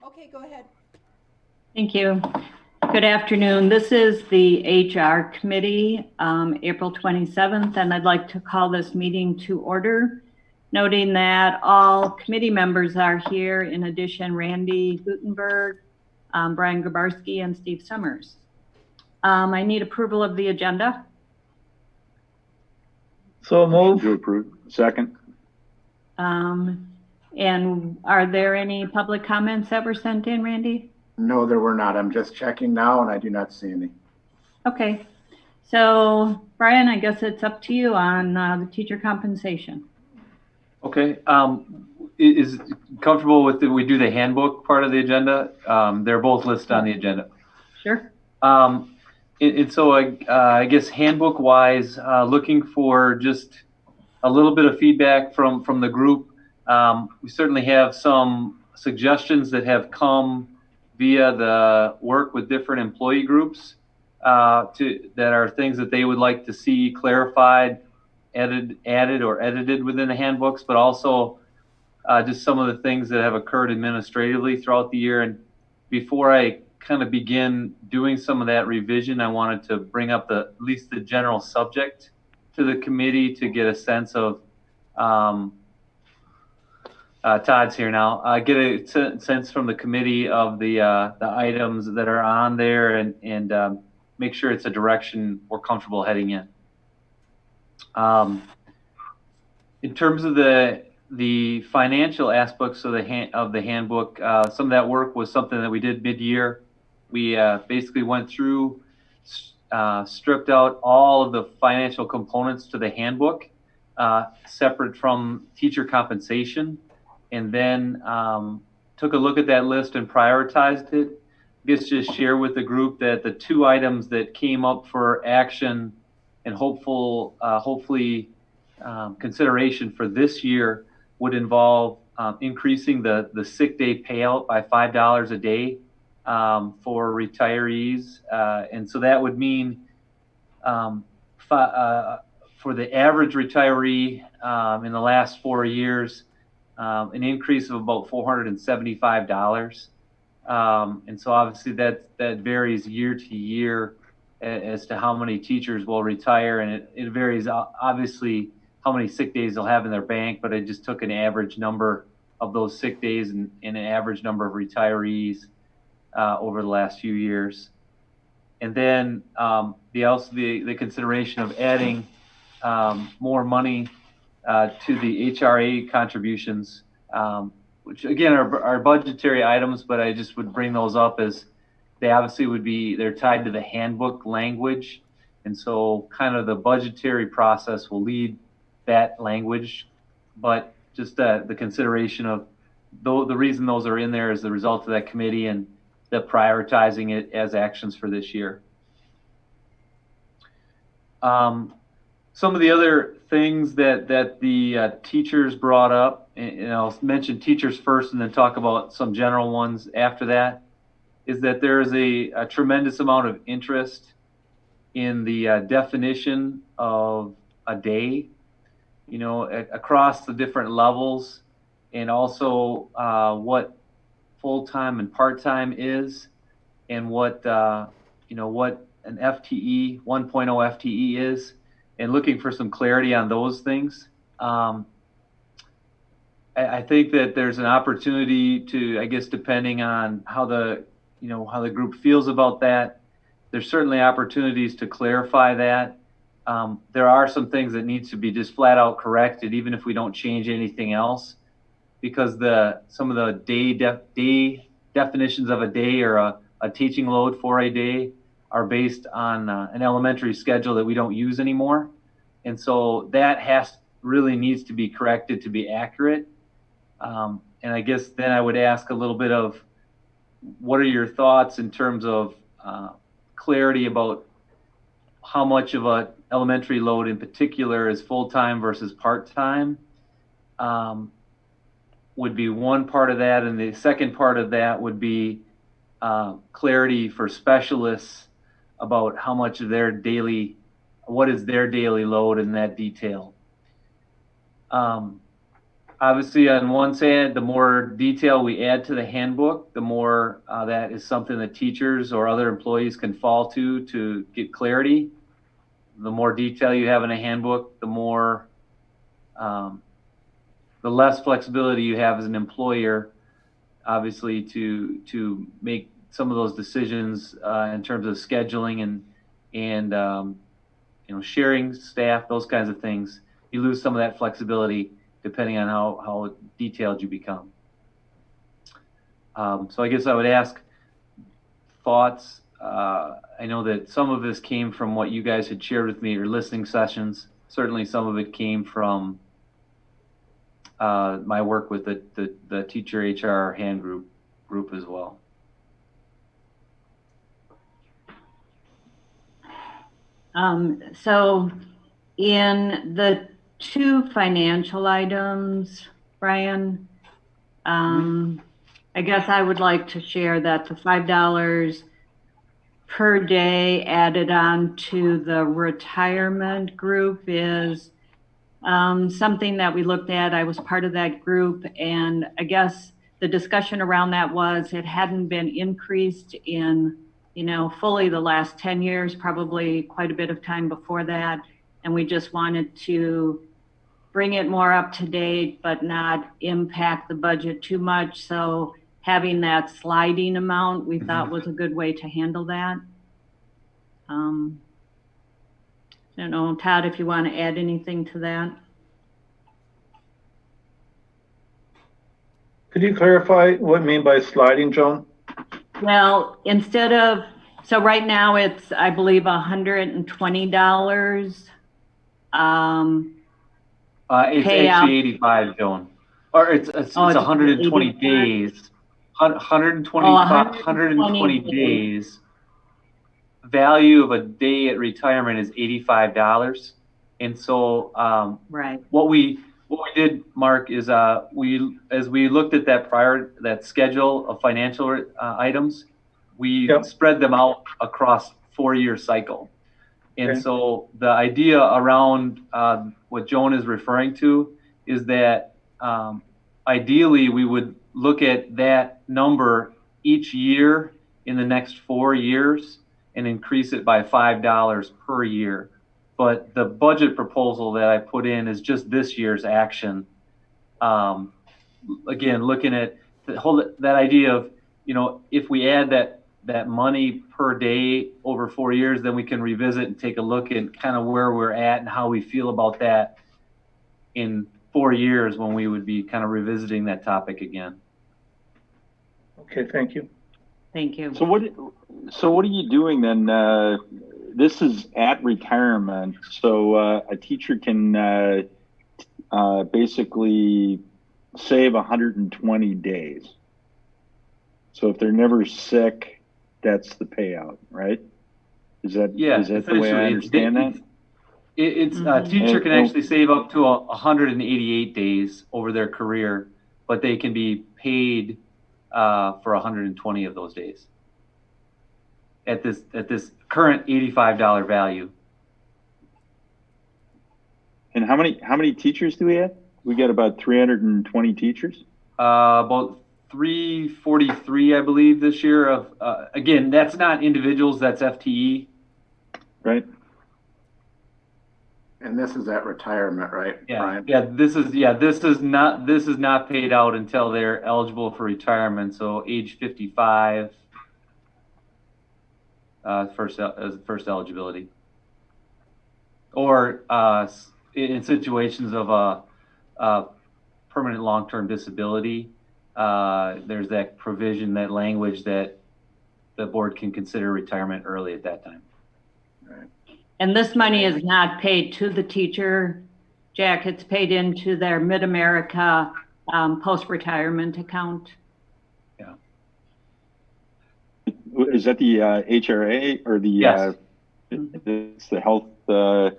Okay, go ahead. Thank you. Good afternoon. This is the HR Committee, April 27th, and I'd like to call this meeting to order, noting that all committee members are here. In addition, Randy Gutenberg, Brian Grabarski, and Steve Summers. I need approval of the agenda. So move. To approve. Second. And are there any public comments that were sent in, Randy? No, there were not. I'm just checking now and I do not see any. Okay. So, Brian, I guess it's up to you on the teacher compensation. Okay. Is it comfortable with we do the handbook part of the agenda? They're both listed on the agenda. Sure. And so I guess handbook wise, looking for just a little bit of feedback from the group. We certainly have some suggestions that have come via the work with different employee groups that are things that they would like to see clarified, added or edited within the handbooks, but also just some of the things that have occurred administratively throughout the year. And before I kind of begin doing some of that revision, I wanted to bring up at least the general subject to the committee to get a sense of Todd's here now. Get a sense from the committee of the items that are on there and make sure it's a direction we're comfortable heading in. In terms of the financial aspects of the handbook, some of that work was something that we did mid-year. We basically went through, stripped out all of the financial components to the handbook, separate from teacher compensation, and then took a look at that list and prioritized it. I guess just share with the group that the two items that came up for action and hopefully consideration for this year would involve increasing the sick day payout by $5 a day for retirees. And so that would mean for the average retiree in the last 4 years, an increase of about $475. And so obviously that varies year to year as to how many teachers will retire, and it varies obviously how many sick days they'll have in their bank, but I just took an average number of those sick days and an average number of retirees over the last few years. And then the consideration of adding more money to the HRA contributions, which again are budgetary items, but I just would bring those up as they obviously they're tied to the handbook language. And so kind of the budgetary process will lead that language, but just the consideration of the reason those are in there is the result of that committee and the prioritizing it as actions for this year. Some of the other things that the teachers brought up, and I'll mention teachers first and then talk about some general ones after that, is that there is a tremendous amount of interest in the definition of a day, across the different levels, and also what full-time and part-time is, and what an FTE, 1.0 FTE is, and looking for some clarity on those things. I think that there's an opportunity to, I guess, depending on how the group feels about that, there's certainly opportunities to clarify that. There are some things that needs to be just flat out corrected, even if we don't change anything else, because some of the day definitions of a day or a teaching load for a day are based on an elementary schedule that we don't use anymore. And so that really needs to be corrected to be accurate. And I guess then I would ask a little bit of, what are your thoughts in terms of clarity about how much of an elementary load in particular is full-time versus part-time? Would be one part of that. And the second part of that would be clarity for specialists about how much of what is their daily load in that detail. Obviously, on one side, the more detail we add to the handbook, the more that is something that teachers or other employees can fall to get clarity. The more detail you have in a handbook, the more, the less flexibility you have as an employer, obviously, to make some of those decisions in terms of scheduling and sharing staff, those kinds of things. You lose some of that flexibility depending on how detailed you become. So I guess I would ask thoughts. I know that some of this came from what you guys had shared with me, or listening sessions. Certainly some of it came from my work with the teacher HR hand group as well. So in the two financial items, Brian, I guess I would like to share that the $5 per day added on to the retirement group is something that we looked at. I was part of that group, and I guess the discussion around that was it hadn't been increased in, fully the last 10 years, probably quite a bit of time before that. And we just wanted to bring it more up to date, but not impact the budget too much. So having that sliding amount, we thought was a good way to handle that. I don't know, Todd, if you want to add anything to that. Could you clarify what you mean by sliding, Joan? Well, so right now it's, I believe, $120. It's payout. actually 85, Joan. Or it's 120 days. 120 days. Value of a day at retirement is $85. And so right. What we did, Mark, is as we looked at that schedule of financial items, we spread them out across 4-year cycle. And so the idea around what Joan is referring to is that ideally we would look at that number each year in the next 4 years and increase it by $5 per year. But the budget proposal that I put in is just this year's action. Again, looking at that idea of, if we add that money per day over 4 years, then we can revisit and take a look at kind of where we're at and how we feel about that in 4 years when we would be kind of revisiting that topic again. Okay, thank you. Thank you. So what are you doing then? This is at retirement, so a teacher can basically save 120 days. So if they're never sick, that's the payout, right? Is that the way I understand that? It's a teacher can actually save up to 188 days over their career, but they can be paid for 120 of those days at this current $85 value. And how many teachers do we have? We got about 320 teachers. About 343, I believe, this year. Of again, that's not individuals, that's FTE. Right. And this is at retirement, right, Brian? This is not paid out until they're eligible for retirement. So age 55, first eligibility, or in situations of a permanent long-term disability. There's that provision, that language that the board can consider retirement early at that time. Right. And this money is not paid to the teacher, Jack. It's paid into their Mid-America post-retirement account. Yeah. Is that the HRA or the? Yes. It's the health. So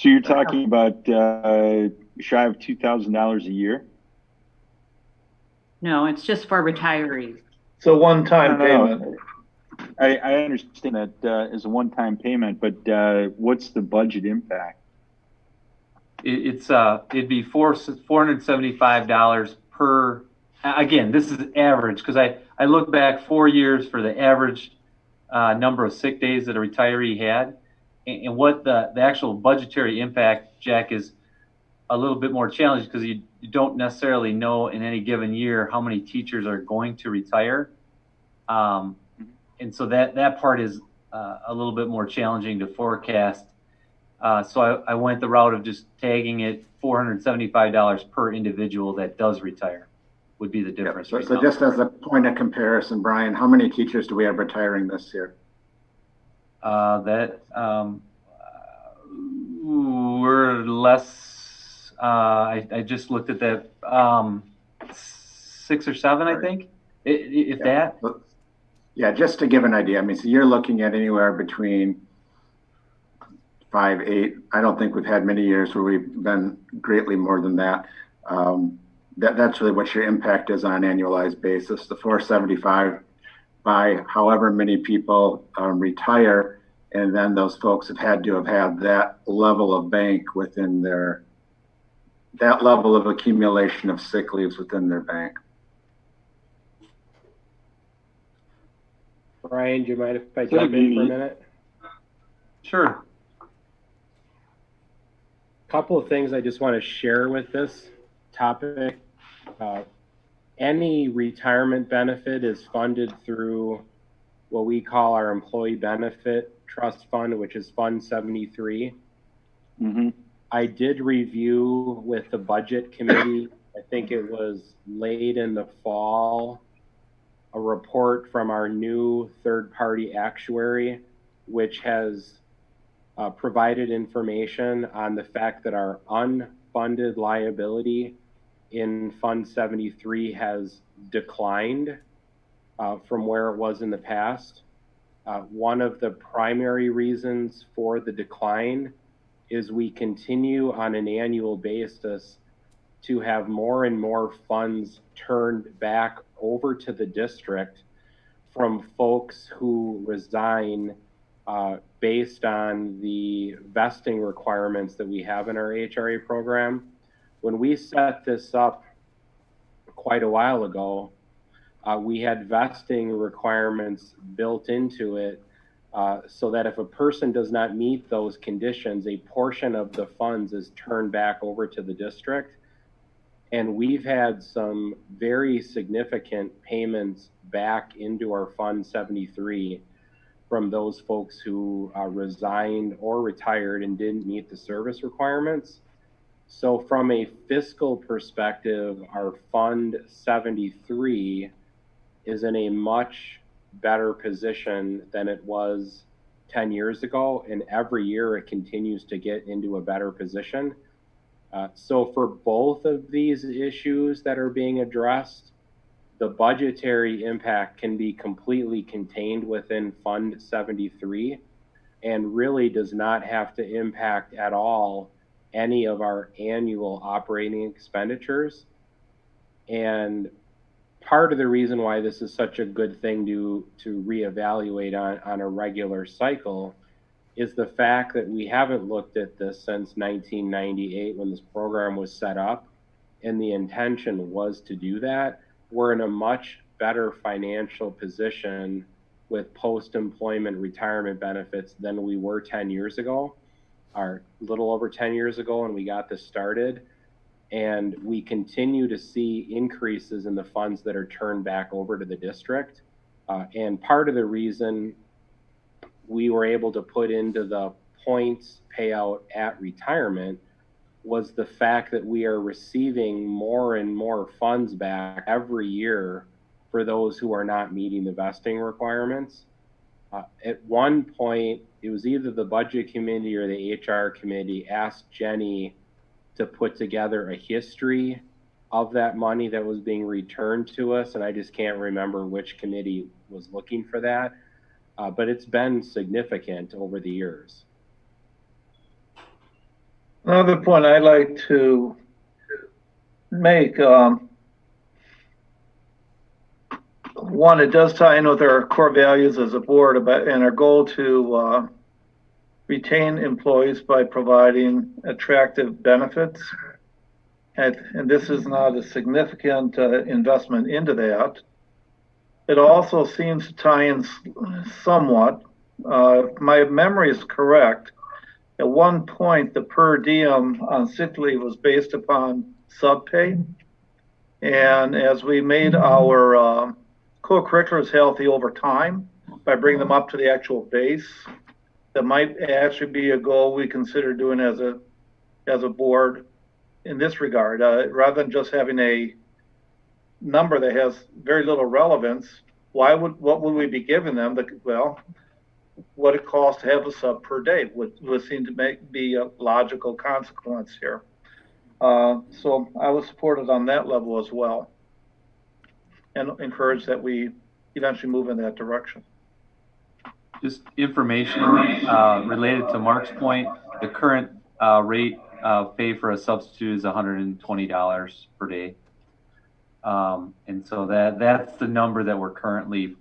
you're talking about shy of $2,000 a year? No, it's just for retirees. It's a one-time payment. I understand that as a one-time payment, but what's the budget impact? it'd be $475 per. Again, this is average because I look back 4 years for the average number of sick days that a retiree had, and what the actual budgetary impact, Jack, is a little bit more challenging because you don't necessarily know in any given year how many teachers are going to retire, and so that part is a little bit more challenging to forecast. So I went the route of just tagging it $475 per individual that does retire would be the difference. Yep. So just as a point of comparison, Brian, how many teachers do we have retiring this year? We're less, I just looked at that, 6 or 7, I think, if that. Yeah, just to give an idea, I mean, so you're looking at anywhere between 5, 8. I don't think we've had many years where we've been greatly more than that. That's really what your impact is on an annualized basis. The 475 by however many people retire, and then those folks have had that level of bank within that level of accumulation of sick leaves within their bank. Brian, do you mind if I jump in for a minute? Sure. Couple of things I just want to share with this topic. Any retirement benefit is funded through what we call our employee benefit trust fund, which is Fund 73. Mm-hmm. I did review with the budget committee, I think it was late in the fall, a report from our new third-party actuary, which has provided information on the fact that our unfunded liability in Fund 73 has declined from where it was in the past. One of the primary reasons for the decline is we continue on an annual basis to have more and more funds turned back over to the district from folks who resign based on the vesting requirements that we have in our HRA program. When we set this up quite a while ago, we had vesting requirements built into it so that if a person does not meet those conditions, a portion of the funds is turned back over to the district. And we've had some very significant payments back into our Fund 73 from those folks who resigned or retired and didn't meet the service requirements. So from a fiscal perspective, our Fund 73 is in a much better position than it was 10 years ago. And every year it continues to get into a better position. So for both of these issues that are being addressed, the budgetary impact can be completely contained within Fund 73 and really does not have to impact at all any of our annual operating expenditures. And part of the reason why this is such a good thing to reevaluate on a regular cycle is the fact that we haven't looked at this since 1998 when this program was set up, and the intention was to do that. We're in a much better financial position with post-employment retirement benefits than we were 10 years ago, or a little over 10 years ago when we got this started. And we continue to see increases in the funds that are turned back over to the district. And part of the reason we were able to put into the points payout at retirement was the fact that we are receiving more and more funds back every year for those who are not meeting the vesting requirements. At one point, it was either the budget committee or the HR committee asked Jenny to put together a history of that money that was being returned to us, and I just can't remember which committee was looking for that. But it's been significant over the years. Another point I'd like to make, one, it does tie in with our core values as a board and our goal to retain employees by providing attractive benefits. And this is not a significant investment into that. It also seems to tie in somewhat. If my memory is correct, at one point the per diem on sick leave was based upon subpay. And as we made our co-curriculars healthy over time by bringing them up to the actual base, that might actually be a goal we consider doing as a board in this regard, rather than just having a number that has very little relevance. What would we be giving them? Well, what it costs to have a sub per day would seem to be a logical consequence here. So I was supported on that level as well, and encourage that we eventually move in that direction. Just information related to Mark's point, the current rate of pay for a substitute is $120 per day. And so that's the number that we're currently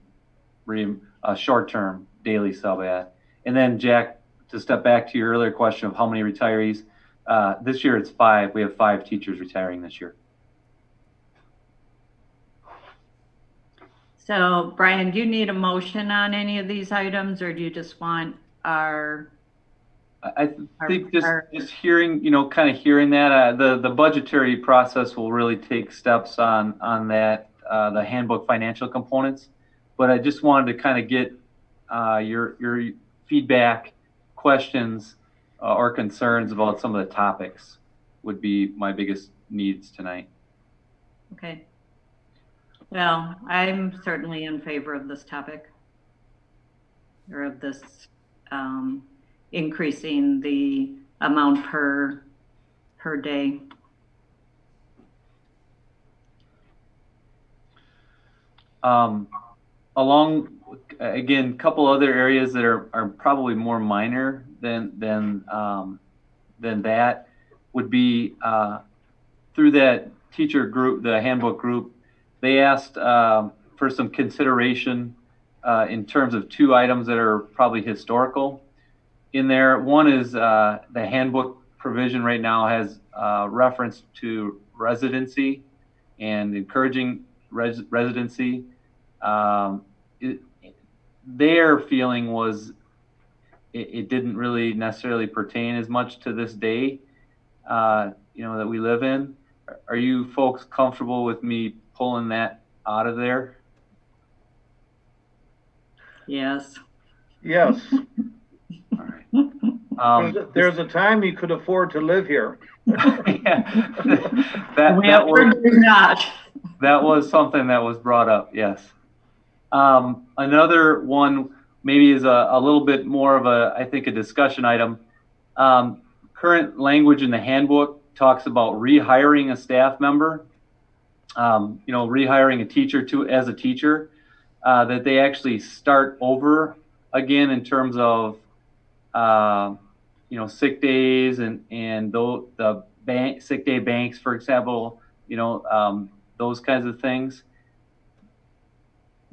short-term daily sub at. And then Jack, to step back to your earlier question of how many retirees, this year it's 5. We have 5 teachers retiring this year. So Brian, do you need a motion on any of these items, or do you just want I think just hearing, kind of hearing that, the budgetary process will really take steps on that, the handbook financial components. But I just wanted to kind of get your feedback, questions, or concerns about some of the topics would be my biggest needs tonight. Okay. Well, I'm certainly in favor of this topic, or of this increasing the amount per day. Along, again, a couple other areas that are probably more minor than that would be through that teacher group, the handbook group. They asked for some consideration in terms of 2 items that are probably historical in there. One is the handbook provision right now has reference to residency and encouraging residency. Their feeling was it didn't really necessarily pertain as much to this day, that we live in. Are you folks comfortable with me pulling that out of there? Yes. Yes. All right. There's a time you could afford to live here. Yeah. That was something that was brought up. Yes. Another one maybe is a little bit more of I think a discussion item. Current language in the handbook talks about rehiring a staff member, rehiring a teacher as a teacher, that they actually start over again in terms of, sick days and the sick day banks, for example, those kinds of things.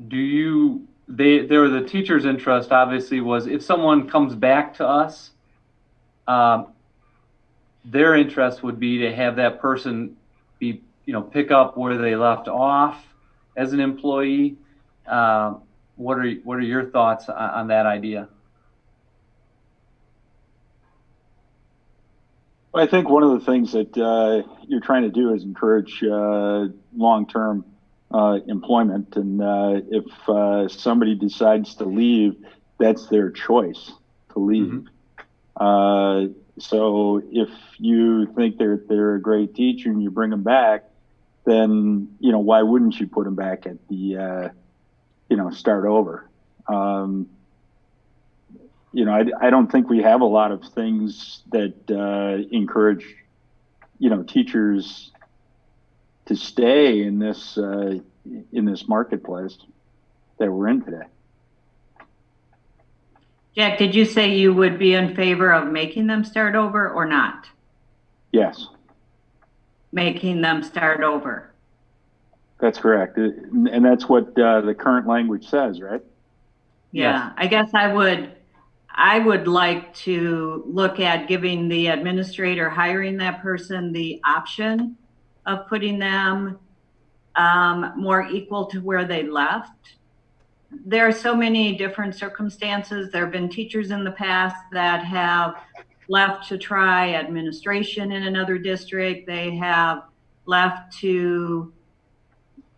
The teacher's interest obviously was if someone comes back to us, their interest would be to have that person pick up where they left off as an employee. What are your thoughts on that idea? I think one of the things that you're trying to do is encourage long-term employment, and if somebody decides to leave, that's their choice to leave. Mm-hmm. So if you think they're a great teacher and you bring them back, then why wouldn't you put them back at the start over? I don't think we have a lot of things that encourage teachers to stay in this marketplace that we're in today. Jack, did you say you would be in favor of making them start over or not? Yes. Making them start over. That's correct. And that's what the current language says, right? Yeah, yes. I guess I I would like to look at giving the administrator hiring that person the option of putting them more equal to where they left. There are so many different circumstances. There have been teachers in the past that have left to try administration in another district. They have left to,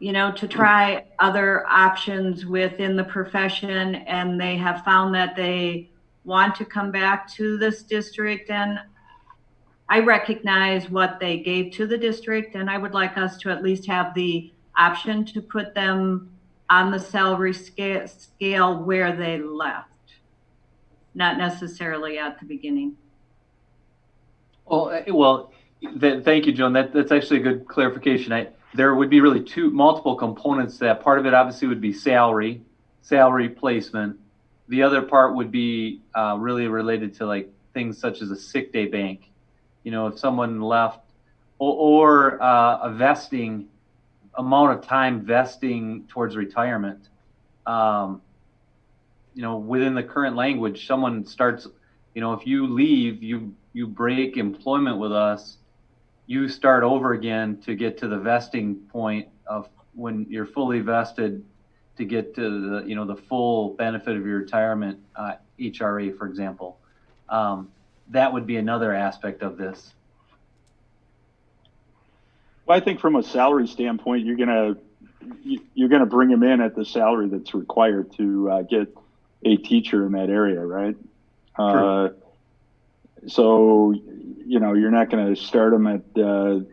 to try other options within the profession, and they have found that they want to come back to this district. And I recognize what they gave to the district, and I would like us to at least have the option to put them on the salary scale where they left, not necessarily at the beginning. Thank you, Joan. That's actually a good clarification. There would be really multiple components to that. Part of it obviously would be salary placement. The other part would be really related to like things such as a sick day bank. If someone left, or a vesting amount of time vesting towards retirement. Within the current language, someone starts, if you leave, you break employment with us, you start over again to get to the vesting point of when you're fully vested to get to the full benefit of your retirement, HRA, for example. That would be another aspect of this. Well, I think from a salary standpoint, you're gonna bring them in at the salary that's required to get a teacher in that area, right? Sure. So you're not going to start them at the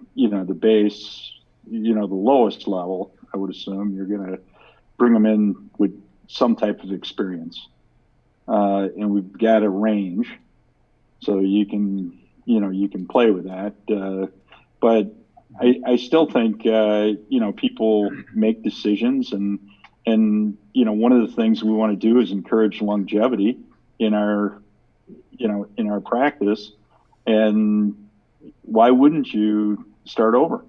base, the lowest level. I would assume you're going to bring them in with some type of experience, and we've got a range, so you can play with that. But I still think people make decisions, and one of the things we want to do is encourage longevity in our practice. And why wouldn't you start over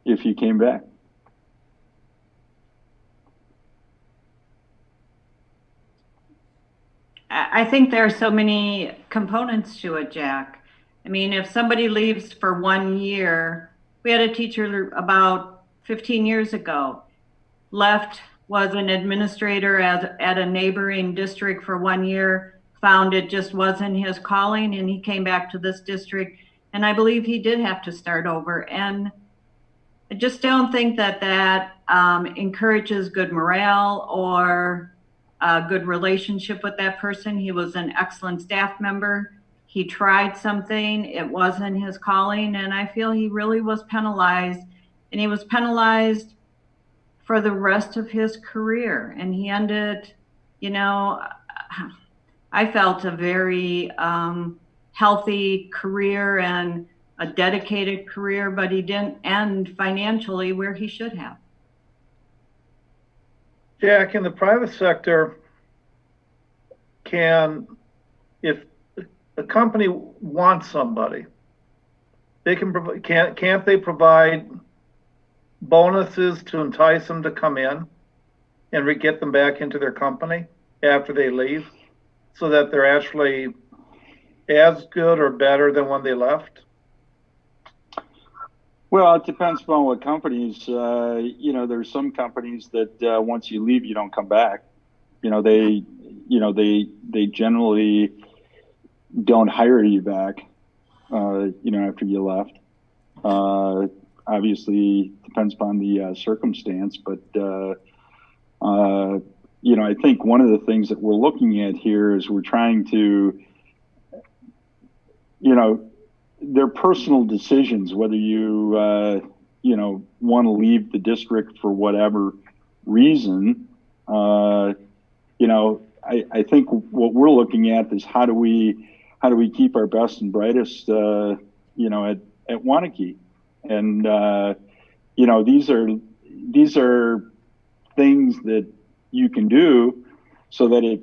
if you came back? I think there are so many components to it, Jack. I mean, if somebody leaves for 1 year, we had a teacher about 15 years ago, left, was an administrator at a neighboring district for 1 year, found it just wasn't his calling, and he came back to this district. And I believe he did have to start over. And I just don't think that encourages good morale or a good relationship with that person. He was an excellent staff member. He tried something, it wasn't his calling, and I feel he really was penalized. And he was penalized for the rest of his career. And he ended, I felt a very healthy career and a dedicated career, but he didn't end financially where he should have. Jack, in the private sector, if a company wants somebody, they can can't they provide bonuses to entice them to come in and get them back into their company after they leave, so that they're actually as good or better than when they left? Well, it depends upon what companies. There's some companies that once you leave, you don't come back. They generally don't hire you back. After you left. Obviously, depends upon the circumstance, but I think one of the things that we're looking at here is we're trying to, their personal decisions, whether you want to leave the district for whatever reason. I think what we're looking at is how do we keep our best and brightest at Waunakee. And these are things that you can do so that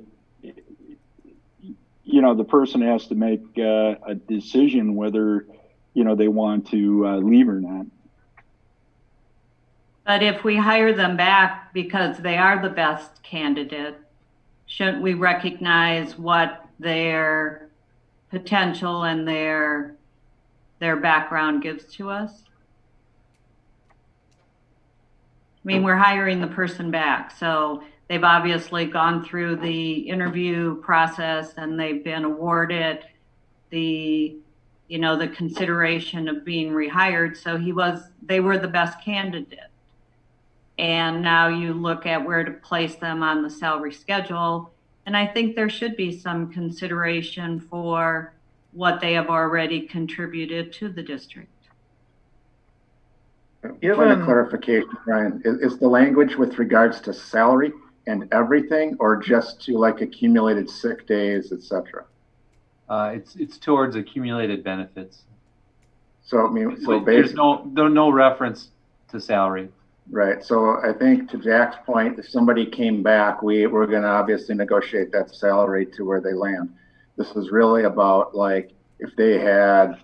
the person has to make a decision whether they want to leave or not. But if we hire them back because they are the best candidate, shouldn't we recognize what their potential and their background gives to us? I mean, we're hiring the person back, so they've obviously gone through the interview process and they've been awarded the consideration of being rehired. So they were the best candidate. And now you look at where to place them on the salary schedule. And I think there should be some consideration for what they have already contributed to the district. Point of clarification, Brian, is the language with regards to salary and everything, or just to like accumulated sick days, et cetera? It's towards accumulated benefits. So I mean, so there's no reference to salary. Right. So I think to Jack's point, if somebody came back, we're going to obviously negotiate that salary to where they land. This is really about like if they had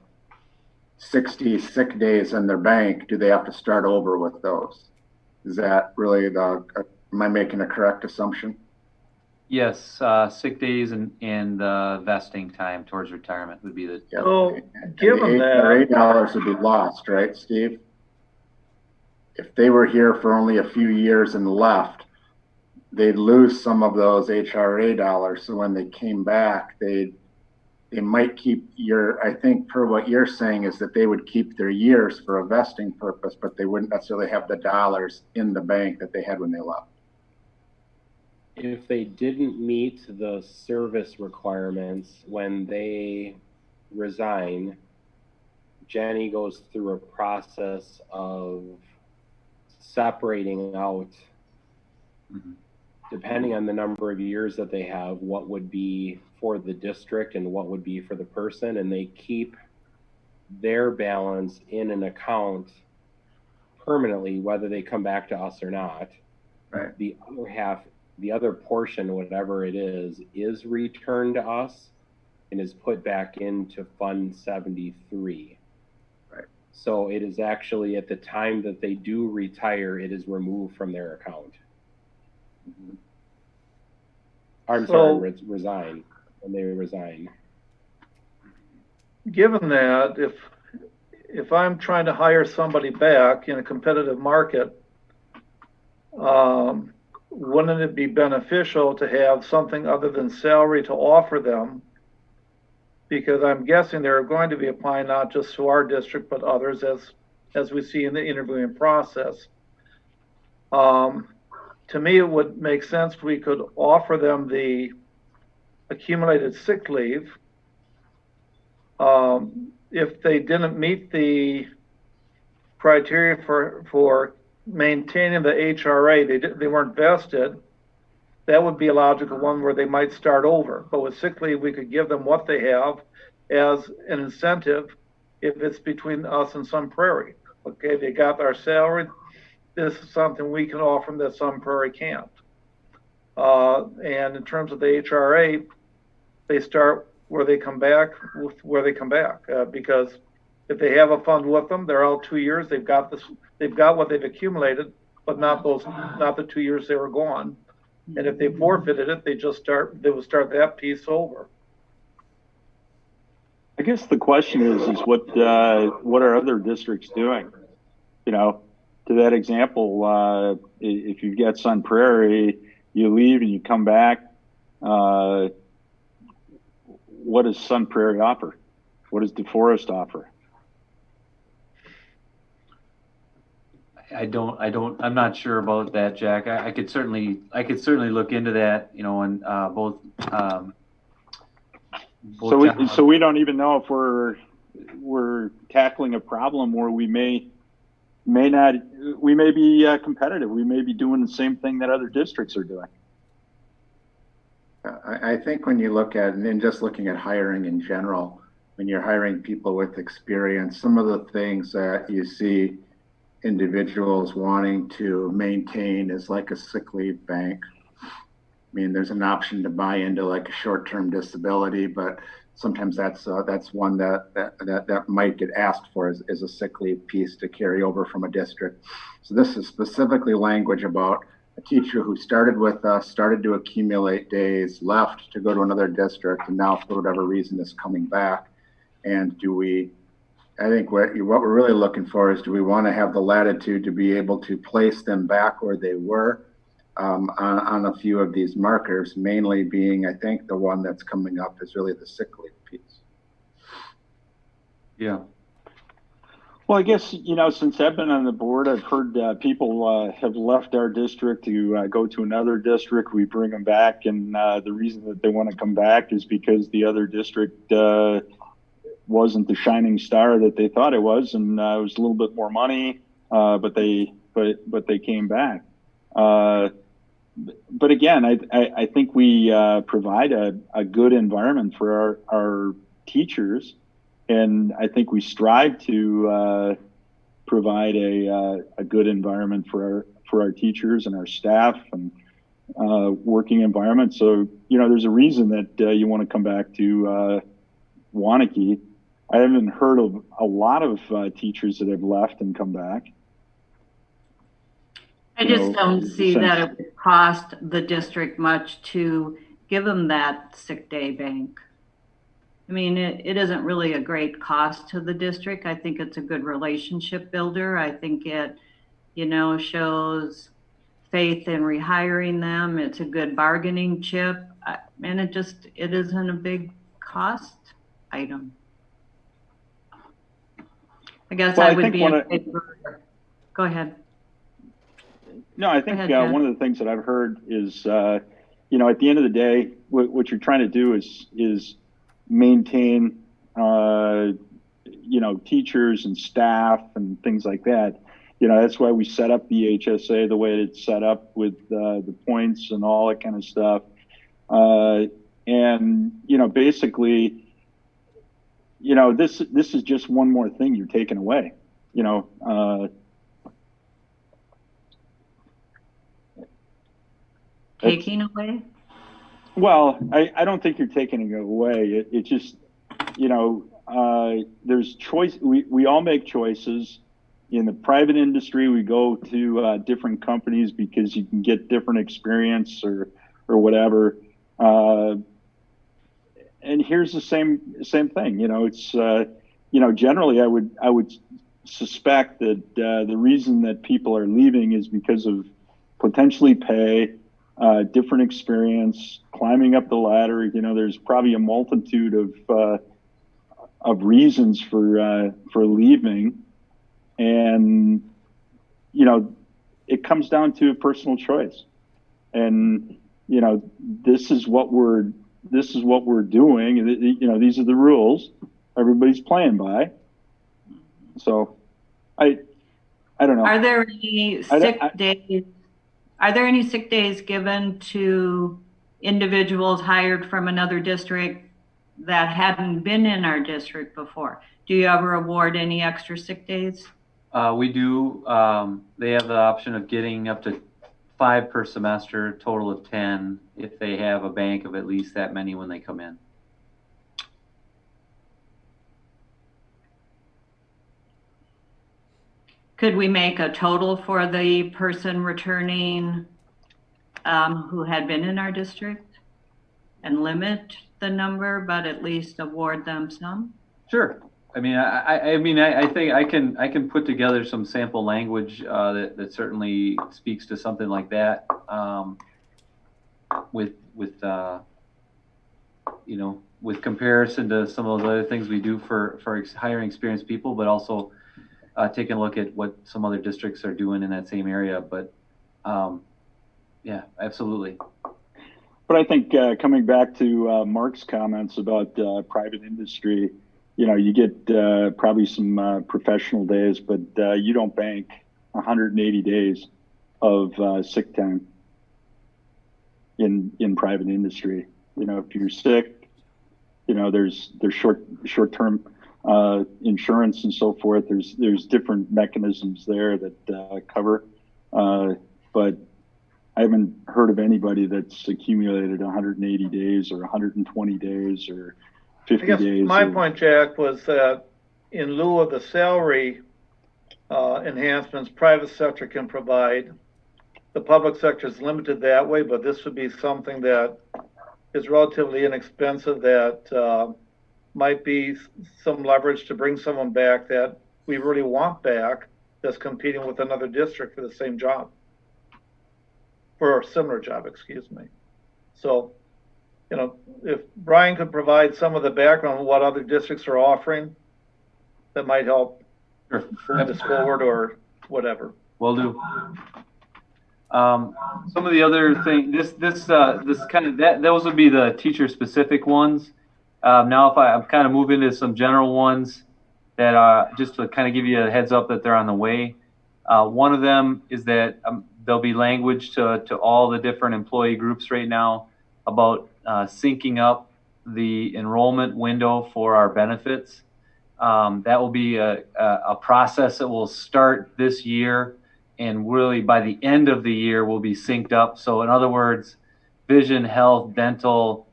60 sick days in their bank, do they have to start over with those? Is that really am I making a correct assumption? Yes, sick days and vesting time towards retirement would be the. Yep. So given that, $8 would be lost, right, Steve? If they were here for only a few years and left, they'd lose some of those HRA dollars. So when they came back, they might keep I think per what you're saying is that they would keep their years for a vesting purpose, but they wouldn't necessarily have the dollars in the bank that they had when they left. If they didn't meet the service requirements when they resign, Jenny goes through a process of separating out, depending on the number of years that they have, what would be for the district and what would be for the person, and they keep their balance in an account permanently, whether they come back to us or not. Right. The other half, the other portion, whatever it is returned to us and is put back into Fund 73. Right. So it is actually at the time that they do retire, it is removed from their account. Resign, when they resign. Given that, if I'm trying to hire somebody back in a competitive market, wouldn't it be beneficial to have something other than salary to offer them? Because I'm guessing they're going to be applying not just to our district, but others as we see in the interviewing process. To me, it would make sense if we could offer them the accumulated sick leave. If they didn't meet the criteria for maintaining the HRA, they weren't vested, that would be a logical one where they might start over. But with sick leave, we could give them what they have as an incentive if it's between us and Sun Prairie. Okay, they got our salary. This is something we can offer them that Sun Prairie can't. And in terms of the HRA, they start where they come back, because if they have a fund with them, they're out 2 years. They've got what they've accumulated, but not the 2 years they were gone. And if they forfeited it, they would start that piece over. I guess the question is what are other districts doing? You know, to that example, if you've got Sun Prairie, you leave and you come back. What does Sun Prairie offer? What does DeForest offer? I'm not sure about that, Jack. I could certainly look into that, you know, and both so we don't even know if we're tackling a problem where we may be competitive. We may be doing the same thing that other districts are doing. I think when you look at, and just looking at hiring in general, when you're hiring people with experience, some of the things that you see individuals wanting to maintain is like a sick leave bank. I mean, there's an option to buy into like a short-term disability, but sometimes that's one that might get asked for is a sick leave piece to carry over from a district. So this is specifically language about a teacher who started with us, started to accumulate days, left to go to another district, and now for whatever reason is coming back. And I think what we're really looking for is, do we want to have the latitude to be able to place them back where they were on a few of these markers, mainly being, I think the one that's coming up is really the sick leave piece. Yeah. Well, I guess, since I've been on the board, I've heard people have left our district to go to another district. We bring them back, and the reason that they want to come back is because the other district wasn't the shining star that they thought it was, and it was a little bit more money, but they came back. But again, I think we provide a good environment for our teachers, and I think we strive to provide a good environment for our teachers and our staff and working environment. So there's a reason that you want to come back to Waunakee. I haven't heard of a lot of teachers that have left and come back. I just don't see that it would cost the district much to give them that sick day bank. I mean, it isn't really a great cost to the district. I think it's a good relationship builder. I think it, shows faith in rehiring them. It's a good bargaining chip. And it isn't a big cost item. I guess I would be in favor. Go ahead. No, I think one of the things that I've heard is, at the end of the day, what you're trying to do is maintain, teachers and staff and things like that. That's why we set up the HSA the way it's set up with the points and all that kind of stuff. Basically, this is just one more thing you're taking away. Taking away? Well, I don't think you're taking it away. It just, there's choice. We all make choices. In the private industry, we go to different companies because you can get different experience or whatever. And here's the same thing. It's generally I would suspect that the reason that people are leaving is because of potentially pay. Different experience, climbing up the ladder. There's probably a multitude of reasons for leaving, and it comes down to a personal choice. And this is what we're doing. These are the rules everybody's playing by. So, I don't know. Are there any sick days? Are there any sick days given to individuals hired from another district that hadn't been in our district before? Do you ever award any extra sick days? We do. They have the option of getting up to 5 per semester, a total of 10, if they have a bank of at least that many when they come in. Could we make a total for the person returning who had been in our district and limit the number, but at least award them some? Sure. I think I can put together some sample language that certainly speaks to something like that. With comparison to some of those other things we do for hiring experienced people, but also taking a look at what some other districts are doing in that same area. But yeah, absolutely. But I think coming back to Mark's comments about private industry, you get probably some professional days, but you don't bank 180 days of sick time in private industry. If you're sick, there's short-term insurance and so forth. There's different mechanisms there that cover, but I haven't heard of anybody that's accumulated 180 days or 120 days or 50 I guess days. my point, Jack, was that in lieu of the salary enhancements private sector can provide, the public sector is limited that way, but this would be something that is relatively inexpensive that might be some leverage to bring someone back that we really want back that's competing with another district for the same job, for a similar job, excuse me. So, you know, if Brian could provide some of the background on what other districts are offering, that might help move this forward or whatever. Will do. Some of the other things, this kind of, those would be the teacher specific ones. Now if I'm kind of moving to some general ones that are just to kind of give you a heads up that they're on the way. One of them is that there'll be language to all the different employee groups right now about syncing up the enrollment window for our benefits. That will be a process that will start this year, and really by the end of the year will be synced up. So in other words, vision, health, dental,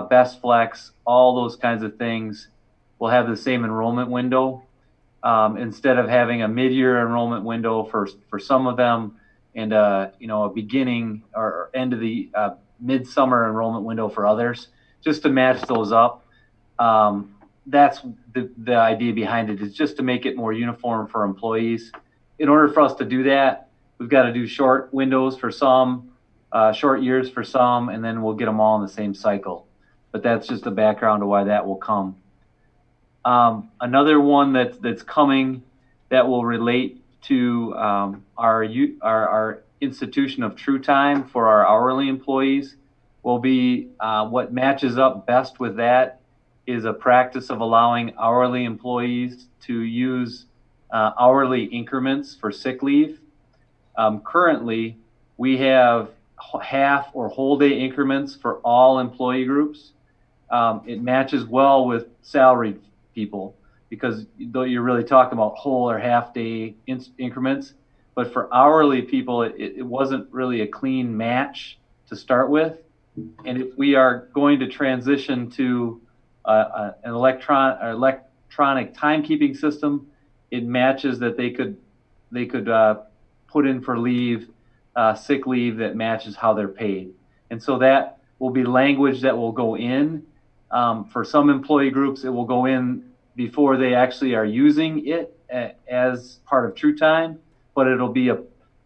best flex, all those kinds of things will have the same enrollment window. Instead of having a mid-year enrollment window for some of them and a beginning or end of the midsummer enrollment window for others, just to match those up. That's the idea behind it, is just to make it more uniform for employees. In order for us to do that, we've got to do short windows for some, short years for some, and then we'll get them all in the same cycle. But that's just the background to why that will come. Another one that's coming that will relate to our institution of true time for our hourly employees will be what matches up best with that is a practice of allowing hourly employees to use hourly increments for sick leave. Currently, we have half or whole day increments for all employee groups. It matches well with salaried people because though you're really talking about whole or half day increments, but for hourly people, it wasn't really a clean match to start with. And if we are going to transition to an electronic timekeeping system, it matches that they could put in for leave, sick leave that matches how they're paid. And so that will be language that will go in. For some employee groups, it will go in before they actually are using it as part of true time, but it'll be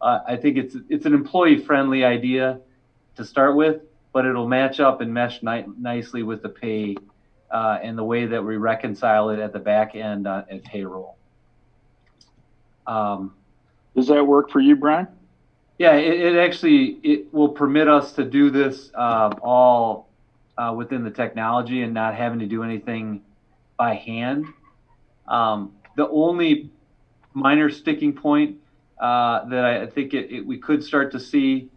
I think it's an employee-friendly idea to start with, but it'll match up and mesh nicely with the pay and the way that we reconcile it at the back end at payroll. Does that work for you, Brian? Yeah, it will permit us to do this all within the technology and not having to do anything by hand. The only minor sticking point that I think we could start to see,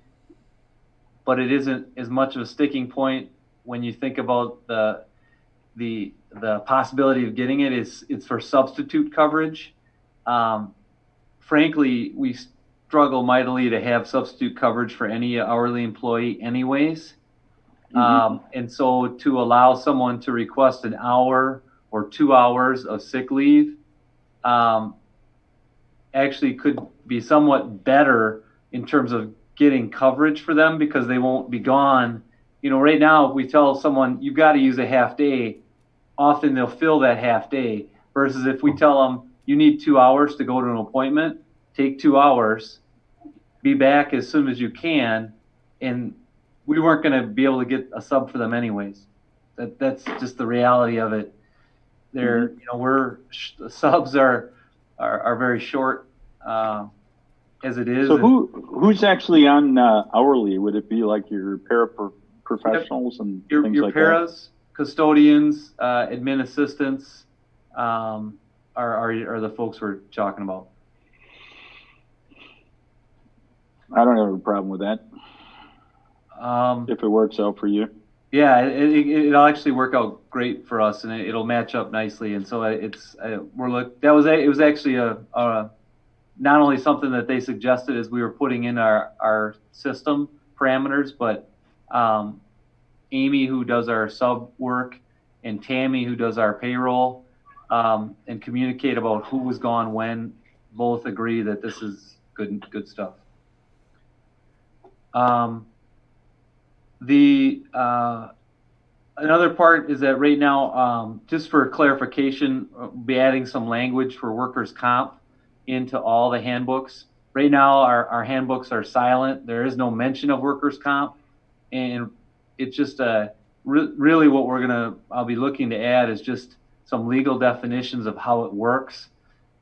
but it isn't as much of a sticking point when you think about the possibility of getting it's for substitute coverage. Frankly, we struggle mightily to have substitute coverage for any hourly employee anyways. And so to allow someone to request an hour or 2 hours of sick leave actually could be somewhat better in terms of getting coverage for them because they won't be gone. Right now, if we tell someone you've got to use a half day, often they'll fill that half day, versus if we tell them you need 2 hours to go to an appointment, take 2 hours, be back as soon as you can, and we weren't going to be able to get a sub for them anyways. That's just the reality of it. Subs are very short as it is. So who's actually on hourly? Would it be like your paraprofessionals and things your like paras, custodians, admin assistants are the folks we're talking about. I don't have a problem with that. If it works out for you. Yeah, it'll actually work out great for us, and it'll match up nicely. And so it was actually a not only something that they suggested as we were putting in our system parameters, but Amy, who does our sub work, and Tammy, who does our payroll, and communicate about who was gone when. Both agree that this is good stuff. Another part is that right now, just for clarification, we'll be adding some language for workers' comp into all the handbooks. Right now, our handbooks are silent. There is no mention of workers' comp, and it's just really what I'll be looking to add is just some legal definitions of how it works,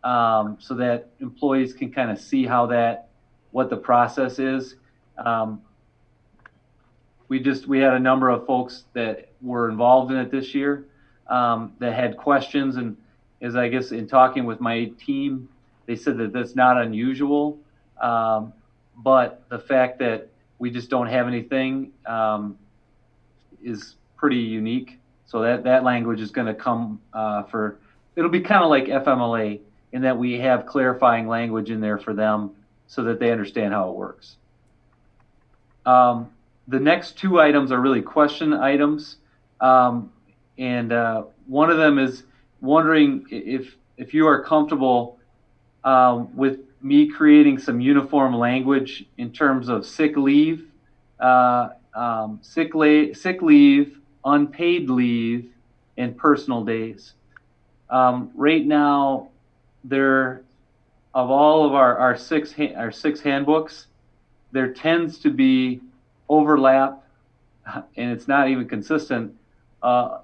so that employees can kind of see what the process is. We had a number of folks that were involved in it this year, that had questions, and as I guess in talking with my team, they said that that's not unusual, but the fact that we just don't have anything is pretty unique. So that language is going to come it'll be kind of like FMLA in that we have clarifying language in there for them so that they understand how it works. The next two items are really question items, and one of them is wondering if you are comfortable with me creating some uniform language in terms of sick leave, unpaid leave, and personal days. Right now, of all of our six handbooks, there tends to be overlap, and it's not even consistent.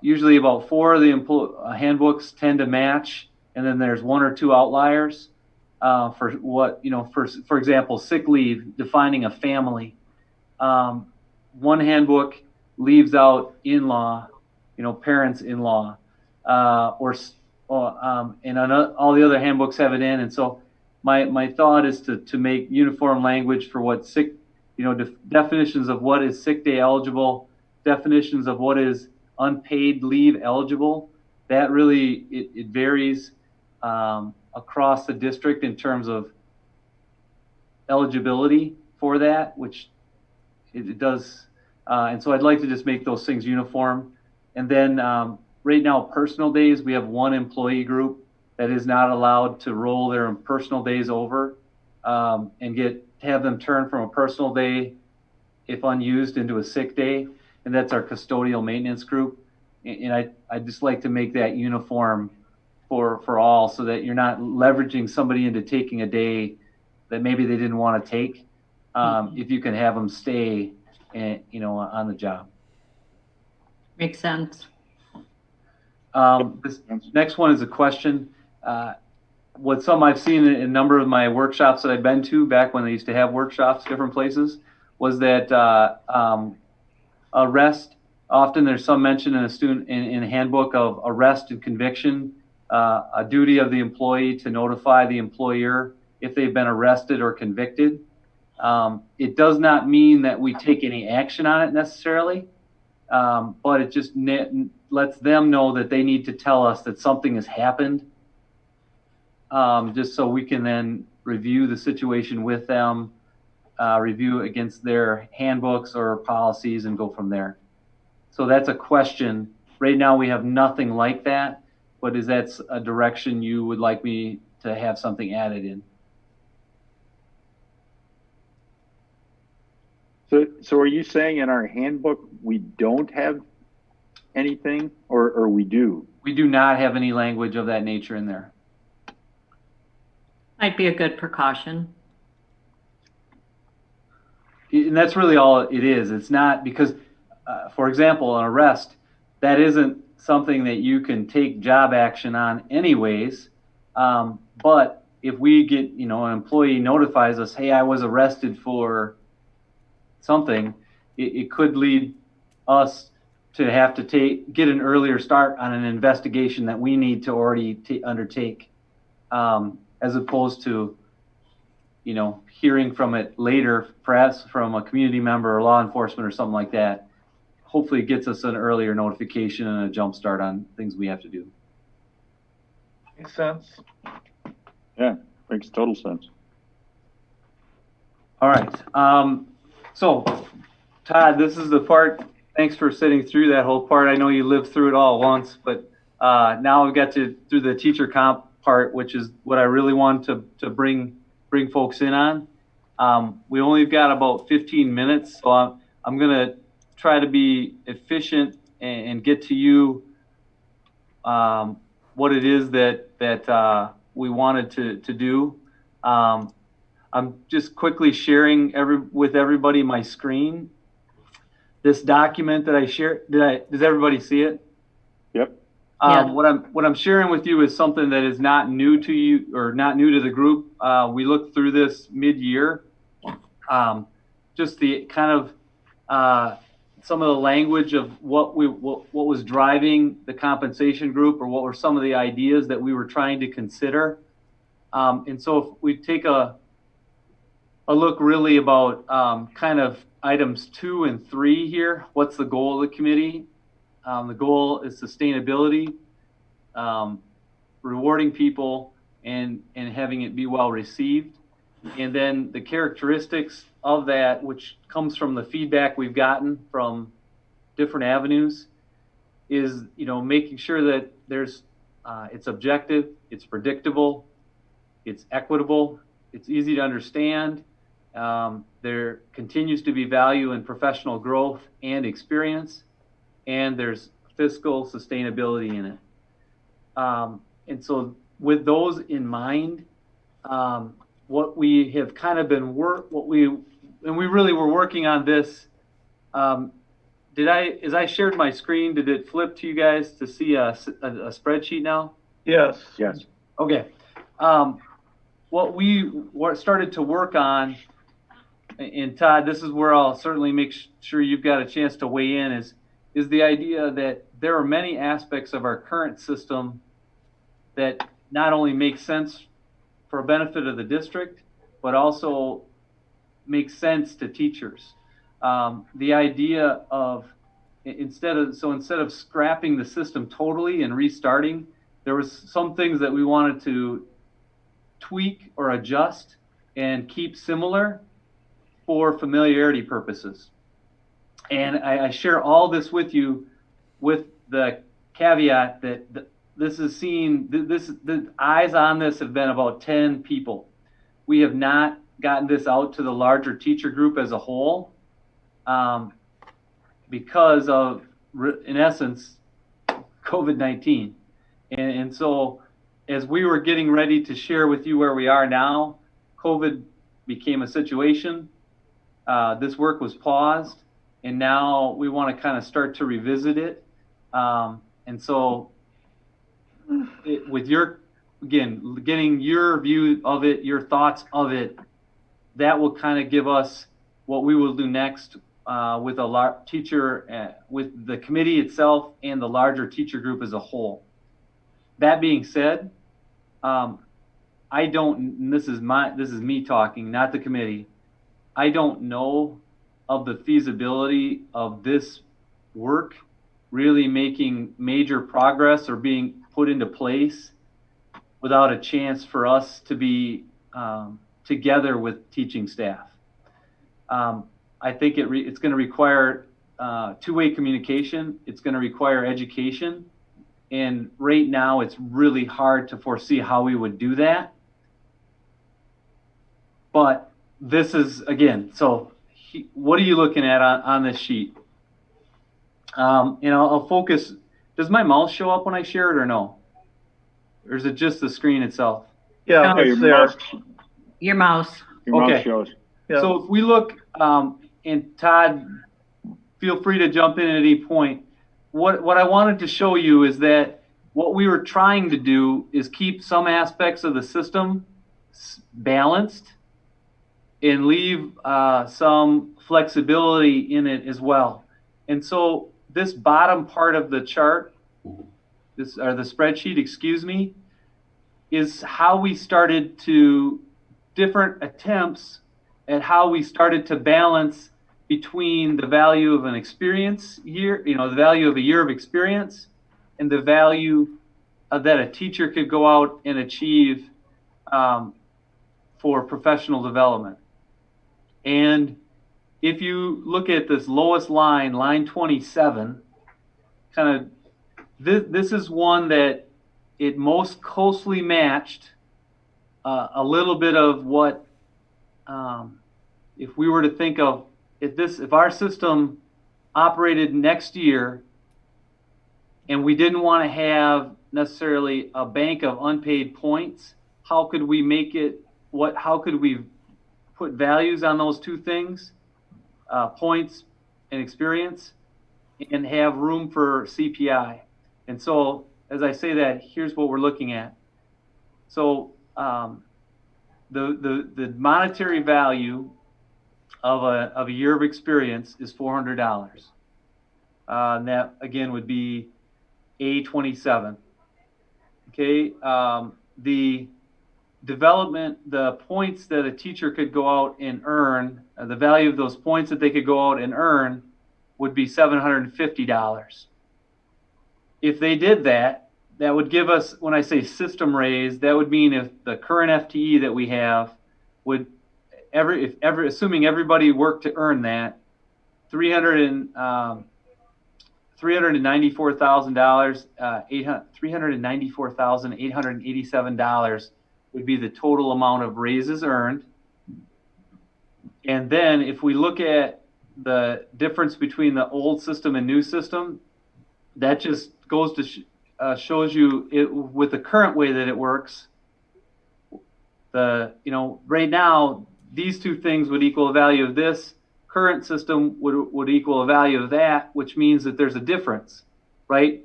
Usually about 4 of the handbooks tend to match, and then there's 1 or 2 outliers. For example, sick leave, defining a family. One handbook leaves out in-law, parents-in-law, and all the other handbooks have it in. And so my thought is to make uniform language for what sick, definitions of what is sick day eligible, definitions of what is unpaid leave eligible. That really, it varies across the district in terms of eligibility for that, which it does. And so I'd like to just make those things uniform. And then right now, personal days, we have 1 employee group that is not allowed to roll their personal days over and have them turn from a personal day, if unused, into a sick day. And that's our custodial maintenance group. And I just like to make that uniform for all, so that you're not leveraging somebody into taking a day that maybe they didn't want to take, if you can have them stay on the job. Makes sense. This next one is a question. What some I've seen in a number of my workshops that I've been to back when they used to have workshops different places was that arrest, often there's some mention in a handbook of arrest and conviction, a duty of the employee to notify the employer if they've been arrested or convicted. It does not mean that we take any action on it necessarily, but it just lets them know that they need to tell us that something has happened, just so we can then review the situation with them, review against their handbooks or policies, and go from there. So that's a question. Right now we have nothing like that, but is that a direction you would like me to have something added in? So are you saying in our handbook we don't have anything, or we do? We do not have any language of that nature in there. Might be a good precaution. And that's really all it is. It's not because, for example, an arrest, that isn't something that you can take job action on anyways. But if we get, an employee notifies us, hey, I was arrested for something, it could lead us to have to get an earlier start on an investigation that we need to already undertake, as opposed to, hearing from it later, perhaps from a community member or law enforcement or something like that. Hopefully it gets us an earlier notification and a jump start on things we have to do. Makes sense. Yeah, makes total sense. All right. So, Todd, this is the part thanks for sitting through that whole part. I know you lived through it all once, but now I've got to do the teacher comp part, which is what I really want to bring folks in on. We only got about 15 minutes, so I'm going to try to be efficient and get to you what it is that we wanted to do. I'm just quickly sharing with everybody my screen. This document that I shared, does everybody see it? Yep. Yeah. What I'm sharing with you is something that is not new to you or not new to the group. We looked through this mid-year. Just the kind of some of the language of what was driving the compensation group, or what were some of the ideas that we were trying to consider. And so if we take a look really about kind of items 2 and 3 here, what's the goal of the committee? The goal is sustainability, rewarding people, and having it be well received. And then the characteristics of that, which comes from the feedback we've gotten from different avenues, is making sure that there's it's objective, it's predictable, it's equitable, it's easy to understand. There continues to be value in professional growth and experience, and there's fiscal sustainability in it. And so with those in mind, what we have kind of been we really were working on this. As I shared my screen, did it flip to you guys to see a spreadsheet now? Yes. Yes. Okay. What we started to work on, and Todd, this is where I'll certainly make sure you've got a chance to weigh in, is the idea that there are many aspects of our current system that not only make sense for a benefit of the district, but also make sense to teachers. The idea of instead of scrapping the system totally and restarting, there was some things that we wanted to tweak or adjust and keep similar for familiarity purposes. And I share all this with you with the caveat that the eyes on this have been about 10 people. We have not gotten this out to the larger teacher group as a whole because of, in essence, COVID-19. And so as we were getting ready to share with you where we are now, COVID became a situation. This work was paused, and now we want to kind of start to revisit it. And so with getting your view of it, your thoughts of it, that will kind of give us what we will do next with a teacher, with the committee itself and the larger teacher group as a whole. That being said, I don't, and this is me talking, not the committee. I don't know of the feasibility of this work really making major progress or being put into place without a chance for us to be together with teaching staff. I think it's going to require two-way communication. It's going to require education. And right now, it's really hard to foresee how we would do that. But this is, again, so what are you looking at on this sheet? I'll focus. Does my mouse show up when I share it or no? Or is it just the screen itself? Yeah, No, it's there. Your mouse. Your Okay. mouse shows. Yeah. So if we look, and Todd, feel free to jump in at any point. What I wanted to show you is that what we were trying to do is keep some aspects of the system balanced and leave some flexibility in it as well. And so this bottom part of the chart, the spreadsheet, excuse me, is how we started to different attempts at how we started to balance between the value of an experience year, the value of a year of experience, and the value that a teacher could go out and achieve for professional development. And if you look at this lowest line, line 27, kind of this is one that it most closely matched a little bit of what, if we were to think of, if our system operated next year and we didn't want to have necessarily a bank of unpaid points, how could we make it, how could we put values on those two things, points and experience, and have room for CPI? And so, as I say that, here's what we're looking at. So the monetary value of a year of experience is $400. And that again would be A27. Okay, the development, the points that a teacher could go out and earn, the value of those points that they could go out and earn would be $750. If they did that, that would give us, when I say system raise, that would mean if the current FTE that we have would, assuming everybody worked to earn that, $394,887 would be the total amount of raises earned. And then if we look at the difference between the old system and new system, that just goes to shows you it with the current way that it works. Right now these two things would equal the value of this. Current system would equal a value of that, which means that there's a difference, right?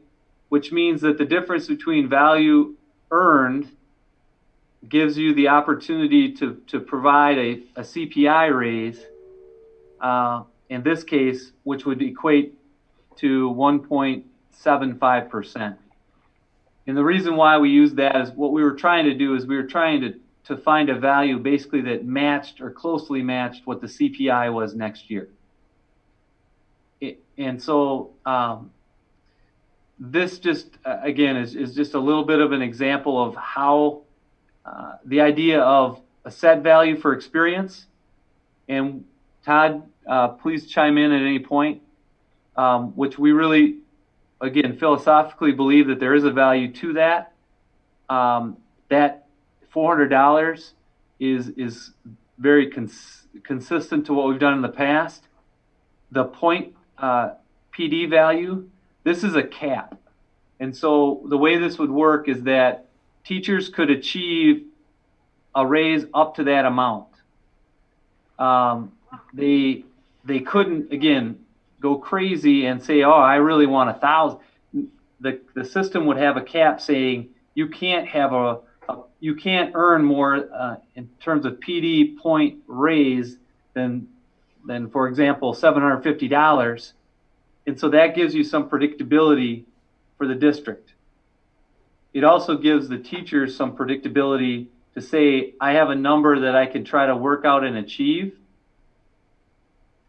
Which means that the difference between value earned gives you the opportunity to provide a CPI raise, in this case, which would equate to 1.75%. And the reason why we use that is what we were trying to do is we were trying to find a value basically that matched or closely matched what the CPI was next year. And so this just, again, is just a little bit of an example of how the idea of a set value for experience. And Todd, please chime in at any point, which we really, again, philosophically believe that there is a value to that. That $400 is very consistent to what we've done in the past. The point PD value, this is a cap. And so the way this would work is that teachers could achieve a raise up to that amount. They couldn't, again, go crazy and say, oh, I really want 1,000. The system would have a cap saying you can't have you can't earn more in terms of PD point raise than for example, $750. And so that gives you some predictability for the district. It also gives the teachers some predictability to say, I have a number that I can try to work out and achieve.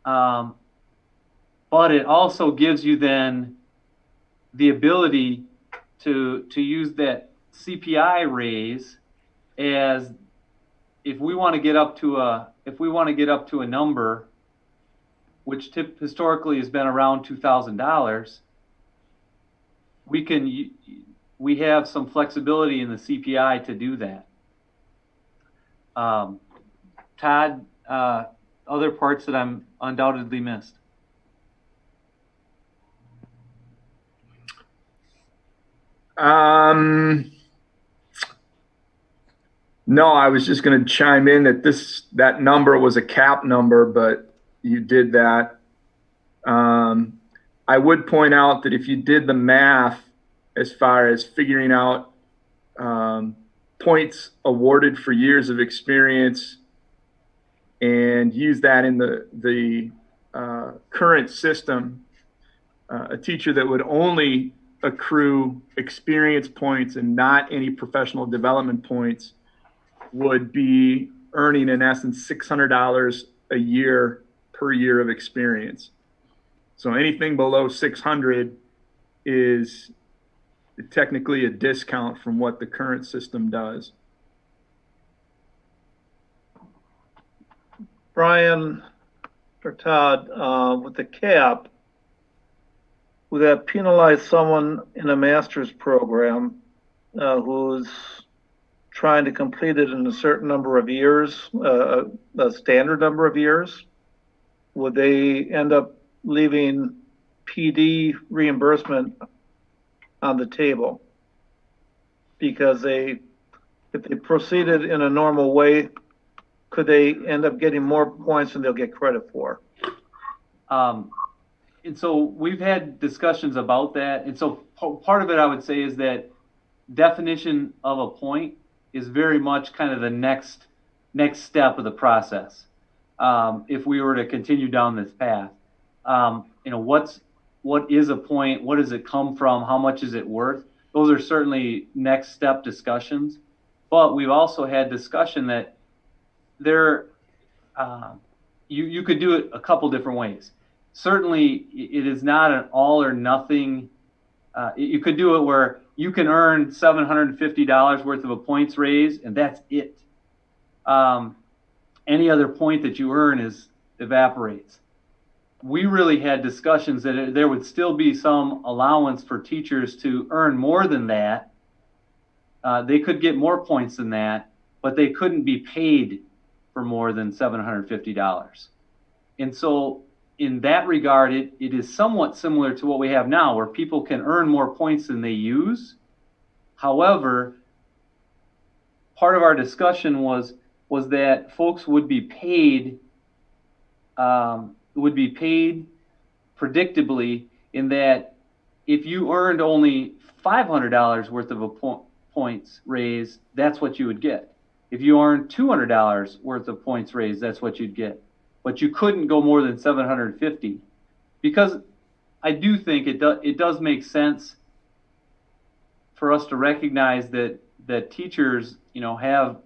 But it also gives you then the ability to use that CPI raise as if we want to get up to a number which historically has been around $2,000, we have some flexibility in the CPI to do that. Todd, other parts that I'm undoubtedly missed? No, I was just going to chime in that that number was a cap number, but you did that. I would point out that if you did the math as far as figuring out points awarded for years of experience and use that in the current system, a teacher that would only accrue experience points and not any professional development points would be earning in essence $600 a year per year of experience. So anything below 600 is technically a discount from what the current system does. Brian, for Todd, with the cap, would that penalize someone in a master's program who's trying to complete it in a certain number of years, a standard number of years? Would they end up leaving PD reimbursement on the table? Because if they proceeded in a normal way, could they end up getting more points than they'll get credit for? And so we've had discussions about that. And so part of it, I would say, is that definition of a point is very much kind of the next step of the process. If we were to continue down this path, what is a point? What does it come from? How much is it worth? Those are certainly next step discussions. But we've also had discussion that you could do it a couple different ways. Certainly, it is not an all or nothing. You could do it where you can earn $750 worth of a points raise, and that's it. Any other point that you earn evaporates. We really had discussions that there would still be some allowance for teachers to earn more than that. They could get more points than that, but they couldn't be paid for more than $750. And so in that regard, it is somewhat similar to what we have now, where people can earn more points than they use. However, part of our discussion was that folks would be paid predictably, in that if you earned only $500 worth of a points raise, that's what you would get. If you earned $200 worth of points raise, that's what you'd get. But you couldn't go more than 750, because I do think it does make sense for us to recognize that teachers, have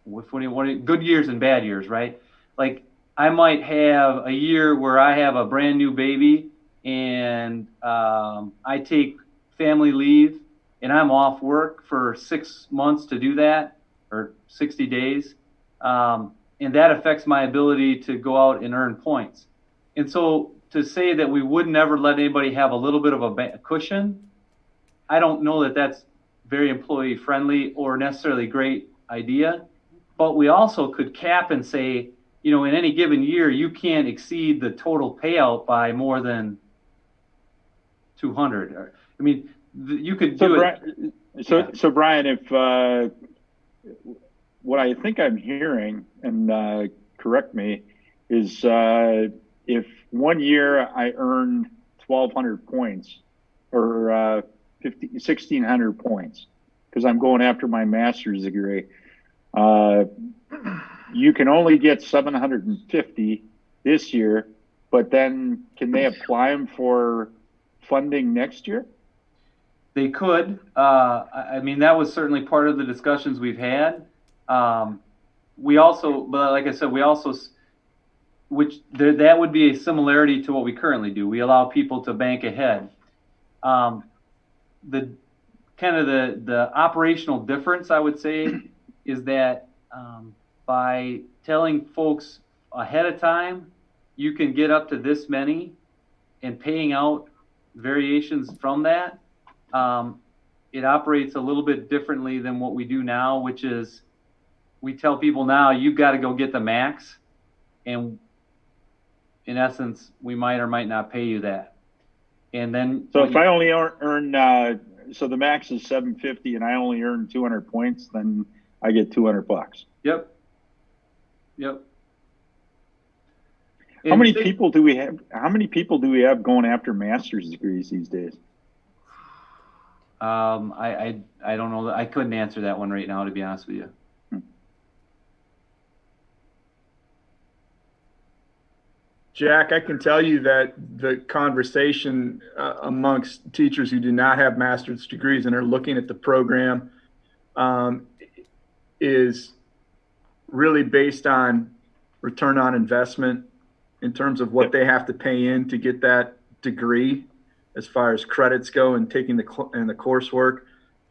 good years and bad years, right? Like, I might have a year where I have a brand new baby and I take family leave and I'm off work for 6 months to do that, or 60 days. And that affects my ability to go out and earn points. And so to say that we would never let anybody have a little bit of a cushion, I don't know that that's very employee friendly or necessarily great idea. But we also could cap and say, in any given year, you can't exceed the total payout by more than 200. I mean, you could do it. So Brian, if what I think I'm hearing, and correct me, is if 1 year I earned 1,200 points or 1,600 points, because I'm going after my master's degree, you can only get 750 this year, but then can they apply them for funding next year? They could. I mean, that was certainly part of the discussions we've had. We also, but like I said, that would be a similarity to what we currently do. We allow people to bank ahead. The operational difference, I would say, is that by telling folks ahead of time, you can get up to this many, and paying out variations from that, it operates a little bit differently than what we do now, which is we tell people now, you've got to go get the max, and in essence, we might or might not pay you that. And then, so if I only earn, so the max is 750 and I only earn 200 points, then I get $200. Yep. How many people do we have? How many people do we have going after master's degrees these days? I don't know. I couldn't answer that one right now, to be honest with you. Jack, I can tell you that the conversation amongst teachers who do not have master's degrees and are looking at the program is really based on return on investment in terms of what they have to pay in to get that degree, as far as credits go and taking the coursework,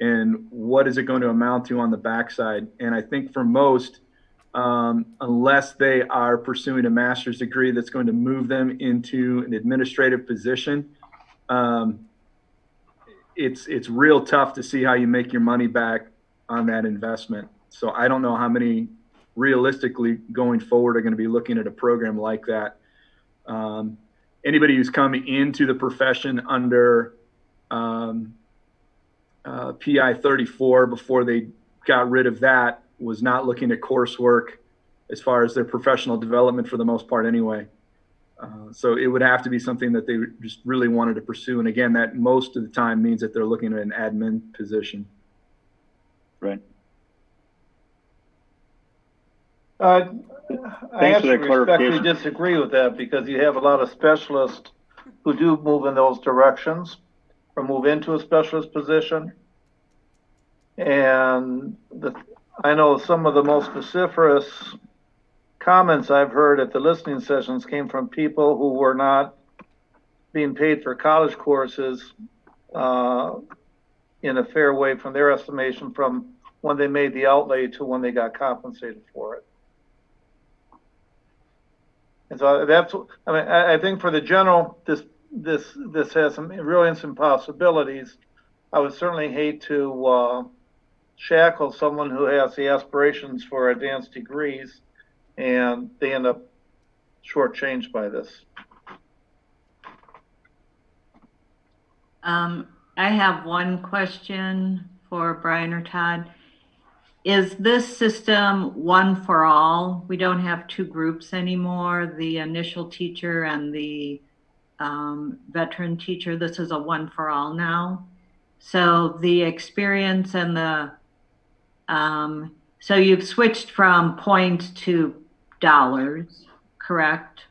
and what is it going to amount to on the backside. And I think for most, unless they are pursuing a master's degree that's going to move them into an administrative position. It's real tough to see how you make your money back on that investment. So I don't know how many realistically going forward are going to be looking at a program like that. Anybody who's coming into the profession under PI 34 before they got rid of that was not looking at coursework as far as their professional development for the most part anyway. So it would have to be something that they just really wanted to pursue. And again, that most of the time means that they're looking at an admin position. Right. I Thanks for actually that respectfully clarification. disagree with that because you have a lot of specialists who do move in those directions or move into a specialist position. And I know some of the most vociferous comments I've heard at the listening sessions came from people who were not being paid for college courses in a fair way from their estimation from when they made the outlay to when they got compensated for it. And so that's, I mean, I think for the general, this has some real interesting possibilities. I would certainly hate to shackle someone who has the aspirations for advanced degrees and they end up shortchanged by this. I have one question for Brian or Todd. Is this system one for all? We don't have two groups anymore, the initial teacher and the veteran teacher. This is a one for all now. So the experience and the, so you've switched from points to dollars, correct?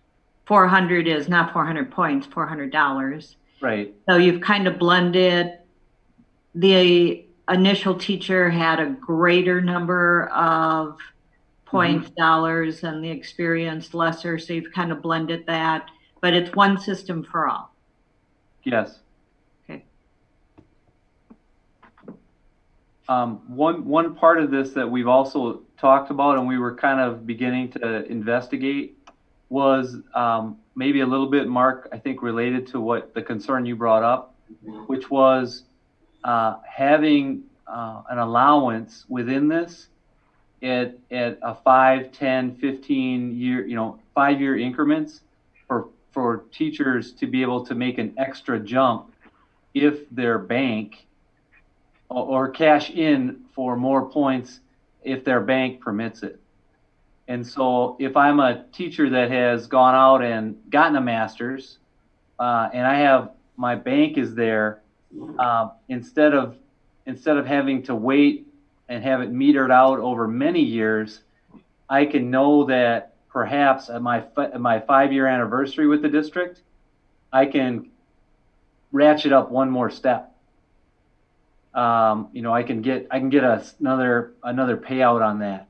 400 is not 400 points, $400. Right. So you've kind of blended. The initial teacher had a greater number of points, dollars, and the experienced lesser. So you've kind of blended that, but it's one system for all. Yes. Okay. One part of this that we've also talked about and we were kind of beginning to investigate was maybe a little bit, Mark, I think related to what the concern you brought up, which was having an allowance within this at a 5, 10, 15 year, 5-year increments for teachers to be able to make an extra jump if their bank or cash in for more points if their bank permits it. And so if I'm a teacher that has gone out and gotten a master's and I have my bank is there, instead of having to wait and have it metered out over many years, I can know that perhaps at my 5-year anniversary with the district, I can ratchet up one more step. I can get another payout on that.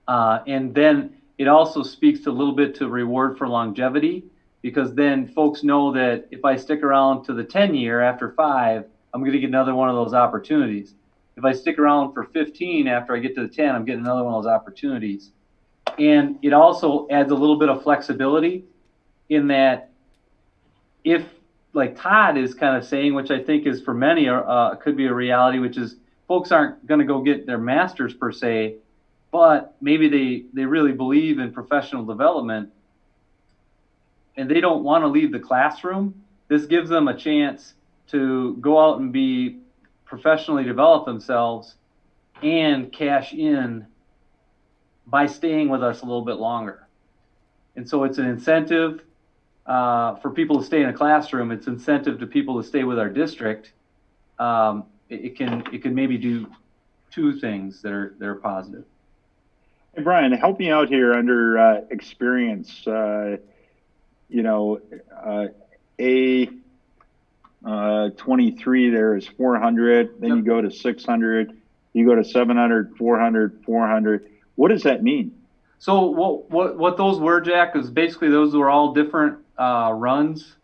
And then it also speaks a little bit to reward for longevity, because then folks know that if I stick around to the 10-year after 5, I'm going to get another one of those opportunities. If I stick around for 15 after I get to the 10, I'm getting another one of those opportunities. And it also adds a little bit of flexibility in that if, like Todd is kind of saying, which I think is for many could be a reality, which is folks aren't going to go get their master's per se, but maybe they really believe in professional development and they don't want to leave the classroom. This gives them a chance to go out and be professionally develop themselves and cash in by staying with us a little bit longer. And so it's an incentive for people to stay in a classroom. It's incentive to people to stay with our district. It can maybe do two things that are positive. Hey, Brian, help me out here under experience. A23 there is 400, then you go to 600, you go to 700, 400, 400. What does that mean? So what those were, Jack, is basically those were all different runs.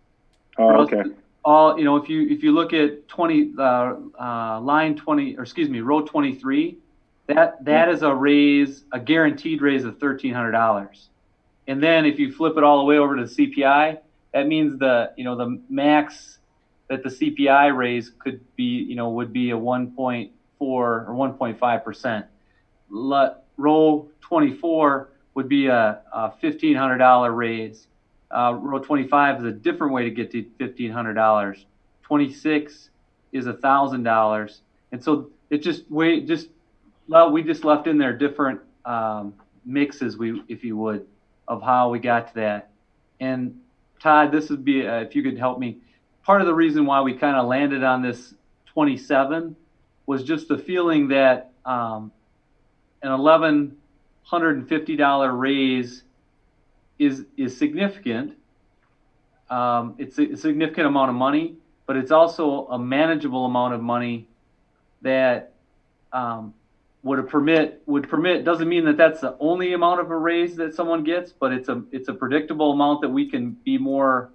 Oh, okay. All if you look at row 23, That is a raise, a guaranteed raise of $1,300. And then if you flip it all the way over to the CPI, that means the max that the CPI raise could be, would be a 1.4 or 1.5%. Row 24 would be a $1,500 raise. Row 25 is a different way to get to $1,500. 26 is $1,000. And so it we just left in there different mixes, if you would, of how we got to that. And Todd, this would be, if you could help me, part of the reason why we kind of landed on this 27 was just the feeling that an $1,150 raise is significant. It's a significant amount of money, but it's also a manageable amount of money that would permit, doesn't mean that that's the only amount of a raise that someone gets, but it's a predictable amount that we can be more,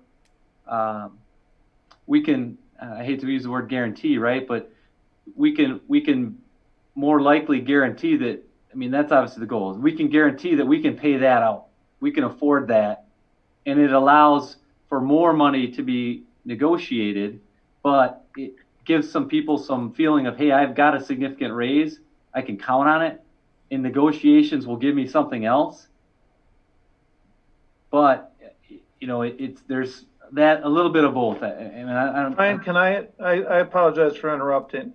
I hate to use the word guarantee, right? But we can more likely guarantee that, that's obviously the goal. We can guarantee that we can pay that out. We can afford that. And it allows for more money to be negotiated, but it gives some people some feeling of, hey, I've got a significant raise. I can count on it. And negotiations will give me something else. But, there's that a little bit of both. Ryan, I apologize for interrupting.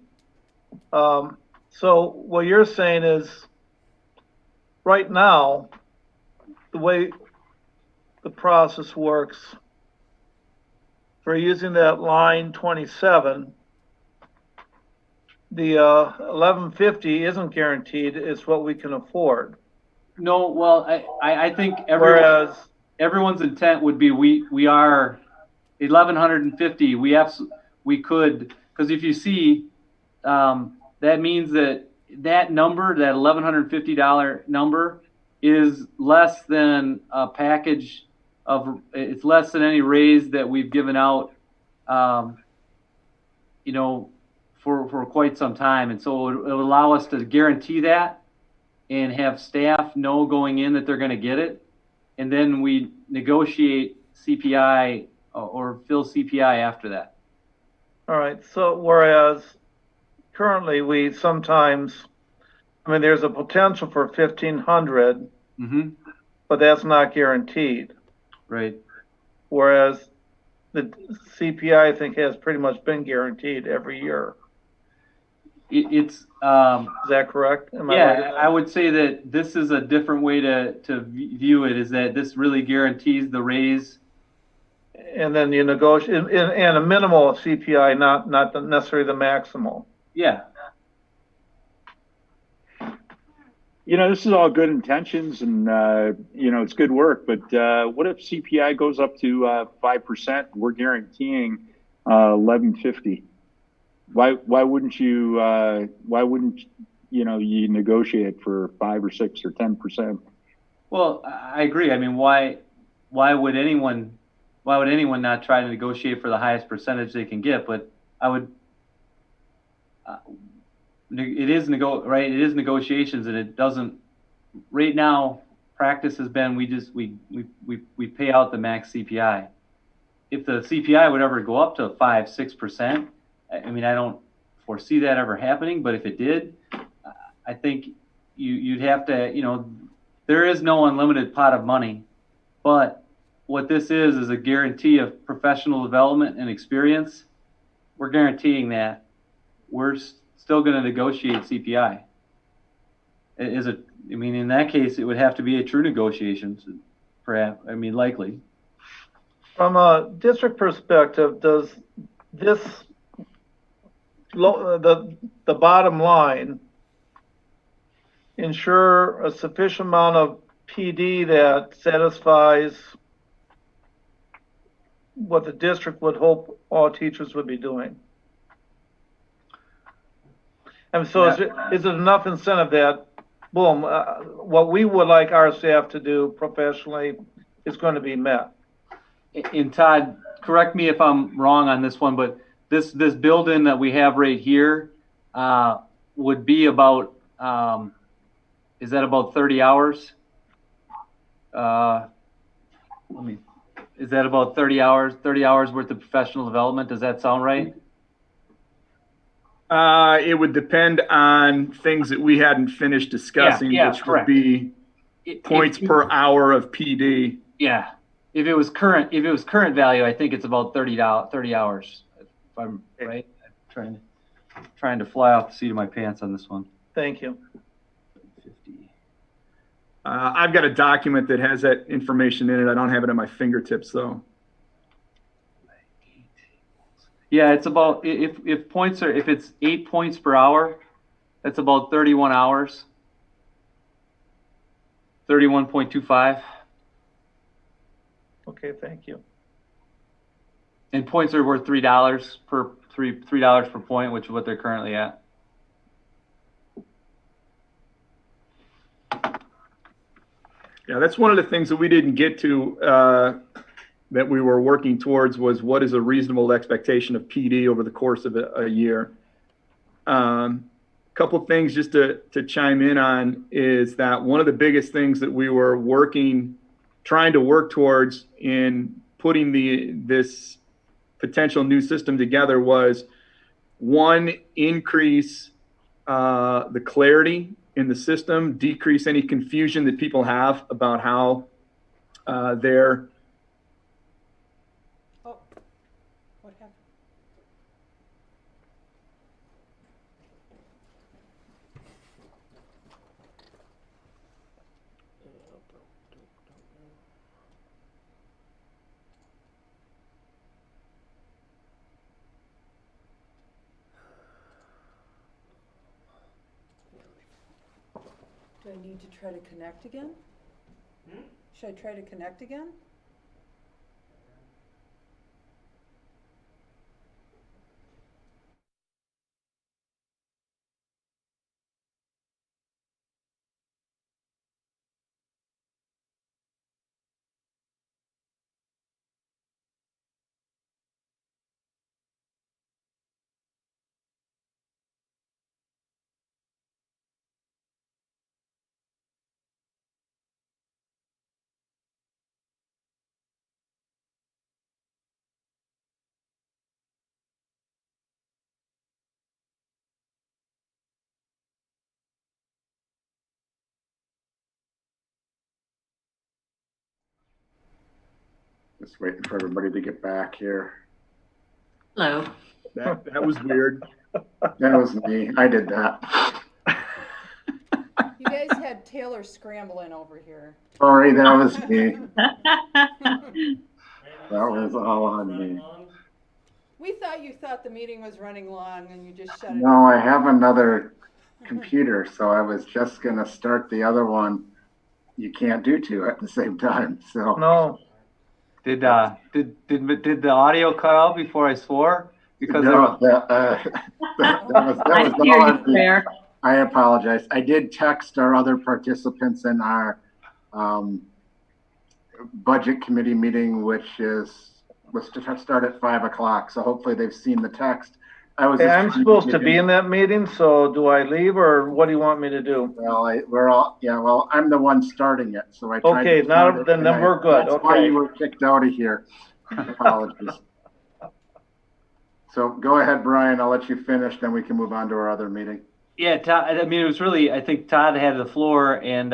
So what you're saying is, right now, the way the process works, for using that line 27, the $1,150 isn't guaranteed. It's what we can afford. No, well, I think everyone's intent would be we are 1,150. We could, because if you see, that means that number, that $1,150 number, is less than a package of. It's less than any raise that we've given out, for quite some time, and so it would allow us to guarantee that and have staff know going in that they're going to get it, and then we negotiate CPI or fill CPI after that. All right. So whereas currently we sometimes, there's a potential for 1,500, but that's not guaranteed. Right. Whereas the CPI, I think, has pretty much been guaranteed every year. It's is that correct? Am I right? I would say that this is a different way to view it, is that this really guarantees the raise. And then you negotiate and a minimal CPI, not necessarily the maximal. Yeah. This is all good intentions and, it's good work, but what if CPI goes up to 5%? We're guaranteeing $1,150. Why wouldn't you you negotiate for 5 or 6 or 10%? Well, I agree. Why would anyone not try to negotiate for the highest percentage they can get? But I would. It is negotiations, and it doesn't. Right now, practice has been we pay out the max CPI. If the CPI would ever go up to 5-6%, I don't foresee that ever happening. But if it did, I think you'd have to. There is no unlimited pot of money, but what this is a guarantee of professional development and experience. We're guaranteeing that. We're still going to negotiate CPI. In that case, it would have to be a true negotiations, perhaps. Likely. From a district perspective, does this the bottom line ensure a sufficient amount of PD that satisfies what the district would hope all teachers would be doing? And so is it enough incentive that, boom, what we would like our staff to do professionally is going to be met? And Todd, correct me if I'm wrong on this one, but this build-in that we have right here would be about Is that about 30 hours? Is that about 30 hours worth of professional development? Does that sound right? It would depend on things that we hadn't finished discussing, Yeah, which correct. would be points per hour of PD. Yeah. If it was current value, I think it's about 30 hours. If I'm right, I'm trying to fly off the seat of my pants on this one. Thank you. 50. I've got a document that has that information in it. I don't have it at my fingertips though. Yeah, it's about if it's 8 points per hour, that's about 31 hours. 31.25. Okay, thank you. And points are worth $3 per point, which is what they're currently at. Yeah, that's one of the things that we didn't get to that we were working towards was what is a reasonable expectation of PD over the course of a year. Couple things just to chime in on is that one of the biggest things that we were trying to work towards in putting this potential new system together was one, increase the clarity in the system, decrease any confusion that people have about how their What happened? Do I need to try to connect again? Should I try to connect again? Just waiting for everybody to get back here. Hello. that was weird. That was me. I did that. You guys had Taylor scrambling over here. Sorry, that was me. That was all on me. We thought you thought the meeting was running long and you just shut it No, I have another computer, so I was just gonna start the other one. You can't do two at the same time, so. No, Did the audio cut out before I swore? Because No, that was I all hear you, on me. Claire. I apologize. I did text our other participants in our budget committee meeting, which was to start at 5 o'clock. So hopefully they've seen the text. hey, I'm supposed to be in that meeting, so do I leave or what do you want me to do? Well, well, I'm the one starting it, so I tried Okay, to start now it, then and we're good. That's why Okay. you were kicked out of here. Apologies. So go ahead, Brian. I'll let you finish, then we can move on to our other meeting. Yeah, Todd, I mean, it was really, I think Todd had the floor and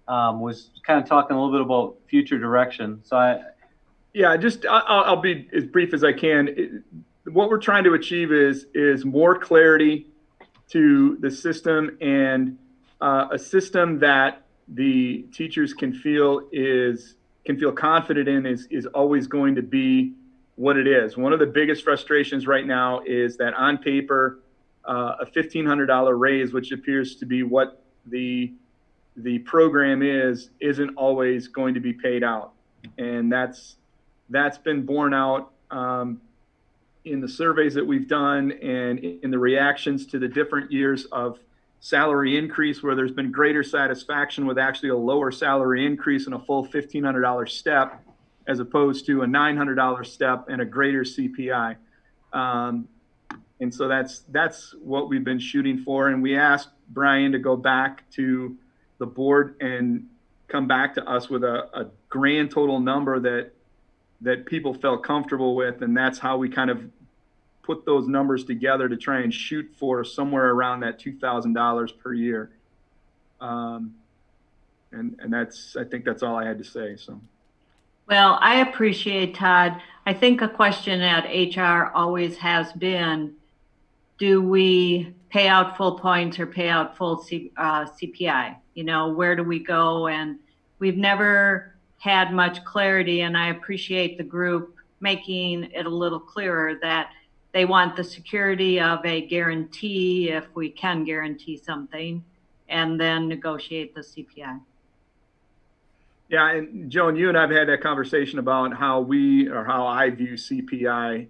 was kind of talking a little bit about future direction. So I'll be as brief as I can. What we're trying to achieve is more clarity to the system and a system that the teachers can feel confident in is always going to be what it is. One of the biggest frustrations right now is that on paper, a $1,500 raise, which appears to be what the program isn't always going to be paid out. And that's been borne out in the surveys that we've done and in the reactions to the different years of salary increase, where there's been greater satisfaction with actually a lower salary increase and a full $1,500 step, as opposed to a $900 step and a greater CPI. And so that's what we've been shooting for. And we asked Brian to go back to the board and come back to us with a grand total number that people felt comfortable with. And that's how we kind of put those numbers together to try and shoot for somewhere around that $2,000 per year. And I think that's all I had to say. So. Well, I appreciate, Todd. I think a question at HR always has been, do we pay out full points or pay out full CPI? You know, where do we go? And we've never had much clarity, and I appreciate the group making it a little clearer that they want the security of a guarantee, if we can guarantee something, and then negotiate the CPI. Yeah, and Joan, you and I've had that conversation about how I view CPI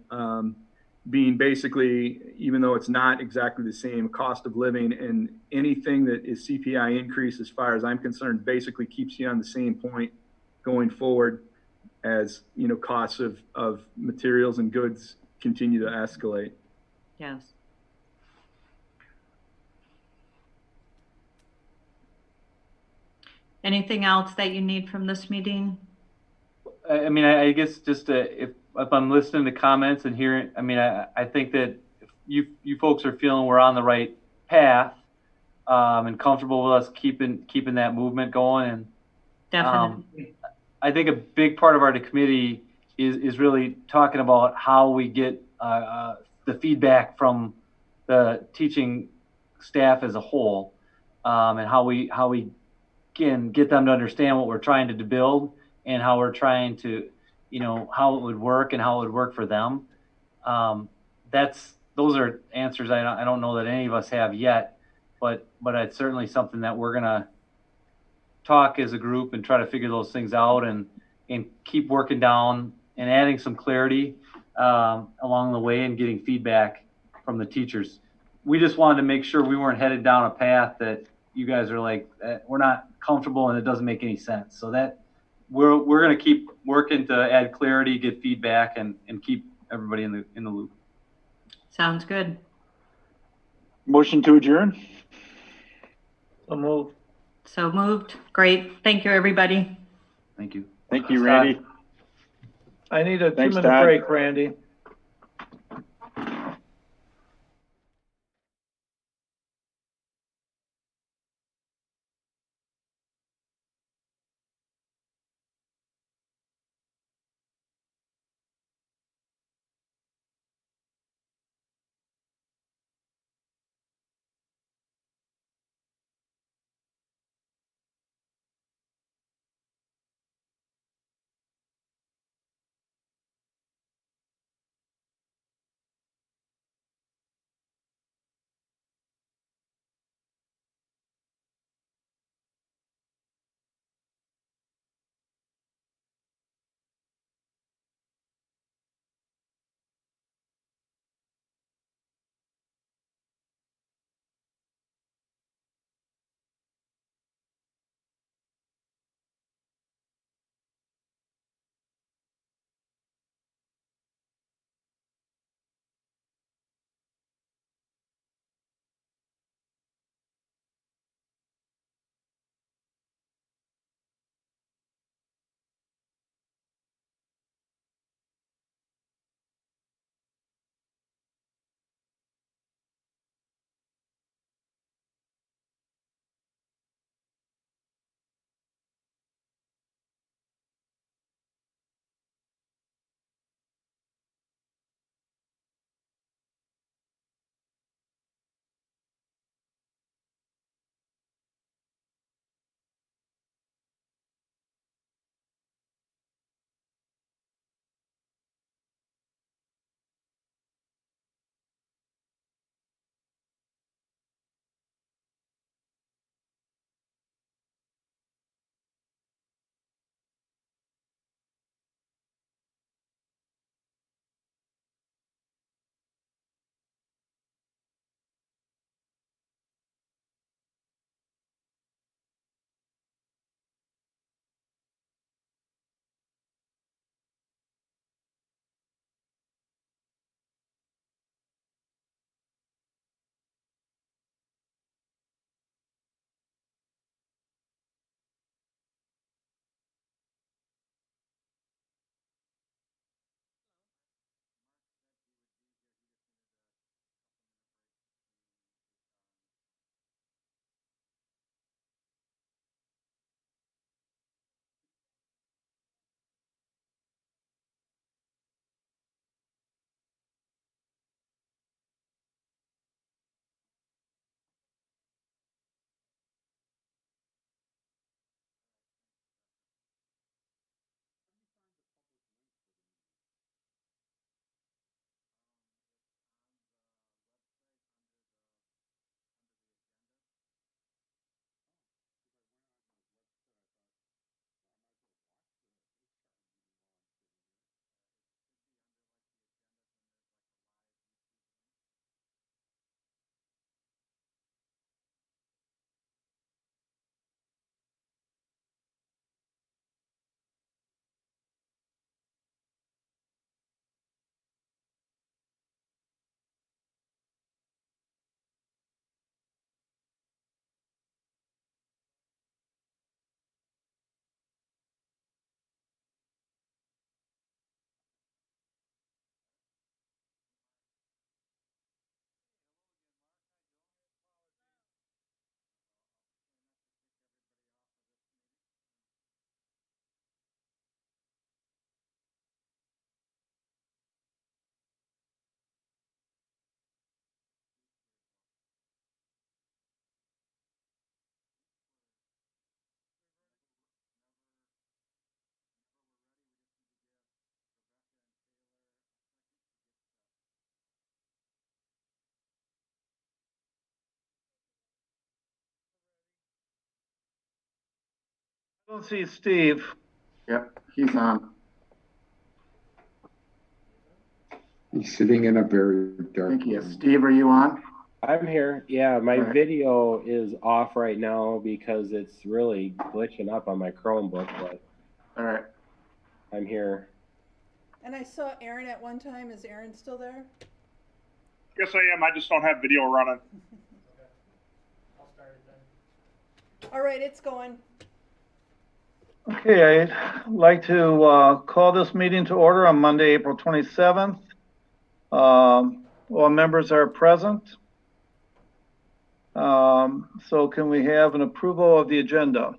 being basically, even though it's not exactly the same, cost of living, and anything that is CPI increase, as far as I'm concerned, basically keeps you on the same point going forward as, you know, costs of materials and goods continue to escalate. Yes. Anything else that you need from this meeting? I mean, I guess just if I'm listening to comments and hearing, I mean, I think that if you folks are feeling we're on the right path, and comfortable with us keeping that movement going, and Definitely. I think a big part of our committee is really talking about how we get the feedback from the teaching staff as a whole, and how we can get them to understand what we're trying to build and how we're trying to, you know, how it would work and how it would work for them. Those are answers I don't know that any of us have yet, but it's certainly something that we're gonna talk as a group and try to figure those things out and keep working down and adding some clarity along the way and getting feedback from the teachers. We just wanted to make sure we weren't headed down a path that you guys are like, we're not comfortable and it doesn't make any sense. So that we're going to keep working to add clarity, get feedback, and keep everybody in the loop. Sounds good. Motion to adjourn. So move. So moved. Great. Thank you, everybody. Thank you. Thank you, Randy. I need a Thanks, 2-minute Todd. break, Randy. Don't see Steve. Yep, he's on. He's sitting in a very I dark think he is. room. Steve, are you on? I'm here. Yeah, my All right. video is off right now because it's really glitching up on my Chromebook, but All right. I'm here. And I saw Aaron at one time. Is Aaron still there? Yes, I am. I just don't have video running. All right, it's going. Okay, I'd like to call this meeting to order on Monday, April 27th. All members are present. So can we have an approval of the agenda?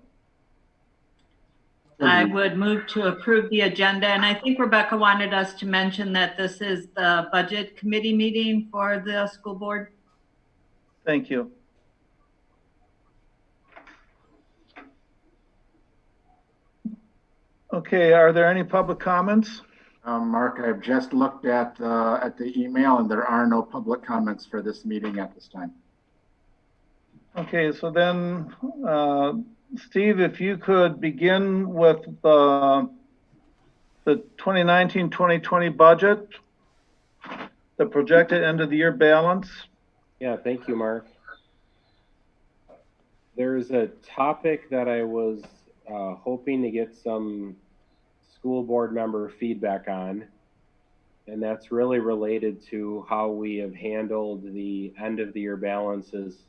I would move to approve the agenda, and I think Rebecca wanted us to mention that this is the budget committee meeting for the school board. Thank you. Okay, are there any public comments? Mark, I've just looked at the email and there are no public comments for this meeting at this time. Okay, so then, Steve, if you could begin with the 2019-2020 budget, the projected end of the year balance. Yeah, thank you, Mark. There's a topic that I was hoping to get some school board member feedback on, and that's really related to how we have handled the end of the year balances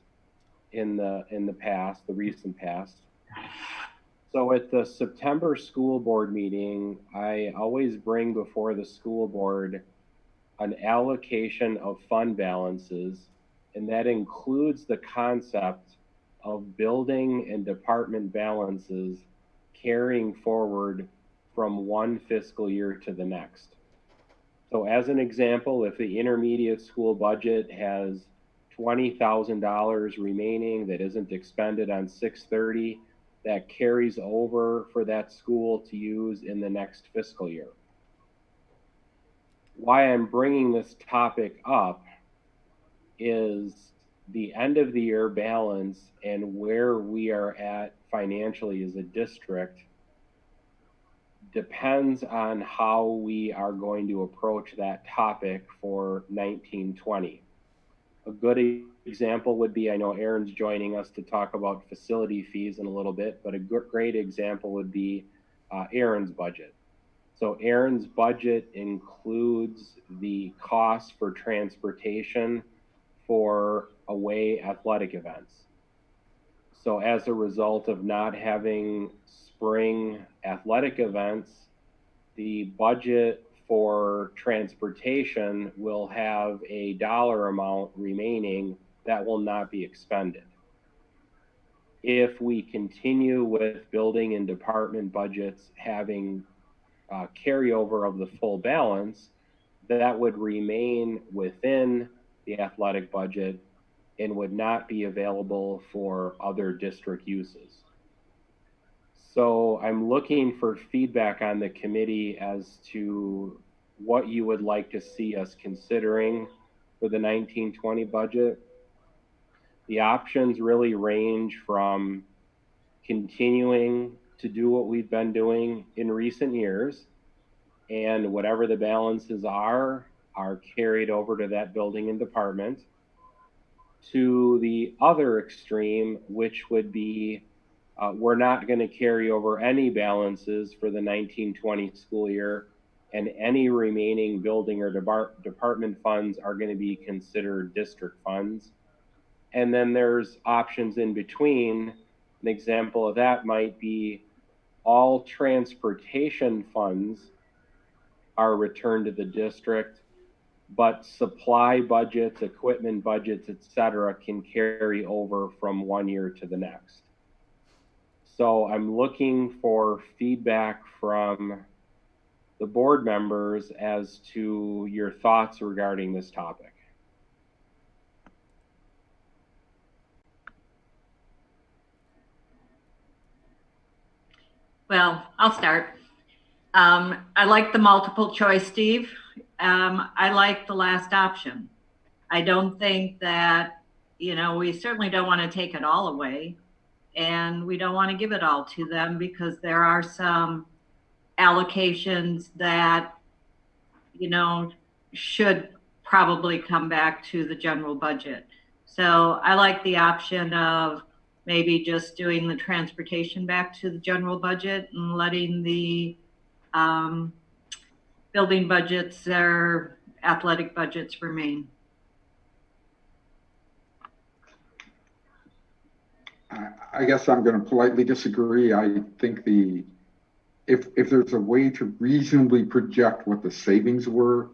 in the past, the recent past. So at the September school board meeting, I always bring before the school board an allocation of fund balances, and that includes the concept of building and department balances carrying forward from one fiscal year to the next. So as an example, if the intermediate school budget has $20,000 remaining that isn't expended on 6/30, that carries over for that school to use in the next fiscal year. Why I'm bringing this topic up is the end of the year balance and where we are at financially as a district depends on how we are going to approach that topic for 1920. A good example would be, I know Aaron's joining us to talk about facility fees in a little bit, but a great example would be Aaron's budget. So Aaron's budget includes the cost for transportation for away athletic events. So as a result of not having spring athletic events, the budget for transportation will have a dollar amount remaining that will not be expended. If we continue with building and department budgets having carryover of the full balance, that would remain within the athletic budget and would not be available for other district uses. So I'm looking for feedback on the committee as to what you would like to see us considering for the 1920 budget. The options really range from continuing to do what we've been doing in recent years, and whatever the balances are carried over to that building and department, to the other extreme, which would be we're not going to carry over any balances for the 1920 school year, and any remaining building or department funds are going to be considered district funds. And then there's options in between. An example of that might be all transportation funds are returned to the district, but supply budgets, equipment budgets, etc., can carry over from one year to the next. So I'm looking for feedback from the board members as to your thoughts regarding this topic. Well, I'll start. I like the multiple choice, Steve. I like the last option. I don't think that, we certainly don't want to take it all away. and we don't want to give it all to them because there are some allocations that, you know, should probably come back to the general budget. So I like the option of maybe just doing the transportation back to the general budget and letting the building budgets or athletic budgets remain. I guess I'm going to politely disagree. I think if there's a way to reasonably project what the savings were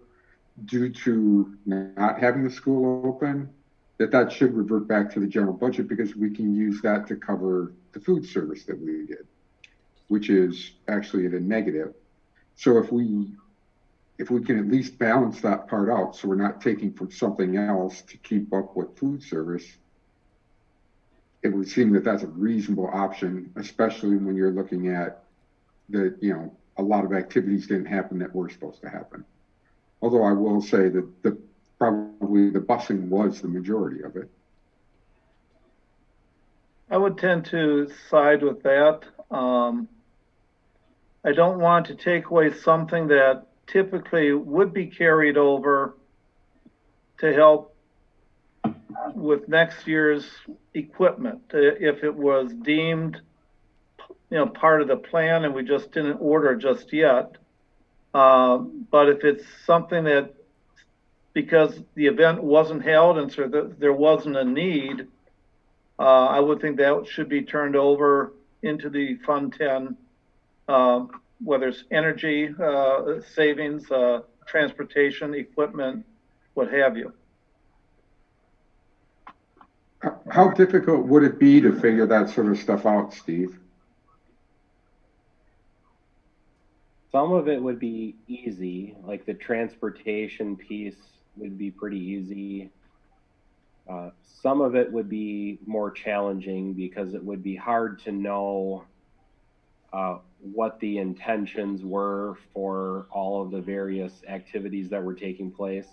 due to not having the school open, that should revert back to the general budget, because we can use that to cover the food service that we did, which is actually at a negative. So if we can at least balance that part out, so we're not taking from something else to keep up with food service, it would seem that that's a reasonable option, especially when you're looking at a lot of activities didn't happen that were supposed to happen. Although I will say that probably the busing was the majority of it. I would tend to side with that. I don't want to take away something that typically would be carried over to help with next year's equipment if it was deemed, part of the plan and we just didn't order just yet. But if it's something that, because the event wasn't held and so there wasn't a need, I would think that should be turned over into the Fund 10, whether it's energy savings, transportation, equipment, what have you. How difficult would it be to figure that sort of stuff out, Steve? Some of it would be easy, like the transportation piece would be pretty easy. Some of it would be more challenging because it would be hard to know what the intentions were for all of the various activities that were taking place.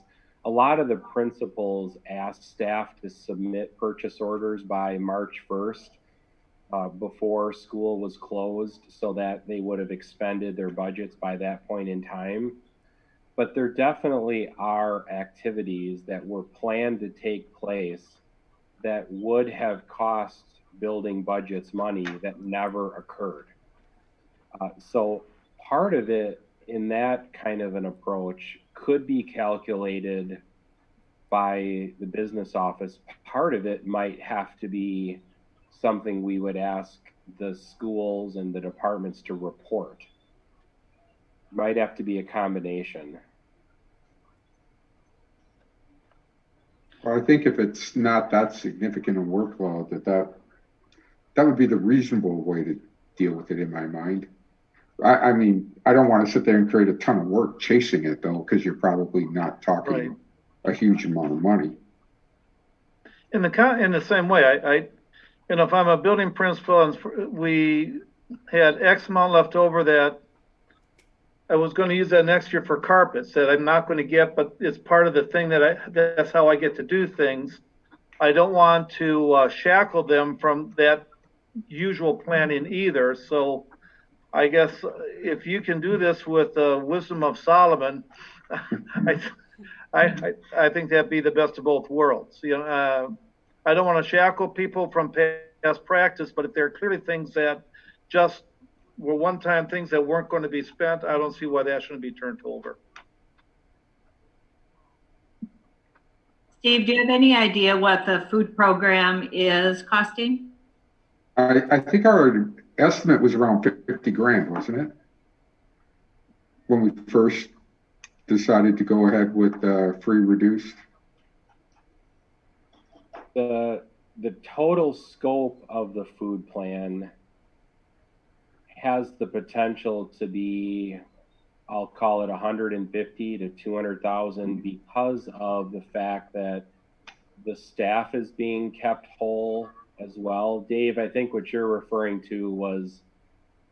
A lot of the principals asked staff to submit purchase orders by March 1st before school was closed so that they would have expended their budgets by that point in time. But there definitely are activities that were planned to take place that would have cost building budgets money that never occurred. So part of it in that kind of an approach could be calculated by the business office. Part of it might have to be something we would ask the schools and the departments to report. Might have to be a combination. Well, I think if it's not that significant a workload, that would be the reasonable way to deal with it in my mind. I mean, I don't want to sit there and create a ton of work chasing it though, because you're probably not talking a huge amount of money. In the same way, if I'm a building principal and we had X amount left over that I was going to use that next year for carpets that I'm not going to get, but it's part of the thing that's how I get to do things. I don't want to shackle them from that usual planning either. So I guess if you can do this with the wisdom of Solomon, I think that'd be the best of both worlds. I don't want to shackle people from past practice, but if there are clearly things that just were one-time things that weren't going to be spent, I don't see why that shouldn't be turned over. Steve, do you have any idea what the food program is costing? I think our estimate was around 50 grand, wasn't it? When we first decided to go ahead with free reduced. The total scope of the food plan has the potential to be, I'll call it 150 to 200,000 because of the fact that the staff is being kept whole as well. Dave, I think what you're referring to was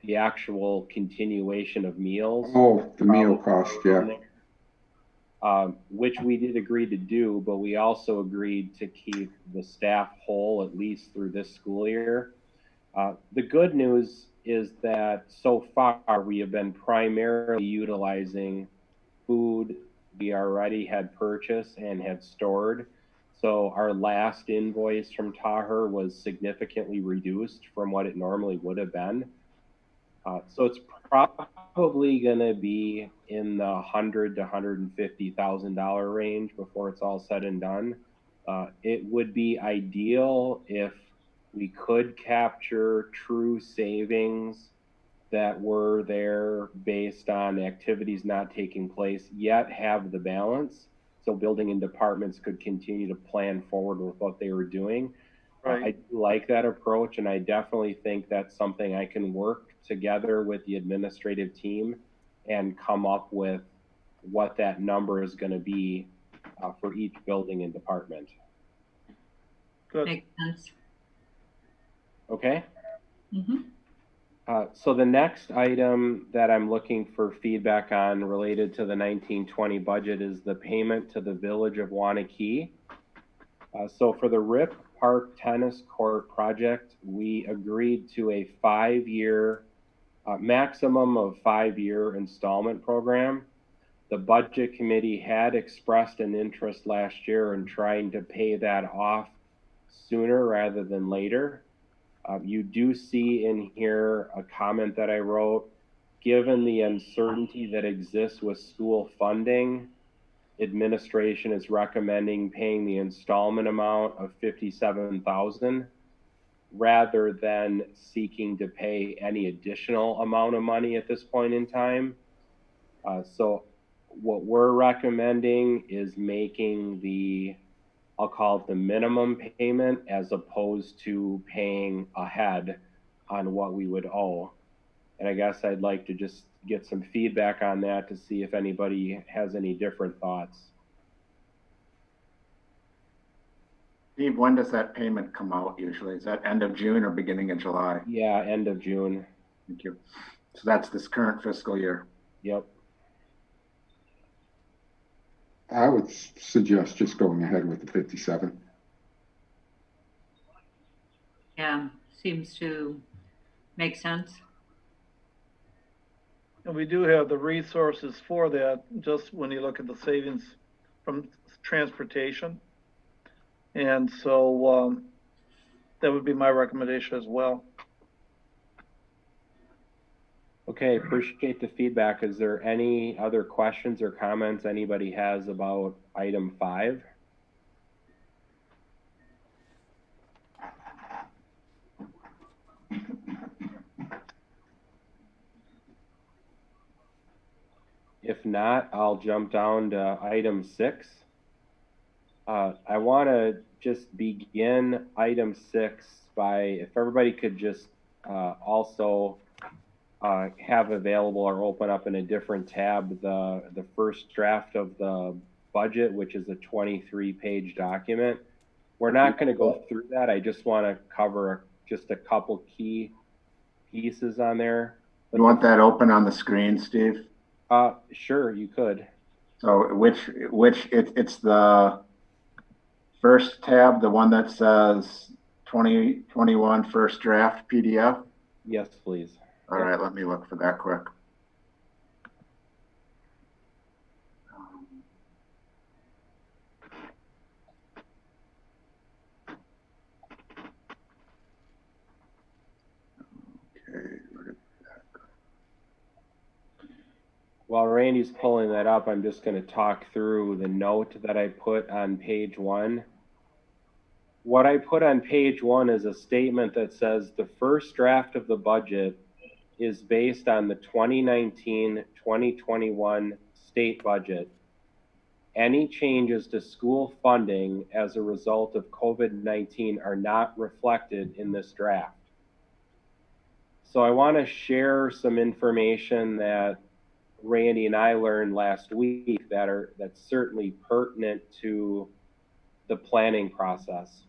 the actual continuation of meals. Oh, the meal cost, yeah. Which we did agree to do, but we also agreed to keep the staff whole at least through this school year. The good news is that so far we have been primarily utilizing food we already had purchased and had stored. So our last invoice from Taher was significantly reduced from what it normally would have been. So it's probably going to be in the $100,000 to $150,000 range before it's all said and done. It would be ideal if we could capture true savings that were there based on activities not taking place, yet have the balance. So building and departments could continue to plan forward with what they were doing. Right. I like that approach, and I definitely think that's something I can work together with the administrative team and come up with what that number is going to be for each building and department. Good. Makes sense. Okay. Mm-hmm. So the next item that I'm looking for feedback on related to the 1920 budget is the payment to the Village of Waunakee. So for the Rip Park Tennis Court project, we agreed to a 5-year, maximum of 5-year installment program. The budget committee had expressed an interest last year in trying to pay that off sooner rather than later. You do see in here a comment that I wrote, given the uncertainty that exists with school funding, administration is recommending paying the installment amount of $57,000 rather than seeking to pay any additional amount of money at this point in time. So what we're recommending is making the, I'll call it the minimum payment as opposed to paying ahead on what we would owe. And I guess I'd like to just get some feedback on that to see if anybody has any different thoughts. Steve, when does that payment come out usually? Is that end of June or beginning of July? Yeah, end of June. Thank you. So that's this current fiscal year. Yep. I would suggest just going ahead with the 57. Yeah, seems to make sense. And we do have the resources for that, just when you look at the savings from transportation. And so that would be my recommendation as well. Okay, appreciate the feedback. Is there any other questions or comments anybody has about item 5? If not, I'll jump down to item 6. I want to just begin item 6 by, if everybody could just also have available or open up in a different tab the first draft of the budget, which is a 23-page document. We're not going to go through that. I just want to cover just a couple key pieces on there. You want that open on the screen, Steve? Sure, you could. So it's the first tab, the one that says 2021 first draft PDF? Yes, please. All right, let me look for that quick. Okay, where did that go? While Randy's pulling that up, I'm just going to talk through the note that I put on page 1. What I put on page 1 is a statement that says the first draft of the budget is based on the 2019-2021 state budget. Any changes to school funding as a result of COVID-19 are not reflected in this draft. So I want to share some information that Randy and I learned last week that's certainly pertinent to the planning process.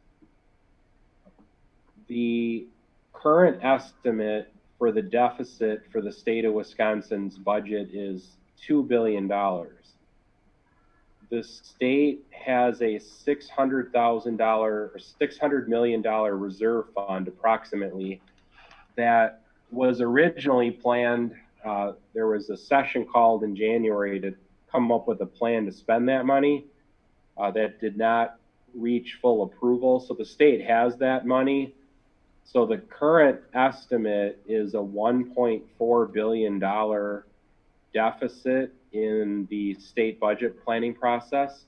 The current estimate for the deficit for the state of Wisconsin's budget is $2 billion. The state has a $600 million reserve fund approximately that was originally planned. There was a session called in January to come up with a plan to spend that money that did not reach full approval. So the state has that money. So the current estimate is a $1.4 billion deficit in the state budget planning process.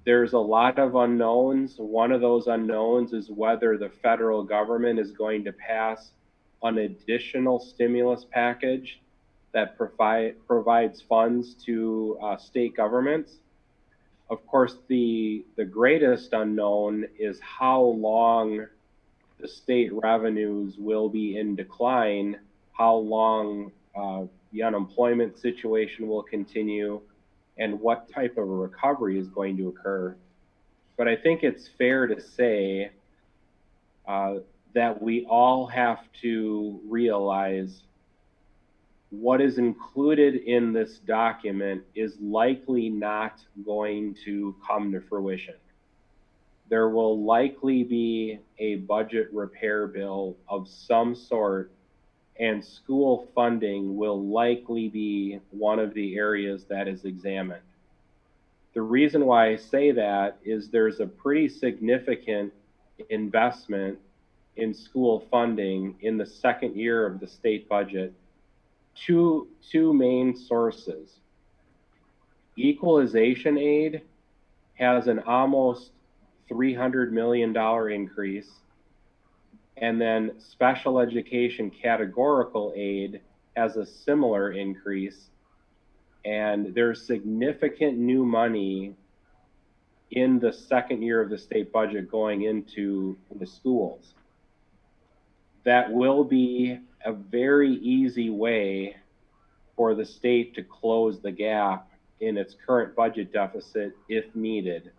There's a lot of unknowns. One of those unknowns is whether the federal government is going to pass an additional stimulus package that provides funds to state governments. Of course, the greatest unknown is how long the state revenues will be in decline, how long the unemployment situation will continue, and what type of a recovery is going to occur. But I think it's fair to say that we all have to realize what is included in this document is likely not going to come to fruition. There will likely be a budget repair bill of some sort, and school funding will likely be one of the areas that is examined. The reason why I say that is there's a pretty significant investment in school funding in the second year of the state budget. Two main sources. Equalization aid has an almost $300 million increase, and then special education categorical aid has a similar increase, and there's significant new money in the second year of the state budget going into the schools. That will be a very easy way for the state to close the gap in its current budget deficit if needed.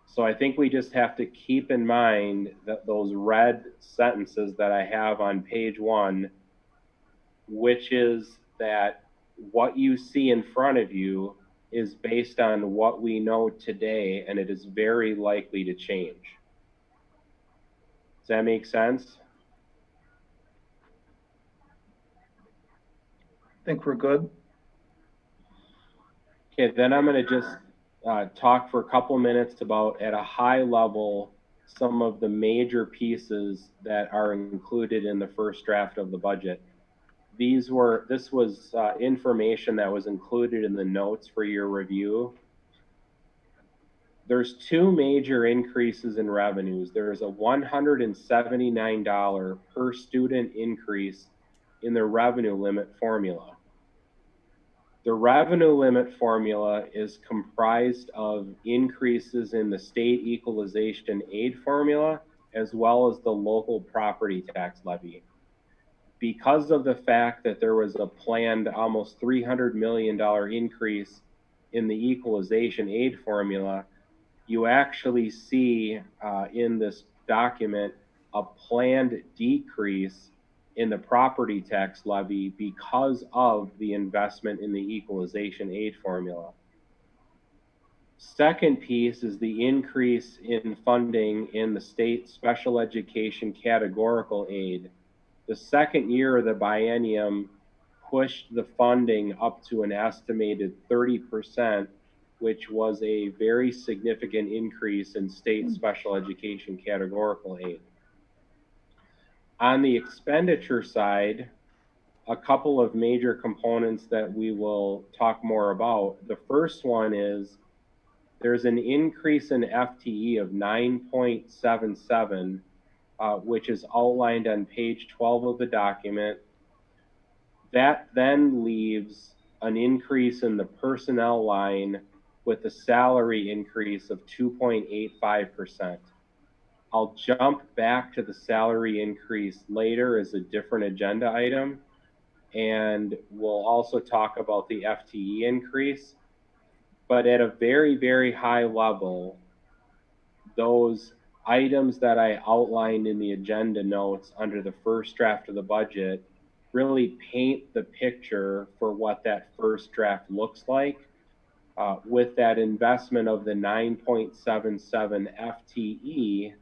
So I think we just have to keep in mind that those red sentences that I have on page 1, which is that what you see in front of you is based on what we know today, and it is very likely to change. Does that make sense? I think we're good. Okay, then I'm going to just talk for a couple minutes about, at a high level, some of the major pieces that are included in the first draft of the budget. This was information that was included in the notes for your review. There's two major increases in revenues. There's a $179 per student increase in the revenue limit formula. The revenue limit formula is comprised of increases in the state equalization aid formula, as well as the local property tax levy. Because of the fact that there was a planned almost $300 million increase in the equalization aid formula, you actually see in this document a planned decrease in the property tax levy because of the investment in the equalization aid formula. Second piece is the increase in funding in the state special education categorical aid. The second year of the biennium pushed the funding up to an estimated 30%, which was a very significant increase in state special education categorical aid. On the expenditure side, a couple of major components that we will talk more about. The first one is there's an increase in FTE of 9.77, which is outlined on page 12 of the document. That then leaves an increase in the personnel line with a salary increase of 2.85%. I'll jump back to the salary increase later as a different agenda item, and we'll also talk about the FTE increase. But at a very, very high level, those items that I outlined in the agenda notes under the first draft of the budget really paint the picture for what that first draft looks like. With that investment of the 9.77 FTE,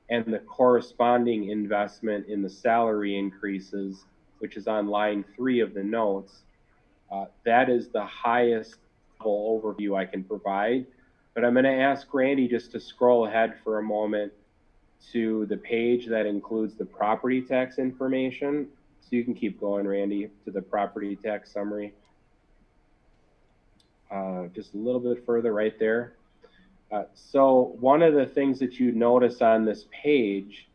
and the corresponding investment in the salary increases, which is on line 3 of the notes, that is the highest level overview I can provide. But I'm going to ask Randy just to scroll ahead for a moment to the page that includes the property tax information. So you can keep going, Randy, to the property tax summary. Just a little bit further right there. So one of the things that you notice on this page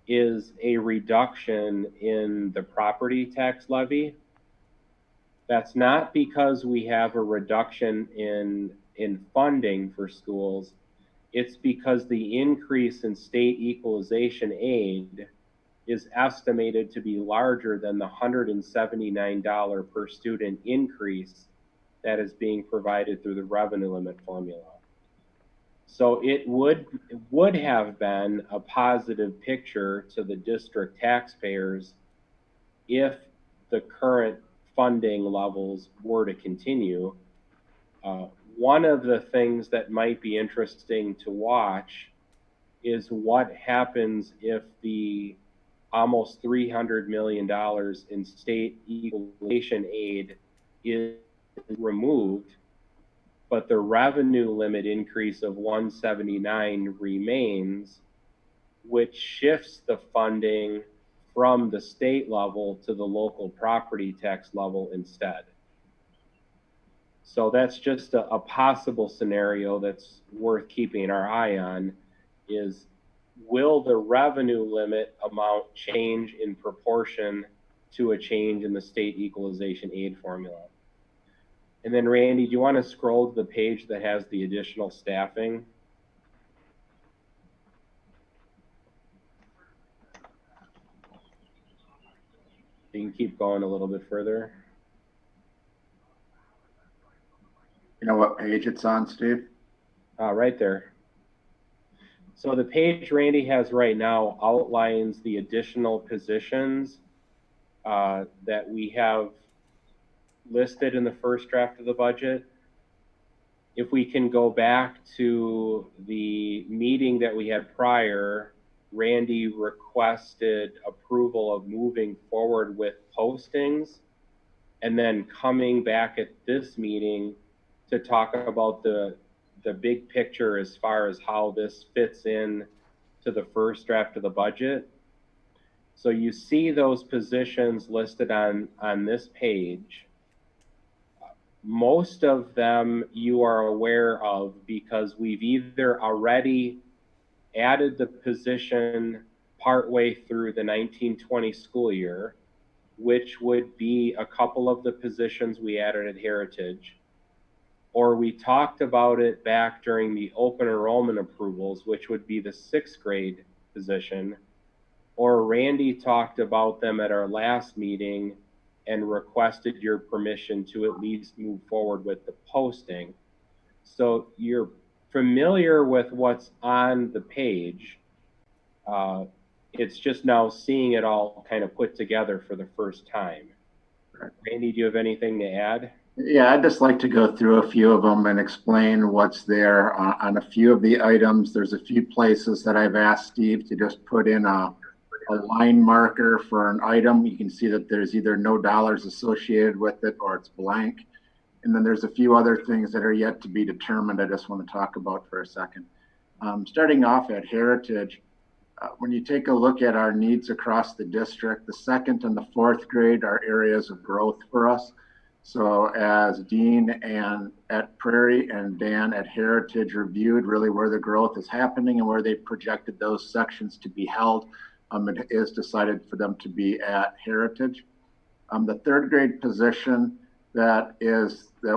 is a reduction in the property tax levy. That's not because we have a reduction in funding for schools. It's because the increase in state equalization aid is estimated to be larger than the $179 per student increase that is being provided through the revenue limit formula. So it would have been a positive picture to the district taxpayers if the current funding levels were to continue. One of the things that might be interesting to watch is what happens if the almost $300 million in state equalization aid is removed, but the revenue limit increase of 179 remains, which shifts the funding from the state level to the local property tax level instead. So that's just a possible scenario that's worth keeping our eye on, is will the revenue limit amount change in proportion to a change in the state equalization aid formula? And then Randy, do you want to scroll to the page that has the additional staffing? You can keep going a little bit further. You know what page it's on, Steve? Right there. So the page Randy has right now outlines the additional positions that we have listed in the first draft of the budget. If we can go back to the meeting that we had prior, Randy requested approval of moving forward with postings and then coming back at this meeting to talk about the big picture as far as how this fits in to the first draft of the budget. So you see those positions listed on this page. Most of them you are aware of because we've either already added the position partway through the 1920 school year, which would be a couple of the positions we added at Heritage, or we talked about it back during the open enrollment approvals, which would be the 6th grade position, or Randy talked about them at our last meeting and requested your permission to at least move forward with the posting. So you're familiar with what's on the page. It's just now seeing it all kind of put together for the first time. Randy, do you have anything to add? Yeah, I'd just like to go through a few of them and explain what's there on a few of the items. There's a few places that I've asked Steve to just put in a line marker for an item. You can see that there's either no dollars associated with it or it's blank. And then there's a few other things that are yet to be determined I just want to talk about for a second. Starting off at Heritage, when you take a look at our needs across the district, the 2nd and the 4th grade are areas of growth for us. So as Dean and at Prairie and Dan at Heritage reviewed really where the growth is happening and where they projected those sections to be held, it is decided for them to be at Heritage. The 3rd grade position that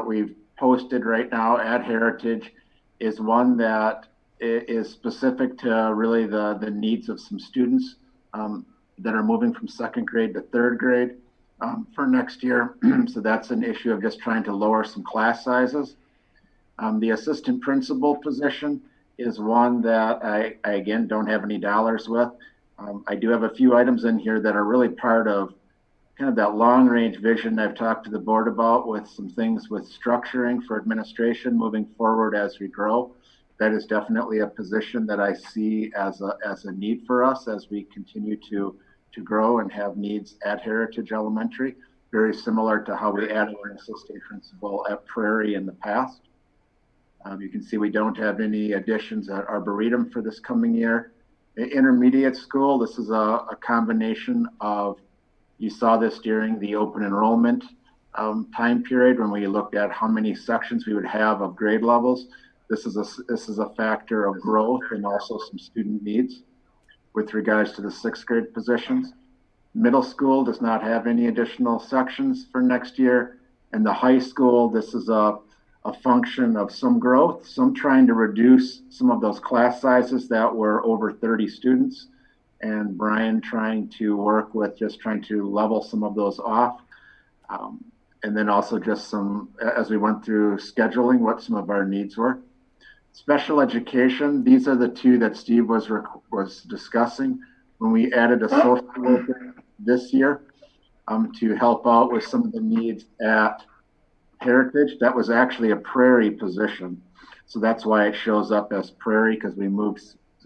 we've posted right now at Heritage is one that is specific to really the needs of some students that are moving from 2nd grade to 3rd grade for next year. So that's an issue of just trying to lower some class sizes. The assistant principal position is one that I again don't have any dollars with. I do have a few items in here that are really part of kind of that long range vision I've talked to the board about, with some things with structuring for administration moving forward as we grow. that is definitely a position that I see as a need for us as we continue to grow and have needs at Heritage Elementary, very similar to how we added an assistant principal at Prairie in the past. You can see we don't have any additions at Arboretum for this coming year. Intermediate school, this is a combination of, you saw this during the open enrollment time period when we looked at how many sections we would have of grade levels. This is a factor of growth and also some student needs with regards to the 6th grade positions. Middle school does not have any additional sections for next year. And the high school, this is a function of some growth, some trying to reduce some of those class sizes that were over 30 students, and Brian trying to work with just trying to level some of those off. And then also just some, as we went through scheduling, what some of our needs were. Special education, these are the two that Steve was discussing when we added a social worker this year to help out with some of the needs at Heritage. That was actually a Prairie position. So that's why it shows up as Prairie, because we moved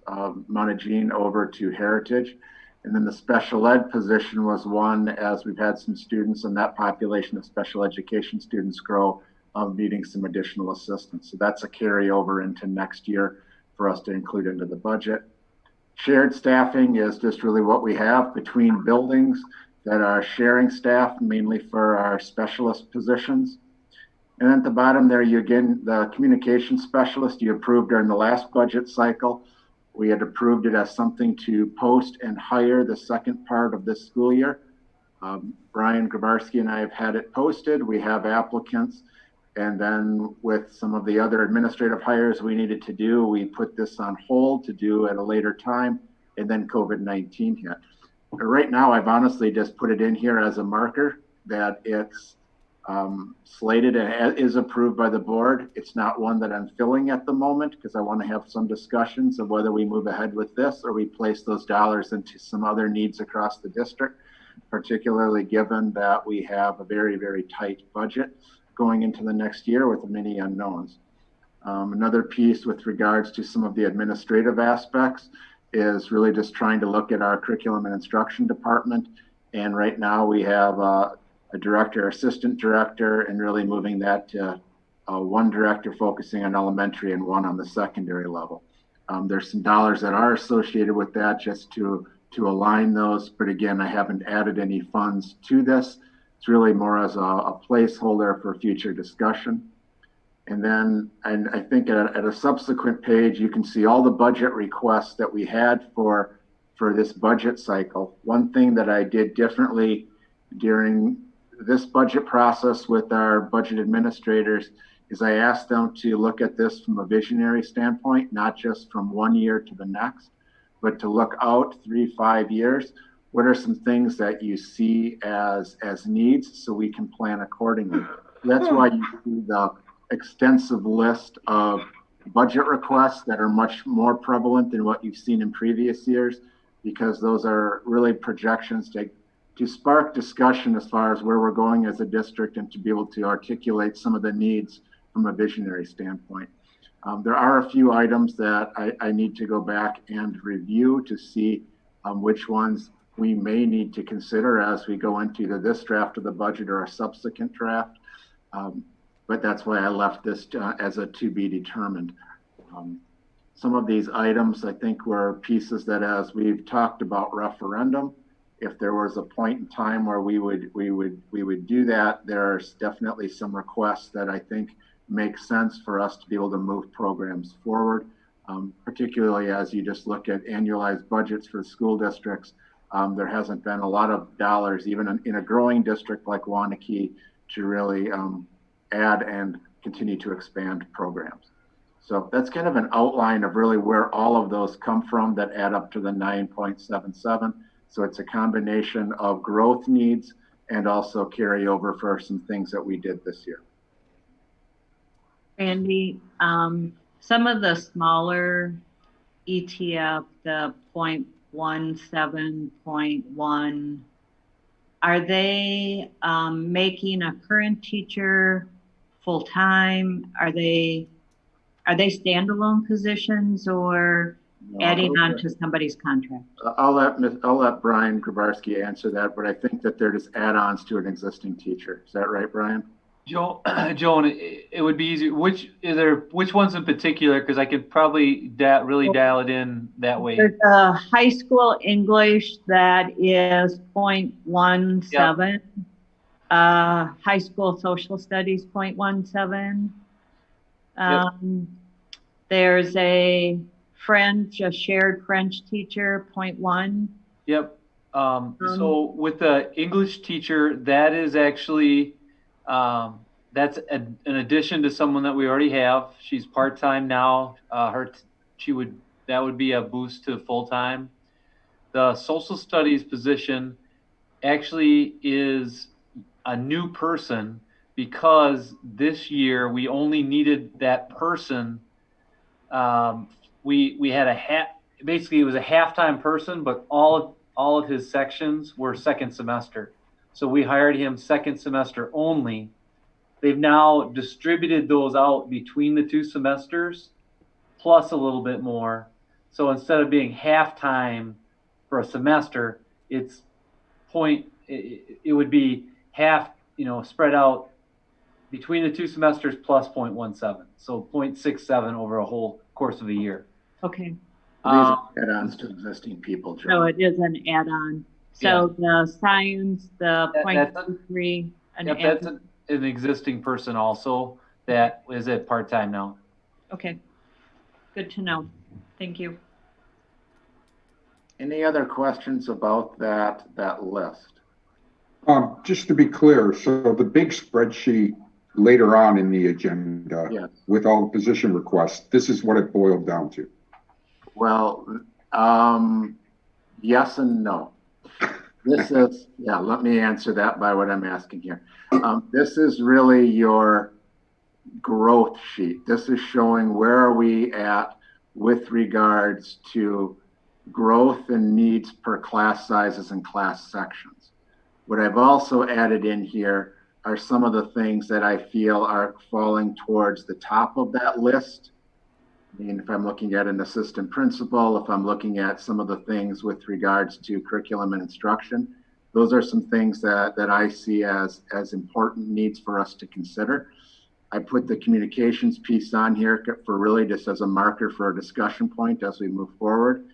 Montegene over to Heritage. And then the special ed position was one, as we've had some students in that population of special education students grow, needing some additional assistance. So that's a carryover into next year for us to include into the budget. Shared staffing is just really what we have between buildings that are sharing staff, mainly for our specialist positions. And at the bottom there, you again, the communication specialist you approved during the last budget cycle. We had approved it as something to post and hire the second part of this school year. Brian Grabarski and I have had it posted. We have applicants. And then with some of the other administrative hires we needed to do, we put this on hold to do at a later time. And then COVID-19 hit. Right now, I've honestly just put it in here as a marker that it's slated and is approved by the board. It's not one that I'm filling at the moment because I want to have some discussions of whether we move ahead with this or we place those dollars into some other needs across the district, particularly given that we have a very, very tight budget going into the next year with many unknowns. Another piece with regards to some of the administrative aspects is really just trying to look at our curriculum and instruction department. And right now we have a director, assistant director, and really moving that to one director focusing on elementary and one on the secondary level. There's some dollars that are associated with that just to align those. But again, I haven't added any funds to this. It's really more as a placeholder for future discussion. And then, and I think at a subsequent page, you can see all the budget requests that we had for this budget cycle. One thing that I did differently during this budget process with our budget administrators is I asked them to look at this from a visionary standpoint, not just from one year to the next, but to look out 3-5 years. What are some things that you see as needs so we can plan accordingly? That's why you see the extensive list of budget requests that are much more prevalent than what you've seen in previous years, because those are really projections to spark discussion as far as where we're going as a district and to be able to articulate some of the needs from a visionary standpoint. There are a few items that I need to go back and review to see which ones we may need to consider as we go into either this draft of the budget or a subsequent draft. But that's why I left this as a to be determined. Some of these items I think were pieces that, as we've talked about referendum, if there was a point in time where we would do that, there's definitely some requests that I think make sense for us to be able to move programs forward, particularly as you just look at annualized budgets for school districts. There hasn't been a lot of dollars, even in a growing district like Waunakee, to really add and continue to expand programs. So that's kind of an outline of really where all of those come from that add up to the 9.77. So it's a combination of growth needs and also carryover for some things that we did this year. Randy, some of the smaller ETF, the 0.17.1, are they making a current teacher full-time? Are they Are they standalone positions or adding on to somebody's contract? I'll let Brian Grabarski answer that, but I think that they're just add-ons to an existing teacher. Is that right, Brian? Joan, it would be easier. Which ones in particular? Because I could probably really dial it in that way. There's a high school English that is 0.17. High school social studies 0.17. There's a shared French teacher 0.1. Yep. So with the English teacher, that is actually that's an addition to someone that we already have. She's part-time now. That would be a boost to full-time. The social studies position actually is a new person because this year we only needed that person. We had basically it was a half-time person, but all of his sections were second semester. So we hired him second semester only. They've now distributed those out between the 2 semesters, plus a little bit more. So instead of being half-time for a semester, it would be half, spread out between the 2 semesters plus 0.17. So 0.67 over a whole course of a year. Okay. These are add-ons to existing people, Joe. So it is an add-on. So the science, the 0.23, that's an existing person also that is at part-time now. Okay. Good to know. Thank you. Any other questions about that list? Just to be clear, so the big spreadsheet later on in the agenda with all the position requests, this is what it boiled down to. Well, yes and no. This is, let me answer that by what I'm asking here. This is really your growth sheet. This is showing where are we at with regards to growth and needs per class sizes and class sections. What I've also added in here are some of the things that I feel are falling towards the top of that list. I mean, if I'm looking at an assistant principal, if I'm looking at some of the things with regards to curriculum and instruction, those are some things that I see as important needs for us to consider. I put the communications piece on here for really just as a marker for a discussion point as we move forward.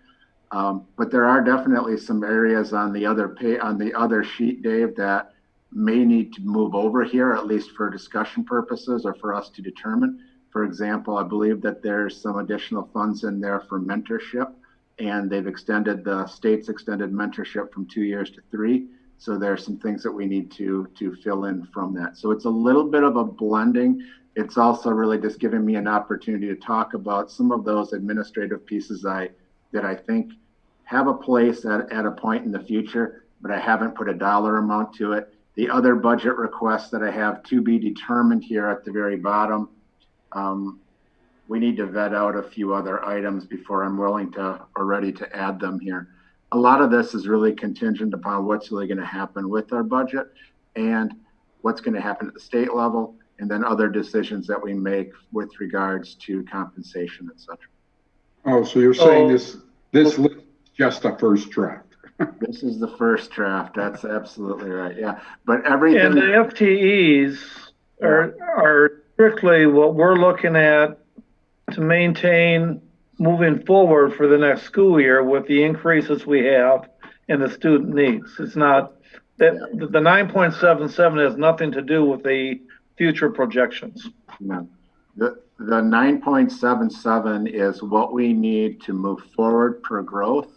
But there are definitely some areas on the other sheet, Dave, that may need to move over here, at least for discussion purposes or for us to determine. For example, I believe that there's some additional funds in there for mentorship, and the state's extended mentorship from 2 years to 3. So there's some things that we need to fill in from that. So it's a little bit of a blending. It's also really just giving me an opportunity to talk about some of those administrative pieces that I think have a place at a point in the future, but I haven't put a dollar amount to it. The other budget requests that I have to be determined here at the very bottom, we need to vet out a few other items before I'm willing to or ready to add them here. A lot of this is really contingent upon what's really going to happen with our budget and what's going to happen at the state level, and then other decisions that we make with regards to compensation, et cetera. Oh, so you're saying this list is just a first draft? This is the first draft. That's absolutely right. Yeah, but everything. And the FTEs are strictly what we're looking at to maintain moving forward for the next school year with the increases we have and the student needs. It's not that the 9.77 has nothing to do with the future projections. No, the 9.77 is what we need to move forward per growth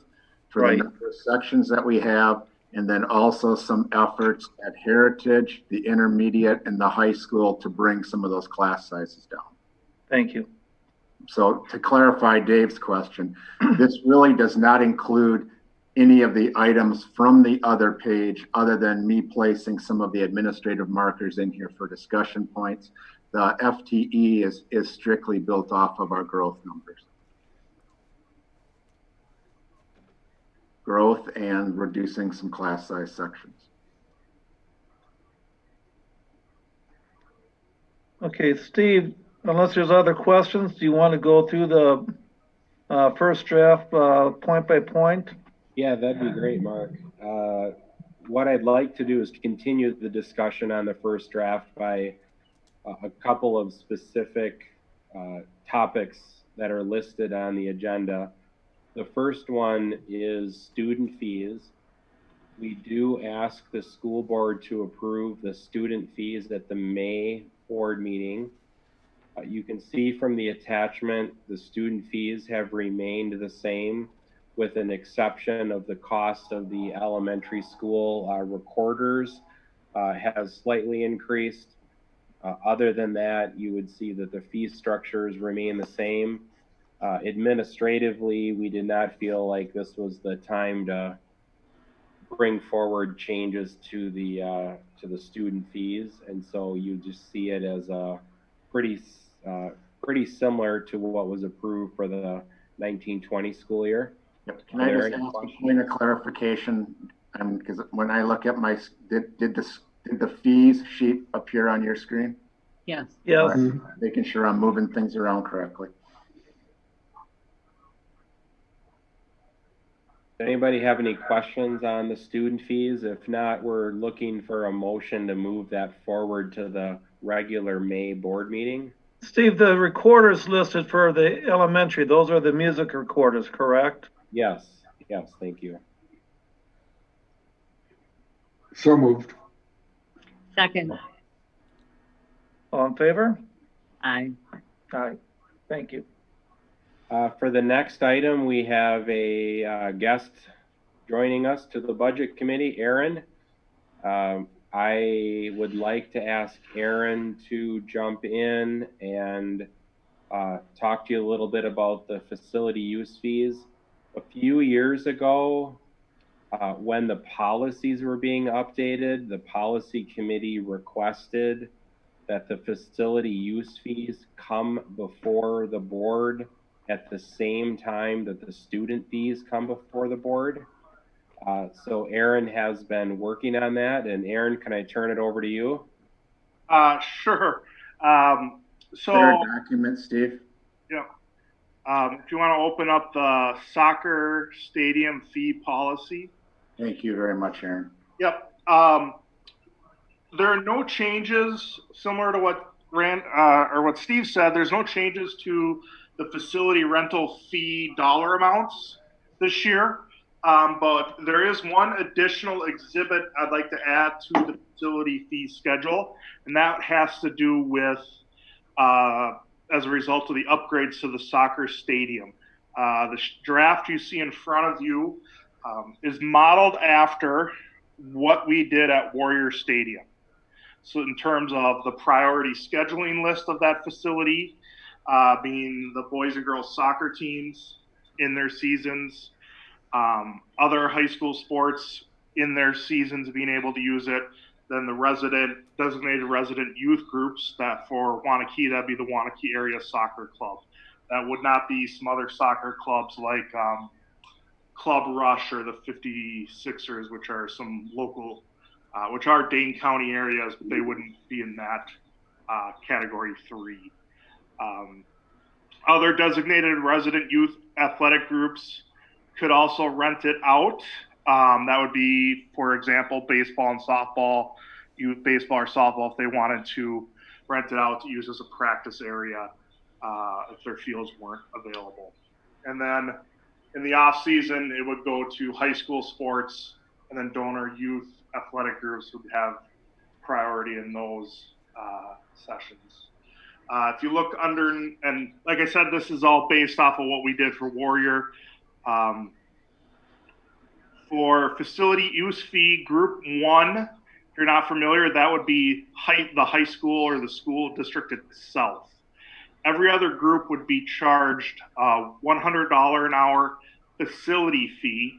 for the number of sections that we have, and then also some efforts at Heritage, the intermediate, and the high school to bring some of those class sizes down. Thank you. So to clarify Dave's question, this really does not include any of the items from the other page other than me placing some of the administrative markers in here for discussion points. The FTE is strictly built off of our growth numbers. Growth and reducing some class size sections. Okay, Steve, unless there's other questions, do you want to go through the first draft point by point? Yeah, that'd be great, Mark. What I'd like to do is continue the discussion on the first draft by a couple of specific topics that are listed on the agenda. The first one is student fees. We do ask the school board to approve the student fees at the May board meeting. You can see from the attachment, the student fees have remained the same, with an exception of the cost of the elementary school recorders has slightly increased. Other than that, you would see that the fee structures remain the same. Administratively, we did not feel like this was the time to bring forward changes to the student fees, and so you just see it as a pretty similar to what was approved for the 1920 school year. Yep. Can I just ask a point of clarification? And because when I look at my, did the fees sheet appear on your screen? Yes. Yes. Right. Making sure I'm moving things around correctly. Anybody have any questions on the student fees? If not, we're looking for a motion to move that forward to the regular May board meeting. Steve, the recorders listed for the elementary, those are the music recorders, correct? Yes, thank you. So moved. Second. All in favor? Aye. Aye. Thank you. For the next item, we have a guest joining us to the budget committee, Aaron. I would like to ask Aaron to jump in and talk to you a little bit about the facility use fees. A few years ago, when the policies were being updated, the policy committee requested that the facility use fees come before the board at the same time that the student fees come before the board. So Aaron has been working on that, and Aaron, can I turn it over to you? Sure. So, There document, Steve. yeah. If you want to open up the soccer stadium fee policy. Thank you very much, Aaron. Yep. There are no changes similar to what what Steve said. There's no changes to the facility rental fee dollar amounts this year. But there is one additional exhibit I'd like to add to the facility fee schedule, and that has to do with as a result of the upgrades to the soccer stadium. The draft you see in front of you is modeled after what we did at Warrior Stadium. So in terms of the priority scheduling list of that facility, being the boys and girls soccer teams in their seasons, other high school sports in their seasons being able to use it, then the designated resident youth groups, that for Waunakee, that'd be the Waunakee Area Soccer Club. That would not be some other soccer clubs like Club Rush or the 56ers, which are some local, which are Dane County areas, but they wouldn't be in that category 3. Other designated resident youth athletic groups could also rent it out. That would be, for example, baseball and softball, youth baseball or softball, if they wanted to rent it out to use as a practice area if their fields weren't available. And then in the off season, it would go to high school sports, and then donor youth athletic groups would have priority in those sessions. If you look under, and like I said, this is all based off of what we did for Warrior. For facility use fee group 1, if you're not familiar, that would be the high school or the school district itself. Every other group would be charged $100 an hour facility fee,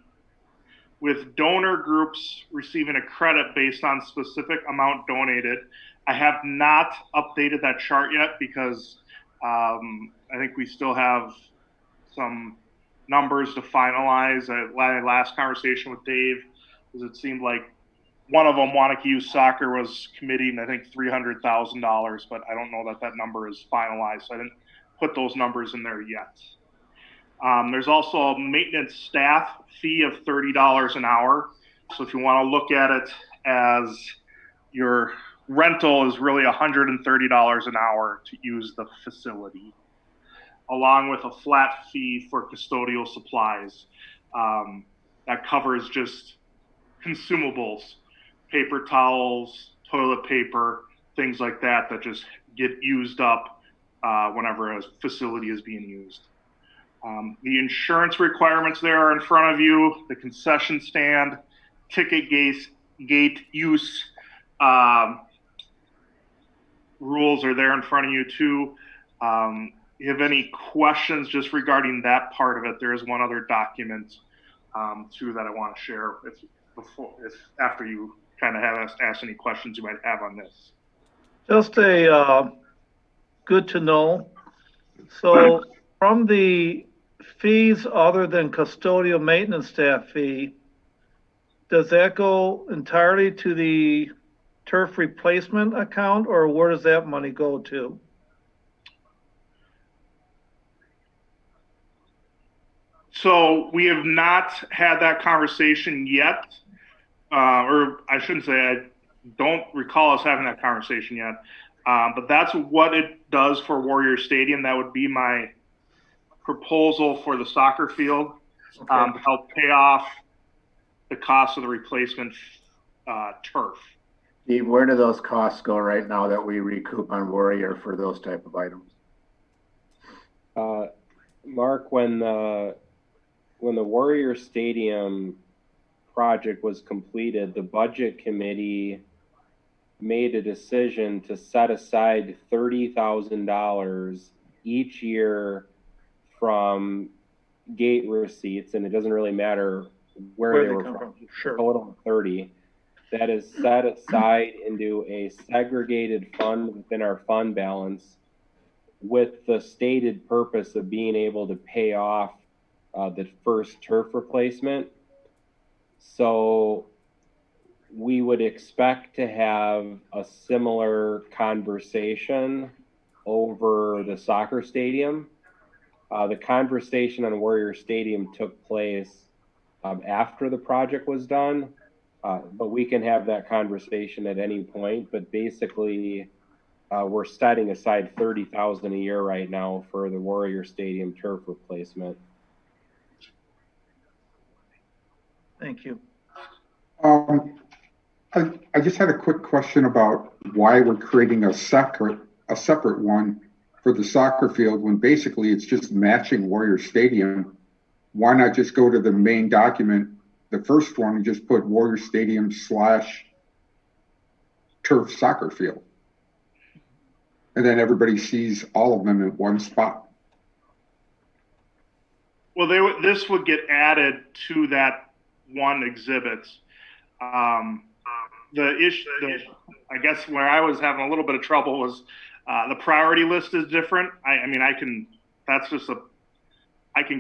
with donor groups receiving a credit based on specific amount donated. I have not updated that chart yet because I think we still have some numbers to finalize. My last conversation with Dave was it seemed like one of them, Waunakee Youth Soccer, was committing, I think, $300,000, but I don't know that that number is finalized, so I didn't put those numbers in there yet. There's also a maintenance staff fee of $30 an hour. So if you want to look at it as your rental is really $130 an hour to use the facility, along with a flat fee for custodial supplies. That covers just consumables, paper towels, toilet paper, things like that that just get used up whenever a facility is being used. The insurance requirements there are in front of you. The concession stand, ticket gate use rules are there in front of you too. You have any questions just regarding that part of it? There is one other document too that I want to share if after you kind of have asked any questions you might have on this. Just a good to know. So from the fees other than custodial maintenance staff fee, does that go entirely to the turf replacement account, or where does that money go to? So we have not had that conversation yet, or I shouldn't say I don't recall us having that conversation yet, but that's what it does for Warrior Stadium. That would be my proposal for the soccer field, to help pay off the cost of the replacement turf. Steve, where do those costs go right now that we recoup on Warrior for those type of items? Mark, when the Warrior Stadium project was completed, the budget committee made a decision to set aside $30,000 each year from gate receipts, and it doesn't really matter where they were from. Sure. Total 30. That is set aside into a segregated fund within our fund balance, with the stated purpose of being able to pay off the first turf replacement. So we would expect to have a similar conversation over the soccer stadium. The conversation on Warrior Stadium took place after the project was done, but we can have that conversation at any point. But basically, we're setting aside $30,000 a year right now for the Warrior Stadium turf replacement. Thank you. I just had a quick question about why we're creating a separate one for the soccer field when basically it's just matching Warrior Stadium. Why not just go to the main document, the first one, and just put Warrior Stadium / turf soccer field? And then everybody sees all of them in one spot. Well, this would get added to that one exhibit. The issue, I guess, where I was having a little bit of trouble was the priority list is different. I mean, I can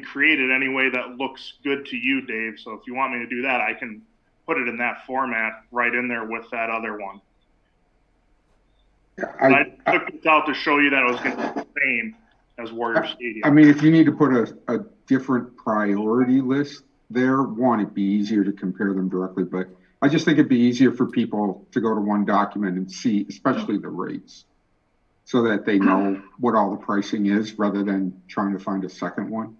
create it any way that looks good to you, Dave. So if you want me to do that, I can put it in that format right in there with that other one. I took it out to show you that it was going to be the same as Warrior Stadium. I mean, if you need to put a different priority list there, it'd be easier to compare them directly, but I just think it'd be easier for people to go to one document and see, especially the rates, so that they know what all the pricing is rather than trying to find a second one.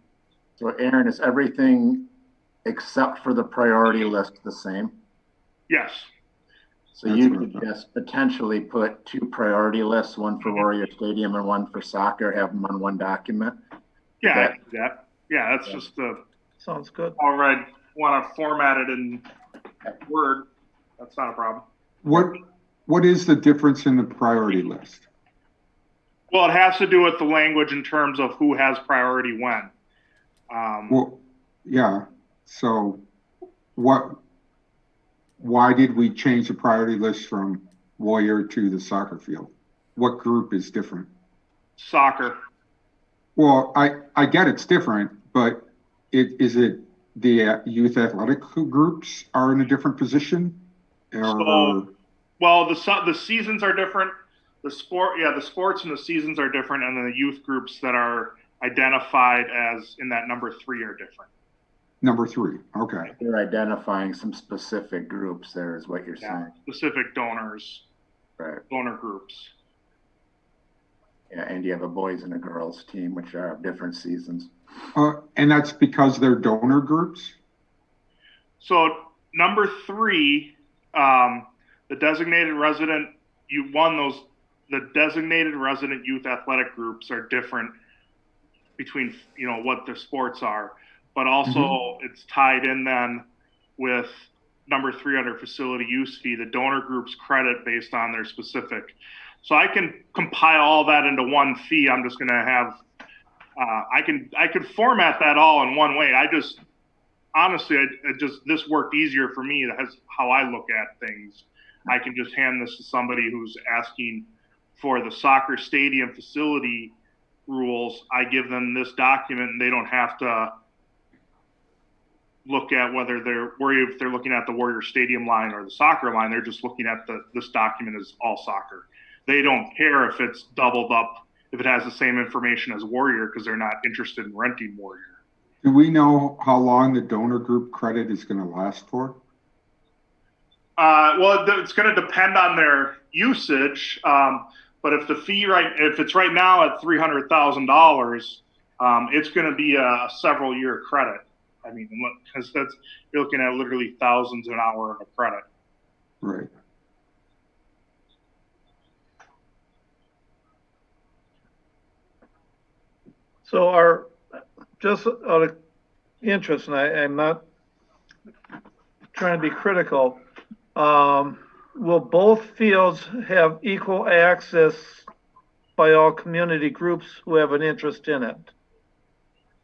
So Aaron, is everything except for the priority list the same? Yes. So you could just potentially put two priority lists, one for Warrior Stadium and one for soccer, have them on one document? Yeah, that's just sounds good. All right, want to format it in Word. That's not a problem. What is the difference in the priority list? Well, it has to do with the language in terms of who has priority when. Well, yeah. So why did we change the priority list from Warrior to the soccer field? What group is different? Soccer. Well, I get it's different, but is it the youth athletic groups are in a different position? So, well, the seasons are different. The sports and the seasons are different, and then the youth groups that are identified as in that number 3 are different. Number 3, okay. You're identifying some specific groups there is what you're saying. Specific donors, Right. donor groups. Yeah, and you have a boys and a girls team, which are different seasons. And that's because they're donor groups? So number 3, the designated resident, the designated resident youth athletic groups are different between, what their sports are, but also it's tied in then with number 3 under facility use fee, the donor groups credit based on their specific. So I can compile all that into one fee. I'm just going to have, I could format that all in one way. Honestly, this worked easier for me. That's how I look at things. I can just hand this to somebody who's asking for the soccer stadium facility rules. I give them this document and they don't have to look at whether they're worried if they're looking at the Warrior Stadium line or the soccer line. They're just looking at this document is all soccer. They don't care if it's doubled up, if it has the same information as Warrior, because they're not interested in renting Warrior. Do we know how long the donor group credit is going to last for? Well, it's going to depend on their usage. But if the fee if it's right now at $300,000, it's going to be a several year credit. I mean, because you're looking at literally thousands an hour of credit. Right. So just out of interest, and I'm not trying to be critical, will both fields have equal access by all community groups who have an interest in it?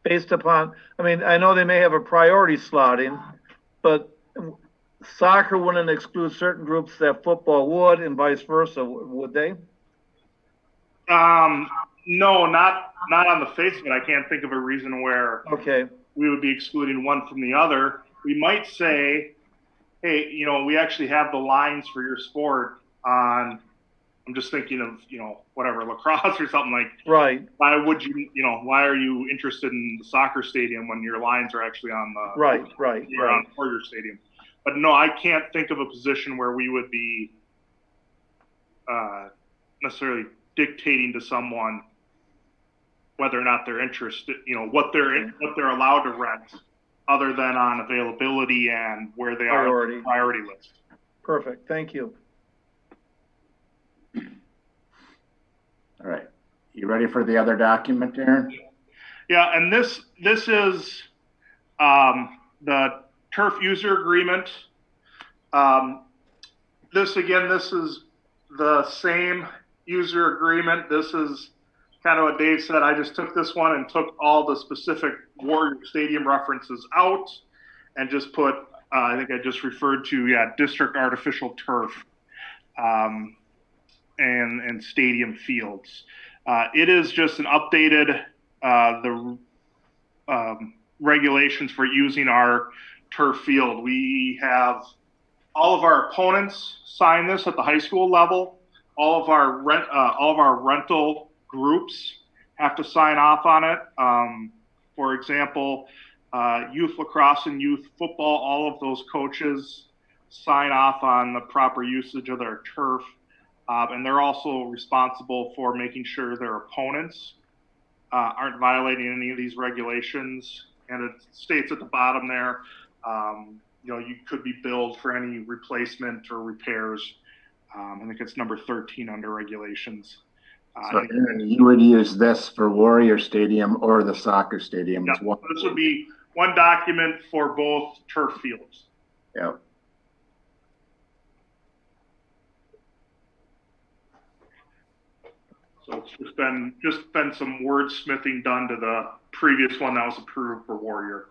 Based upon, I know they may have a priority slotting, but soccer wouldn't exclude certain groups that football would, and vice versa, would they? No, not on the face of it. I can't think of a reason where we would be excluding one from the other. We might say, hey, we actually have the lines for your sport on, I'm just thinking of, whatever, lacrosse or something like. Right. Why would you, why are you interested in the soccer stadium when your lines are actually on the. Right. On Warrior Stadium. But no, I can't think of a position where we would be necessarily dictating to someone whether or not they're interested, what they're allowed to rent, other than on availability and where they are on the priority list. Perfect. Thank you. All right. You ready for the other document, Aaron? Yeah, and this is the turf user agreement. This is the same user agreement. This is kind of what Dave said. I just took this one and took all the specific Warrior Stadium references out and just put, I think I just referred to, district artificial turf and stadium fields. It is just an updated, the regulations for using our turf field. We have all of our opponents sign this at the high school level. All of our rental groups have to sign off on it. For example, youth lacrosse and youth football, all of those coaches sign off on the proper usage of their turf. And they're also responsible for making sure their opponents aren't violating any of these regulations. And it states at the bottom there, you could be billed for any replacement or repairs. I think it's number 13 under regulations. So Aaron, you would use this for Warrior Stadium or the soccer stadium. Yep. This would be one document for both turf fields. Yep. So it's just been some wordsmithing done to the previous one that was approved for Warrior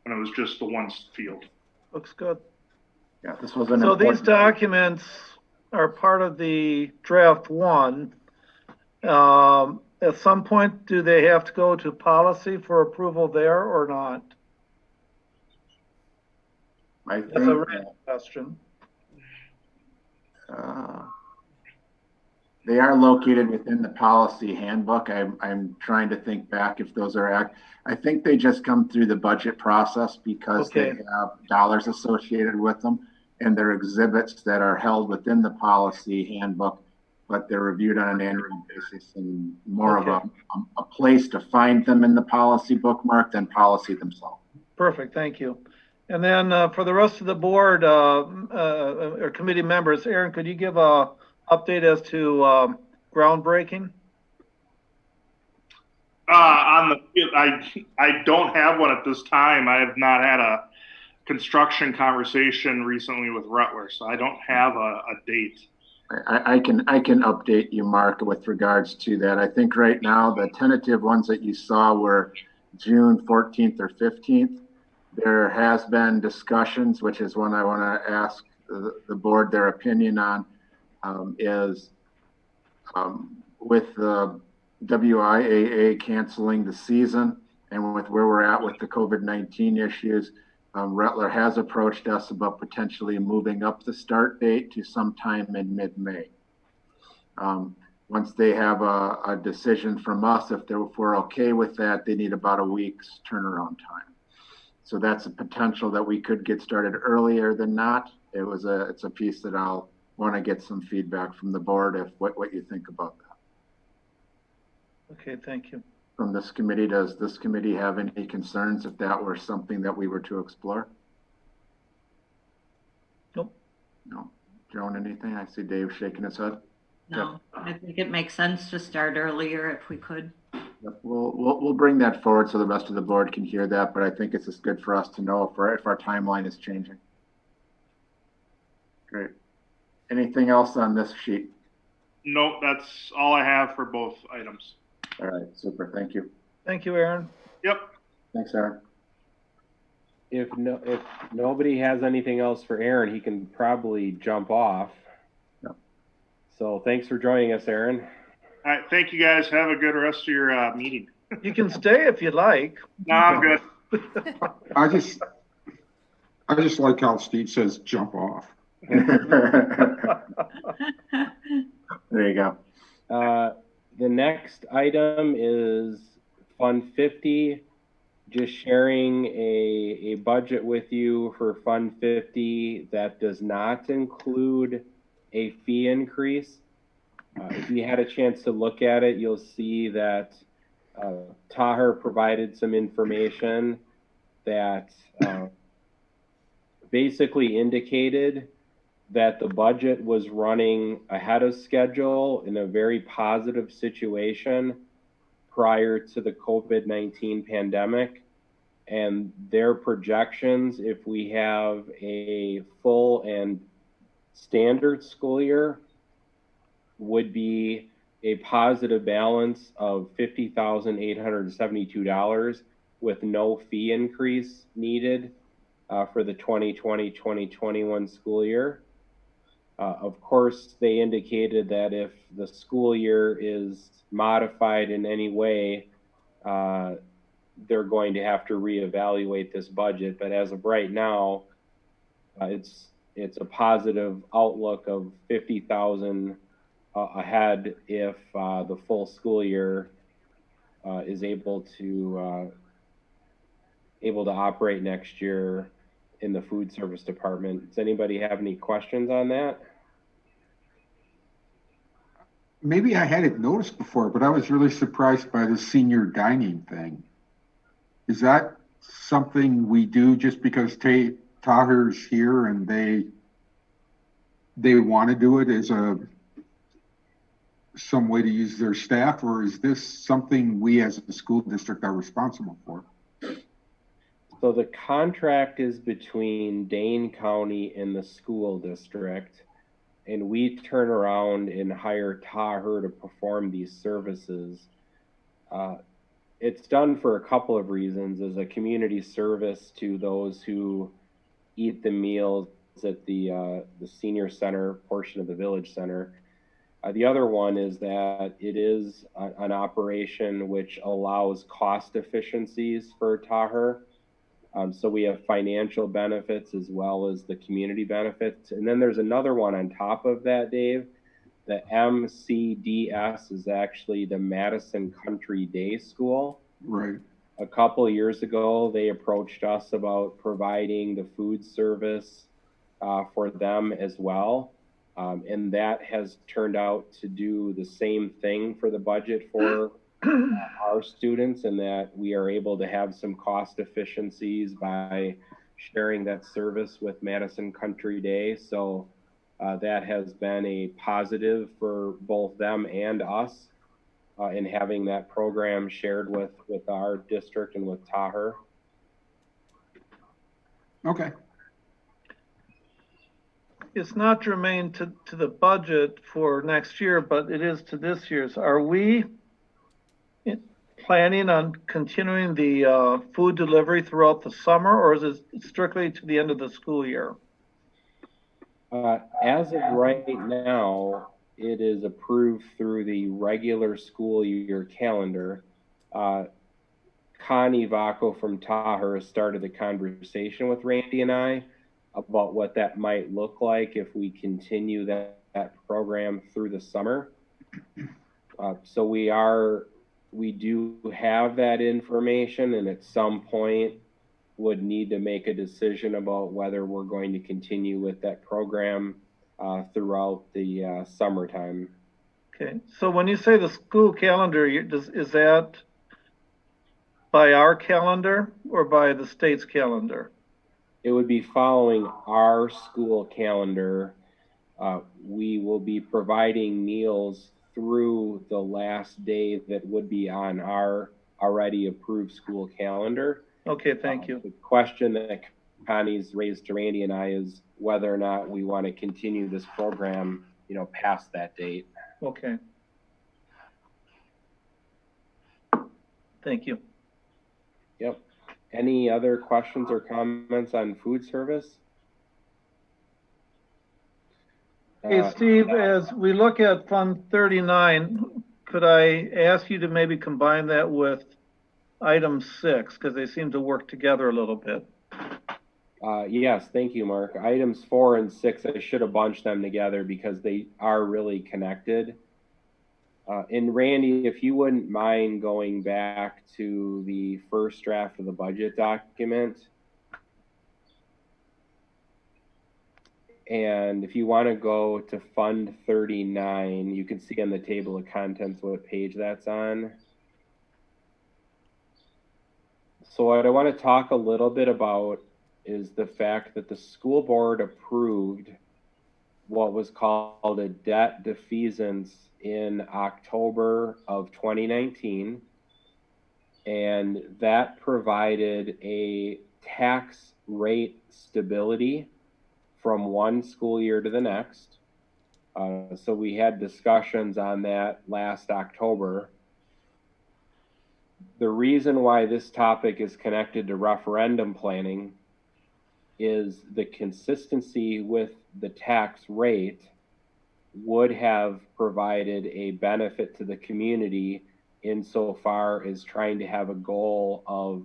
when it was just the one field. Looks good. Yeah, this was an So these documents are part of the draft one. At some point, do they have to go to policy for approval there or not? I That's a think, random question. They are located within the policy handbook. I'm trying to think back if those are I think they just come through the budget process because they have dollars associated with them, and they're exhibits that are held within the policy handbook, but they're reviewed on an annual basis and more of a place to find them in the policy bookmark than policy themselves. Perfect, thank you. And then for the rest of the board or committee members, Aaron, could you give a update as to groundbreaking? On the, I don't have one at this time. I have not had a construction conversation recently with Rutler, so I don't have a date. I can update you, Mark, with regards to that. I think right now the tentative ones that you saw were June 14th or 15th. There has been discussions, which is one I want to ask the board their opinion on, is with the WIAA canceling the season and with where we're at with the COVID-19 issues, Rutler has approached us about potentially moving up the start date to sometime in mid-May. Once they have a decision from us, if we're okay with that, they need about a week's turnaround time. So that's a potential that we could get started earlier than not. It's a piece that I'll want to get some feedback from the board if what you think about that. Okay, thank you. From this committee, does this committee have any concerns if that were something that we were to explore? Nope. No. Joan, anything? I see Dave shaking his head. No, I think it makes sense to start earlier if we could. Yep. We'll bring that forward so the rest of the board can hear that, but I think it's just good for us to know if our timeline is changing. Great. Anything else on this sheet? No, that's all I have for both items. All right, super. Thank you. Thank you, Aaron. Yep. Thanks, Aaron. If nobody has anything else for Aaron, he can probably jump off. Yep. So thanks for joining us, Aaron. All right. Thank you guys. Have a good rest of your meeting. You can stay if you'd like. No, I'm good. I just like how Steve says jump off. There you go. The next item is Fund 50. Just sharing a budget with you for Fund 50 that does not include a fee increase. If you had a chance to look at it, you'll see that Taher provided some information that basically indicated that the budget was running ahead of schedule in a very positive situation prior to the COVID-19 pandemic. And their projections, if we have a full and standard school year, would be a positive balance of $50,872 with no fee increase needed for the 2020-2021 school year. Of course, they indicated that if the school year is modified in any way, they're going to have to reevaluate this budget. But as of right now, it's a positive outlook of $50,000 ahead if the full school year is able to operate next year in the food service department. Does anybody have any questions on that? Maybe I hadn't noticed before, but I was really surprised by the senior dining thing. Is that something we do just because Taher's here and they want to do it as some way to use their staff, or is this something we as a school district are responsible for? So the contract is between Dane County and the school district, and we turn around and hire Taher to perform these services. It's done for a couple of reasons, as a community service to those who eat the meals at the senior center portion of the village center. The other one is that it is an operation which allows cost efficiencies for Taher. So we have financial benefits as well as the community benefits. And then there's another one on top of that, Dave. The MCDS is actually the Madison Country Day School. Right. A couple of years ago, they approached us about providing the food service for them as well. And that has turned out to do the same thing for the budget for our students, and that we are able to have some cost efficiencies by sharing that service with Madison Country Day. So that has been a positive for both them and us in having that program shared with our district and with Taher. Okay. It's not germane to the budget for next year, but it is to this year's. Are we planning on continuing the food delivery throughout the summer, or is it strictly to the end of the school year? As of right now, it is approved through the regular school year calendar. Connie Vaco from Taher has started the conversation with Randy and I about what that might look like if we continue that program through the summer. So we do have that information, and at some point would need to make a decision about whether we're going to continue with that program throughout the summertime. Okay, so when you say the school calendar, is that by our calendar or by the state's calendar? It would be following our school calendar. We will be providing meals through the last day that would be on our already approved school calendar. Okay, thank you. The question that Connie's raised to Randy and I is whether or not we want to continue this program, past that date. Okay. Thank you. Yep. Any other questions or comments on food service? Hey, Steve, as we look at Fund 39, could I ask you to maybe combine that with item 6, because they seem to work together a little bit? Yes, thank you, Mark. Items 4 and 6, I should have bunched them together because they are really connected. And Randy, if you wouldn't mind going back to the first draft of the budget document. And if you want to go to Fund 39, you can see on the table of contents what page that's on. So what I want to talk a little bit about is the fact that the school board approved what was called a debt defeasance in October of 2019. And that provided a tax rate stability from one school year to the next. So we had discussions on that last October. The reason why this topic is connected to referendum planning is the consistency with the tax rate would have provided a benefit to the community insofar as trying to have a goal of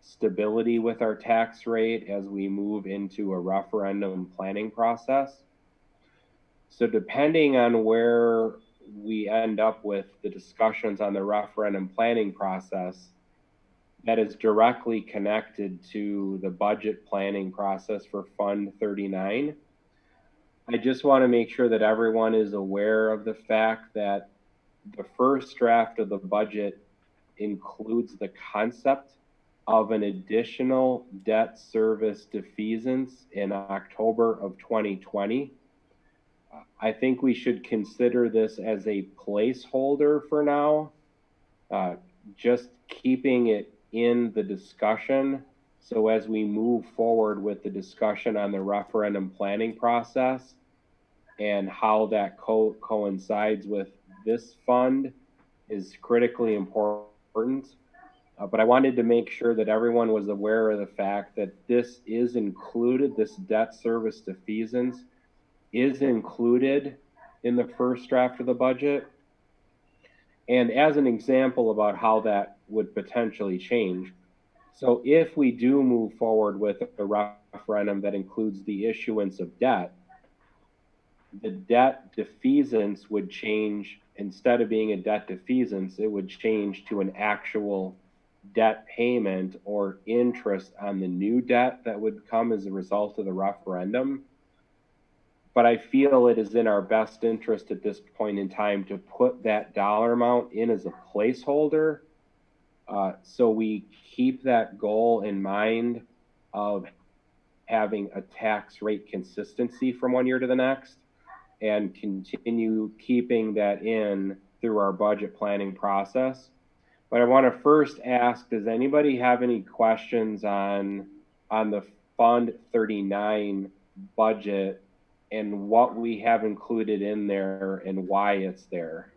stability with our tax rate as we move into a referendum planning process. So depending on where we end up with the discussions on the referendum planning process, that is directly connected to the budget planning process for Fund 39. I just want to make sure that everyone is aware of the fact that the first draft of the budget includes the concept of an additional debt service defeasance in October of 2020. I think we should consider this as a placeholder for now, just keeping it in the discussion. So as we move forward with the discussion on the referendum planning process and how that coincides with this fund is critically important. But I wanted to make sure that everyone was aware of the fact that this is included, this debt service defeasance is included in the first draft of the budget. And as an example about how that would potentially change, So if we do move forward with a referendum that includes the issuance of debt, the debt defeasance would change. Instead of being a debt defeasance, it would change to an actual debt payment or interest on the new debt that would come as a result of the referendum. But I feel it is in our best interest at this point in time to put that dollar amount in as a placeholder, so we keep that goal in mind of having a tax rate consistency from one year to the next, and continue keeping that in through our budget planning process. But I want to first ask, does anybody have any questions on the Fund 39 budget and what we have included in there and why it's there?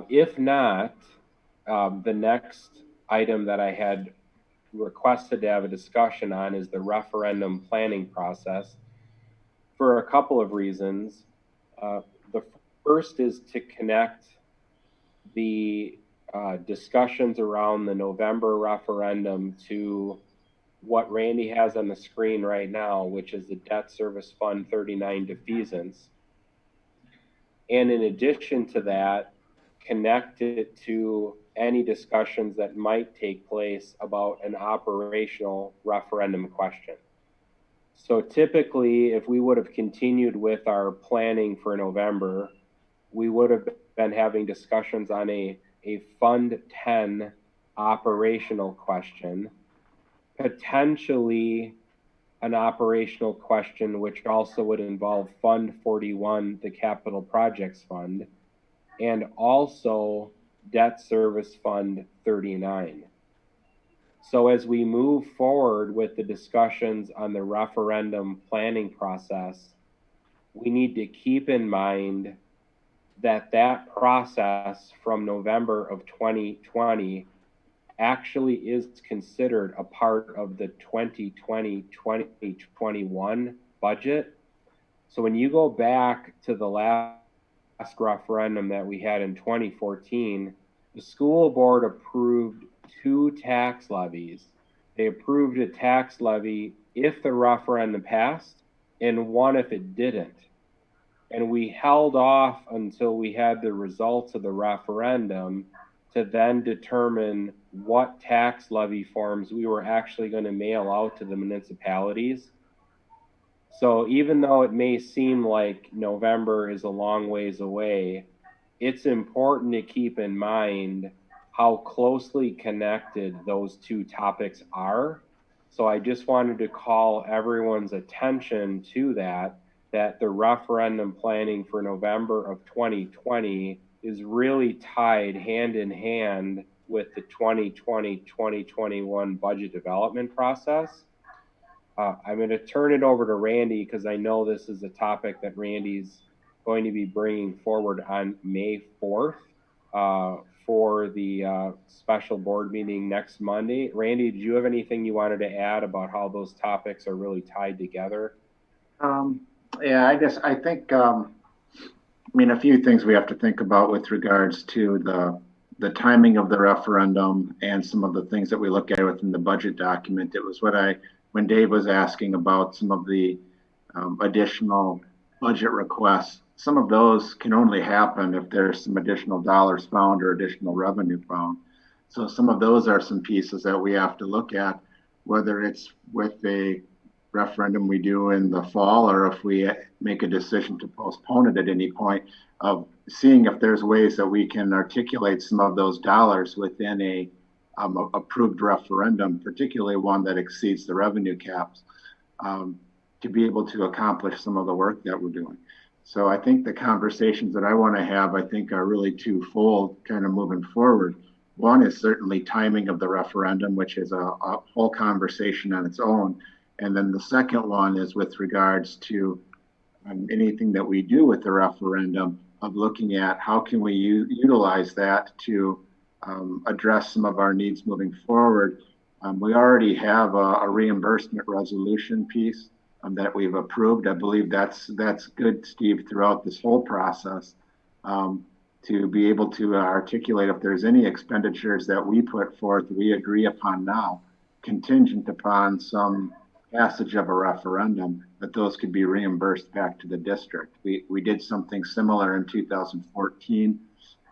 If not, the next item that I had requested to have a discussion on is the referendum planning process, for a couple of reasons. The first is to connect the discussions around the November referendum to what Randy has on the screen right now, which is the Debt Service Fund 39 defeasance. And in addition to that, connect it to any discussions that might take place about an operational referendum question. So typically, if we would have continued with our planning for November, we would have been having discussions on a Fund 10 operational question, potentially an operational question which also would involve Fund 41, the Capital Projects Fund, and also Debt Service Fund 39. So as we move forward with the discussions on the referendum planning process, we need to keep in mind that that process from November of 2020 actually is considered a part of the 2020-2021 budget. So when you go back to the last referendum that we had in 2014, the school board approved 2 tax levies. They approved a tax levy if the referendum passed, and one if it didn't. And we held off until we had the results of the referendum to then determine what tax levy forms we were actually going to mail out to the municipalities. So even though it may seem like November is a long ways away, it's important to keep in mind how closely connected those 2 topics are. So I just wanted to call everyone's attention to that the referendum planning for November of 2020 is really tied hand in hand with the 2020-2021 budget development process. I'm going to turn it over to Randy because I know this is a topic that Randy's going to be bringing forward on May 4th for the special board meeting next Monday. Randy, did you have anything you wanted to add about how those topics are really tied together? Yeah, I think, a few things we have to think about with regards to the timing of the referendum and some of the things that we look at within the budget document. It was when Dave was asking about some of the additional budget requests, some of those can only happen if there's some additional dollars found or additional revenue found. So some of those are some pieces that we have to look at, whether it's with a referendum we do in the fall, or if we make a decision to postpone it at any point, of seeing if there's ways that we can articulate some of those dollars within a approved referendum, particularly one that exceeds the revenue caps, to be able to accomplish some of the work that we're doing. So I think the conversations that I want to have, I think, are really twofold kind of moving forward. One is certainly timing of the referendum, which is a whole conversation on its own. And then the second one is with regards to anything that we do with the referendum, of looking at how can we utilize that to address some of our needs moving forward. We already have a reimbursement resolution piece that we've approved. I believe that's good, Steve, throughout this whole process, to be able to articulate if there's any expenditures that we put forth, we agree upon now, contingent upon some passage of a referendum, that those could be reimbursed back to the district. We did something similar in 2014.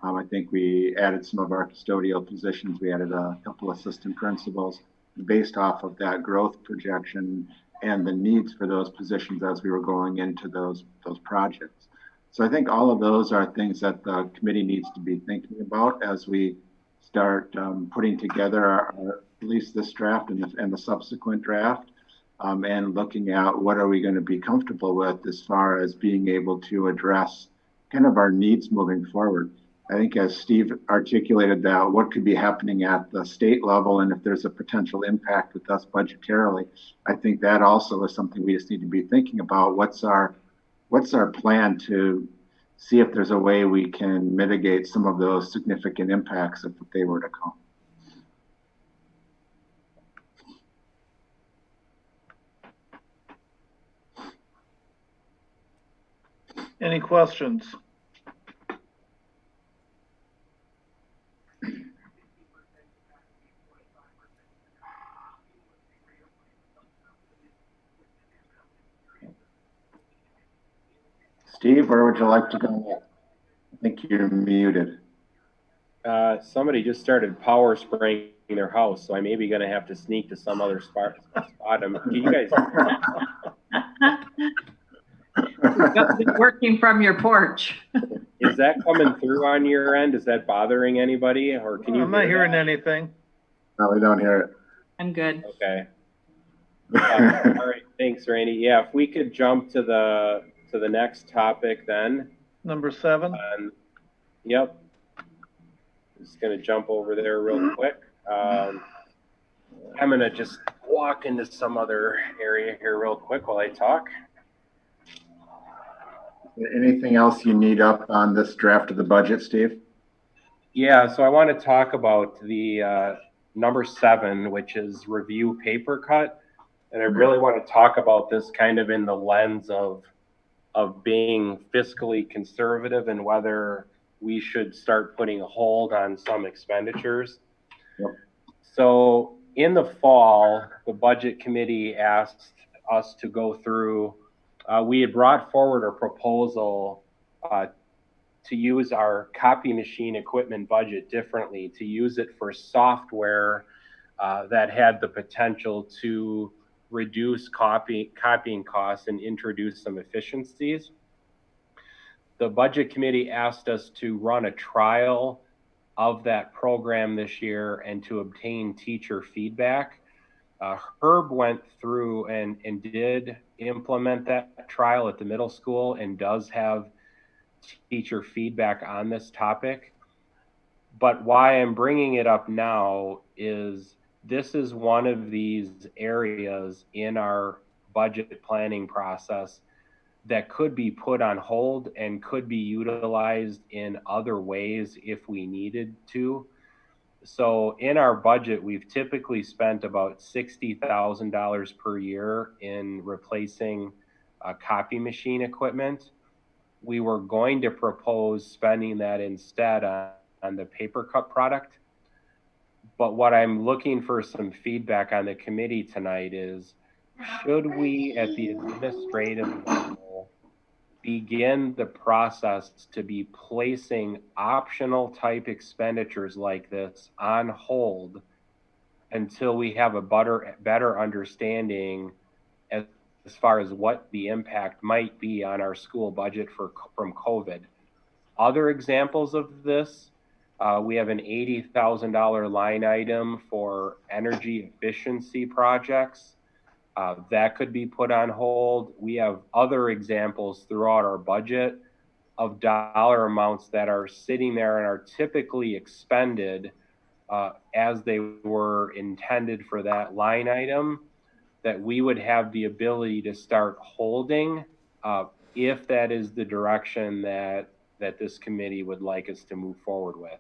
I think we added some of our custodial positions. We added a couple assistant principals based off of that growth projection and the needs for those positions as we were going into those projects. So I think all of those are things that the committee needs to be thinking about as we start putting together at least this draft and the subsequent draft, and looking at what are we going to be comfortable with as far as being able to address kind of our needs moving forward. I think as Steve articulated that, what could be happening at the state level, and if there's a potential impact with us budgetarily, I think that also is something we just need to be thinking about. What's our plan to see if there's a way we can mitigate some of those significant impacts if they were to come. Any questions? Steve, where would you like to go? I think you're muted. Somebody just started power spraying their house, so I may be going to have to sneak to some other spot. Can you guys? Working from your porch. Is that coming through on your end? Is that bothering anybody, or can you? I'm not hearing anything. No, we don't hear it. I'm good. Okay. All right. Thanks, Randy. Yeah, if we could jump to the next topic then. Number 7. Yep. Just gonna jump over there real quick. I'm gonna just walk into some other area here real quick while I talk. Anything else you need up on this draft of the budget, Steve? Yeah, so I want to talk about the number 7, which is review paper cut. And I really want to talk about this kind of in the lens of being fiscally conservative and whether we should start putting a hold on some expenditures. Yep. So in the fall, the budget committee asked us to go through, we had brought forward a proposal to use our copy machine equipment budget differently, to use it for software that had the potential to reduce copying costs and introduce some efficiencies. The budget committee asked us to run a trial of that program this year and to obtain teacher feedback. Herb went through and did implement that trial at the middle school and does have teacher feedback on this topic. But why I'm bringing it up now is this is one of these areas in our budget planning process that could be put on hold and could be utilized in other ways if we needed to. So in our budget, we've typically spent about $60,000 per year in replacing copy machine equipment. We were going to propose spending that instead on the paper cut product. But what I'm looking for some feedback on the committee tonight is, should we at the administrative level begin the process to be placing optional type expenditures like this on hold until we have a better understanding as far as what the impact might be on our school budget from COVID. Other examples of this, we have an $80,000 line item for energy efficiency projects. That could be put on hold. We have other examples throughout our budget of dollar amounts that are sitting there and are typically expended as they were intended for that line item, that we would have the ability to start holding if that is the direction that this committee would like us to move forward with.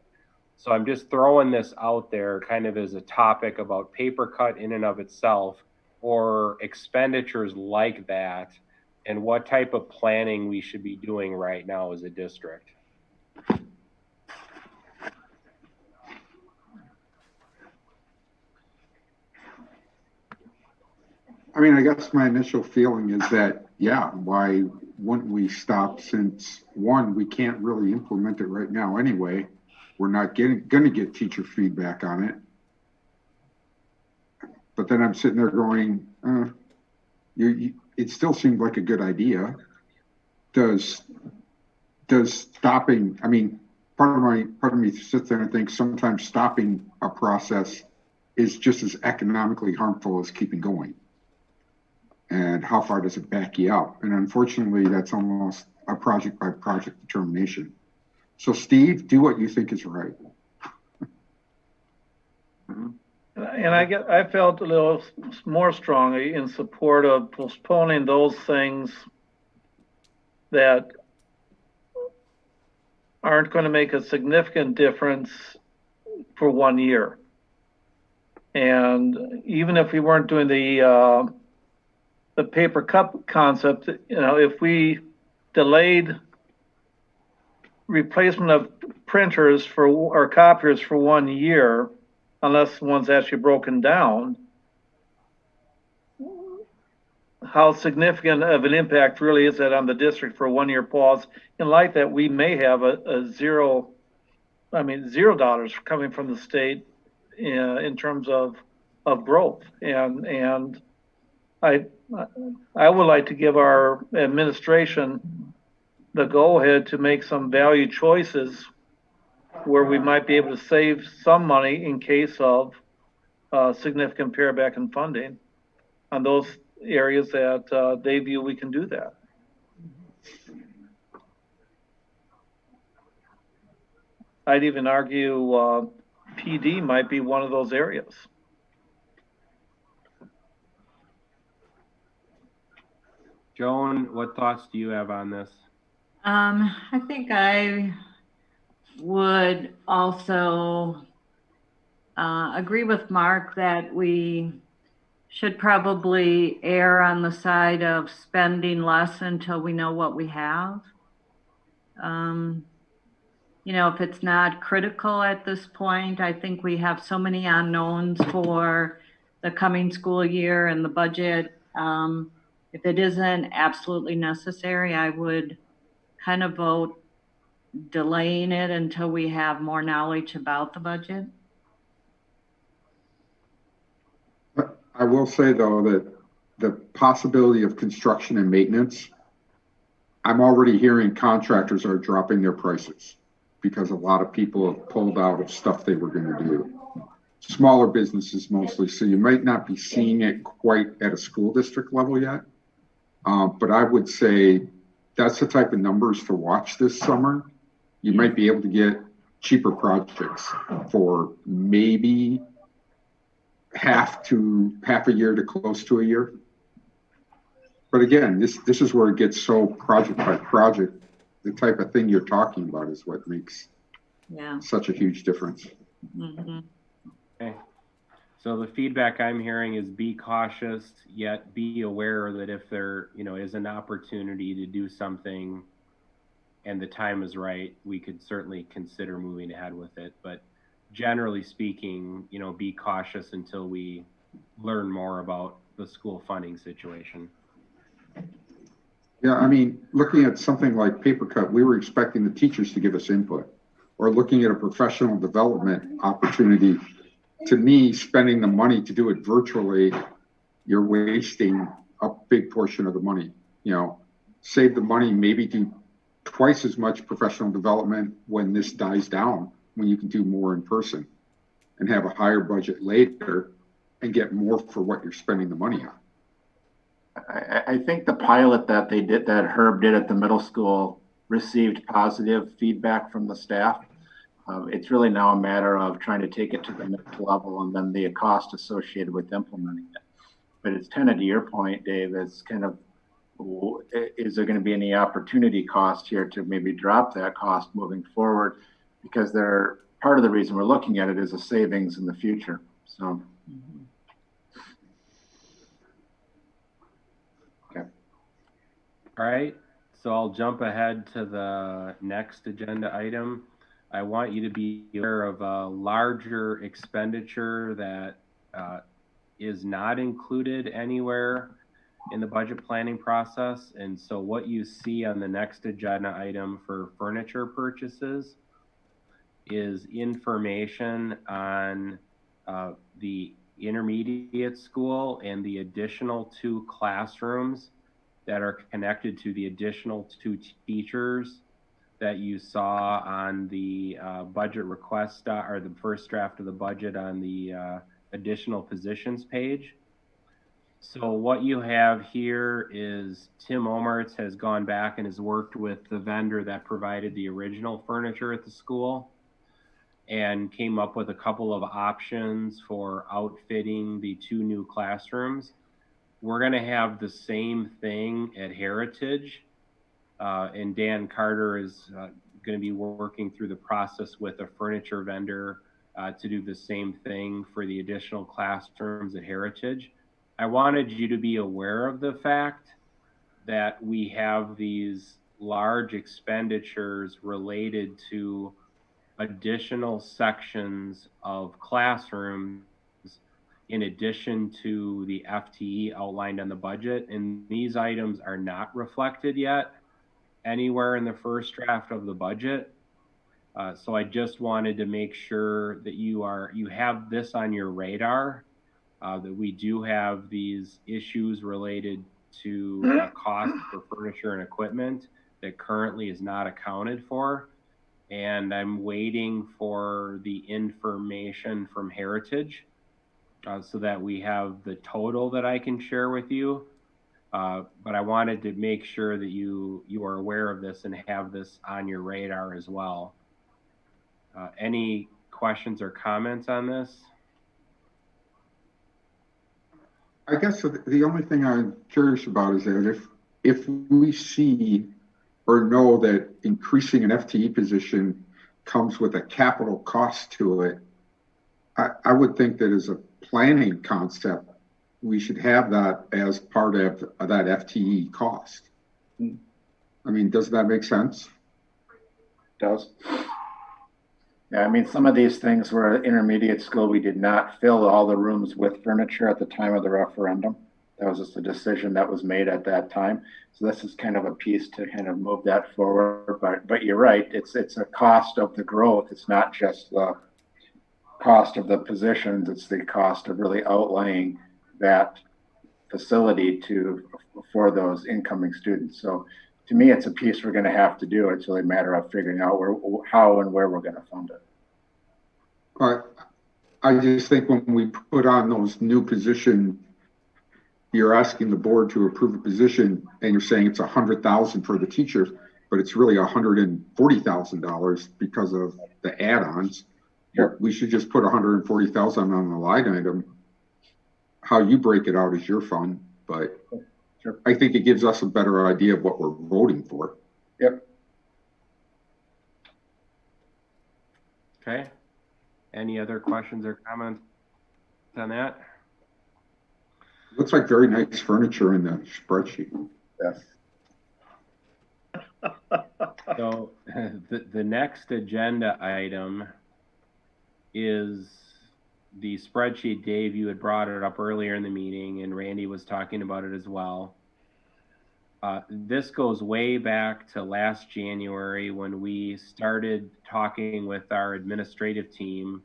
So I'm just throwing this out there kind of as a topic about paper cut in and of itself, or expenditures like that, and what type of planning we should be doing right now as a district. I mean, I guess my initial feeling is that, yeah, why wouldn't we stop, since one, we can't really implement it right now anyway. We're not going to get teacher feedback on it. But then I'm sitting there going, it still seemed like a good idea. Does stopping, I mean, part of me sits there and thinks sometimes stopping a process is just as economically harmful as keeping going. And how far does it back you up? And unfortunately, that's almost a project by project determination. So Steve, do what you think is right. And I felt a little more strongly in support of postponing those things that aren't going to make a significant difference for 1 year. And even if we weren't doing the paper cup concept, you know, if we delayed replacement of printers or copiers for 1 year, unless one's actually broken down, how significant of an impact really is that on the district for a 1 year pause, in light that we may have a $0 coming from the state in terms of growth. And I would like to give our administration the go-ahead to make some value choices where we might be able to save some money in case of significant pareback in funding on those areas that they view we can do that. I'd even argue PD might be one of those areas. Joan, what thoughts do you have on this? I think I would also agree with Mark that we should probably err on the side of spending less until we know what we have. You know, if it's not critical at this point, I think we have so many unknowns for the coming school year and the budget. If it isn't absolutely necessary, I would kind of vote delaying it until we have more knowledge about the budget. I will say, though, that the possibility of construction and maintenance, I'm already hearing contractors are dropping their prices because a lot of people have pulled out of stuff they were going to do. Smaller businesses mostly, so you might not be seeing it quite at a school district level yet. But I would say that's the type of numbers to watch this summer. You might be able to get cheaper projects for maybe half a year to close to a year. But again, this is where it gets so project by project. The type of thing you're talking about is what makes such a huge difference. Mm-hmm. Okay. So the feedback I'm hearing is be cautious, yet be aware that if there, is an opportunity to do something and the time is right, we could certainly consider moving ahead with it. But generally speaking, be cautious until we learn more about the school funding situation. Yeah, I mean, looking at something like paper cut, we were expecting the teachers to give us input, or looking at a professional development opportunity. To me, spending the money to do it virtually, you're wasting a big portion of the money. Save the money, maybe do twice as much professional development when this dies down, when you can do more in person and have a higher budget later and get more for what you're spending the money on. I think the pilot that Herb did at the middle school received positive feedback from the staff. It's really now a matter of trying to take it to the next level and then the cost associated with implementing it. But it's kind of to your point, Dave, it's kind of, is there going to be any opportunity cost here to maybe drop that cost moving forward? Because part of the reason we're looking at it is a savings in the future. So. All right, so I'll jump ahead to the next agenda item. I want you to be aware of a larger expenditure that is not included anywhere in the budget planning process. And so what you see on the next agenda item for furniture purchases is information on the intermediate school and the additional 2 classrooms that are connected to the additional 2 teachers that you saw on the budget request or the first draft of the budget on the additional positions page. So what you have here is Tim Omertz has gone back and has worked with the vendor that provided the original furniture at the school and came up with a couple of options for outfitting the 2 new classrooms. We're going to have the same thing at Heritage, and Dan Carter is going to be working through the process with a furniture vendor to do the same thing for the additional classrooms at Heritage. I wanted you to be aware of the fact that we have these large expenditures related to additional sections of classrooms in addition to the FTE outlined on the budget. And these items are not reflected yet anywhere in the first draft of the budget. So I just wanted to make sure that you have this on your radar, that we do have these issues related to cost for furniture and equipment that currently is not accounted for. And I'm waiting for the information from Heritage so that we have the total that I can share with you. But I wanted to make sure that you are aware of this and have this on your radar as well. Any questions or comments on this? I guess the only thing I'm curious about is that if we see or know that increasing an FTE position comes with a capital cost to it, I would think that as a planning concept, we should have that as part of that FTE cost. I mean, does that make sense? Does. Yeah, I mean, some of these things were intermediate school. We did not fill all the rooms with furniture at the time of the referendum. That was just a decision that was made at that time. So this is kind of a piece to kind of move that forward. But you're right, it's a cost of the growth. It's not just the cost of the positions, it's the cost of really outlaying that facility for those incoming students. So to me, it's a piece we're going to have to do. It's really a matter of figuring out how and where we're going to fund it. I just think when we put on those new positions, you're asking the board to approve a position and you're saying it's $100,000 for the teachers, but it's really $140,000 because of the add-ons. Sure. We should just put $140,000 on the line item. How you break it out is your fun, but sure. I think it gives us a better idea of what we're voting for. Yep. Okay. Any other questions or comments on that? Looks like very nice furniture in the spreadsheet. Yes. So the next agenda item is the spreadsheet. Dave, you had brought it up earlier in the meeting and Randy was talking about it as well. This goes way back to last January when we started talking with our administrative team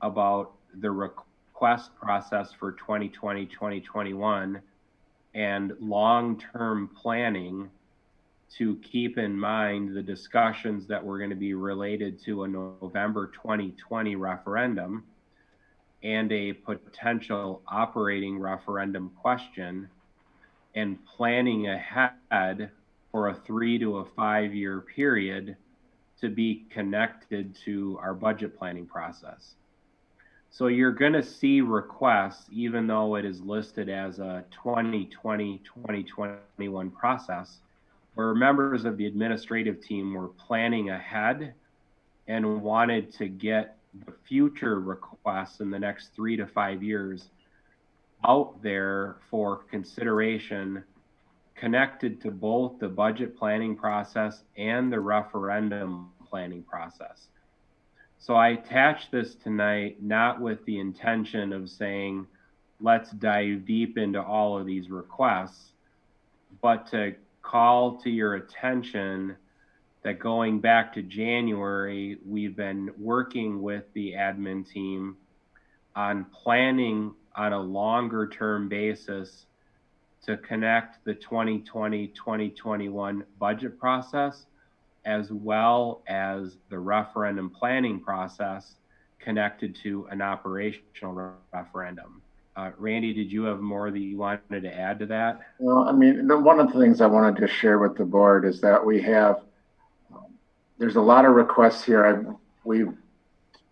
about the request process for 2020-2021 and long-term planning to keep in mind the discussions that were going to be related to a November 2020 referendum and a potential operating referendum question, and planning ahead for a 3 to 5 year period to be connected to our budget planning process. So you're going to see requests, even though it is listed as a 2020-2021 process, where members of the administrative team were planning ahead and wanted to get the future requests in the next 3 to 5 years out there for consideration connected to both the budget planning process and the referendum planning process. So I attached this tonight not with the intention of saying, let's dive deep into all of these requests, but to call to your attention that going back to January, we've been working with the admin team on planning on a longer term basis to connect the 2020-2021 budget process as well as the referendum planning process connected to an operational referendum. Randy, did you have more that you wanted to add to that? Well, I mean, one of the things I wanted to share with the board is that we have, there's a lot of requests here. I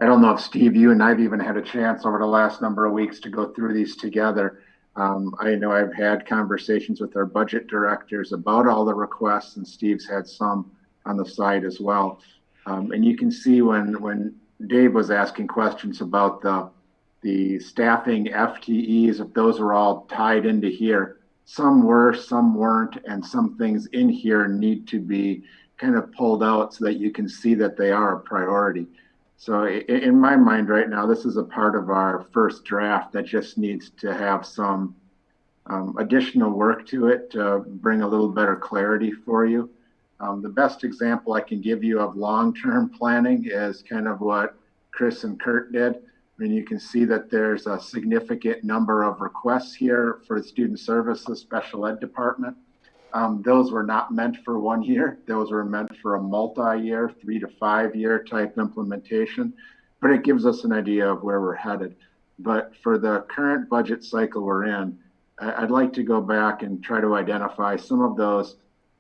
don't know if Steve, you and I've even had a chance over the last number of weeks to go through these together. I know I've had conversations with our budget directors about all the requests, and Steve's had some on the side as well. And you can see when Dave was asking questions about the staffing FTEs, if those are all tied into here, some were, some weren't, and some things in here need to be kind of pulled out so that you can see that they are a priority. So in my mind right now, this is a part of our first draft that just needs to have some additional work to it to bring a little better clarity for you. The best example I can give you of long-term planning is kind of what Chris and Kurt did. I mean, you can see that there's a significant number of requests here for the student services special ed department. Those were not meant for 1 year. Those were meant for a multi-year, 3 to 5 year type implementation, but it gives us an idea of where we're headed. But for the current budget cycle we're in, I'd like to go back and try to identify some of those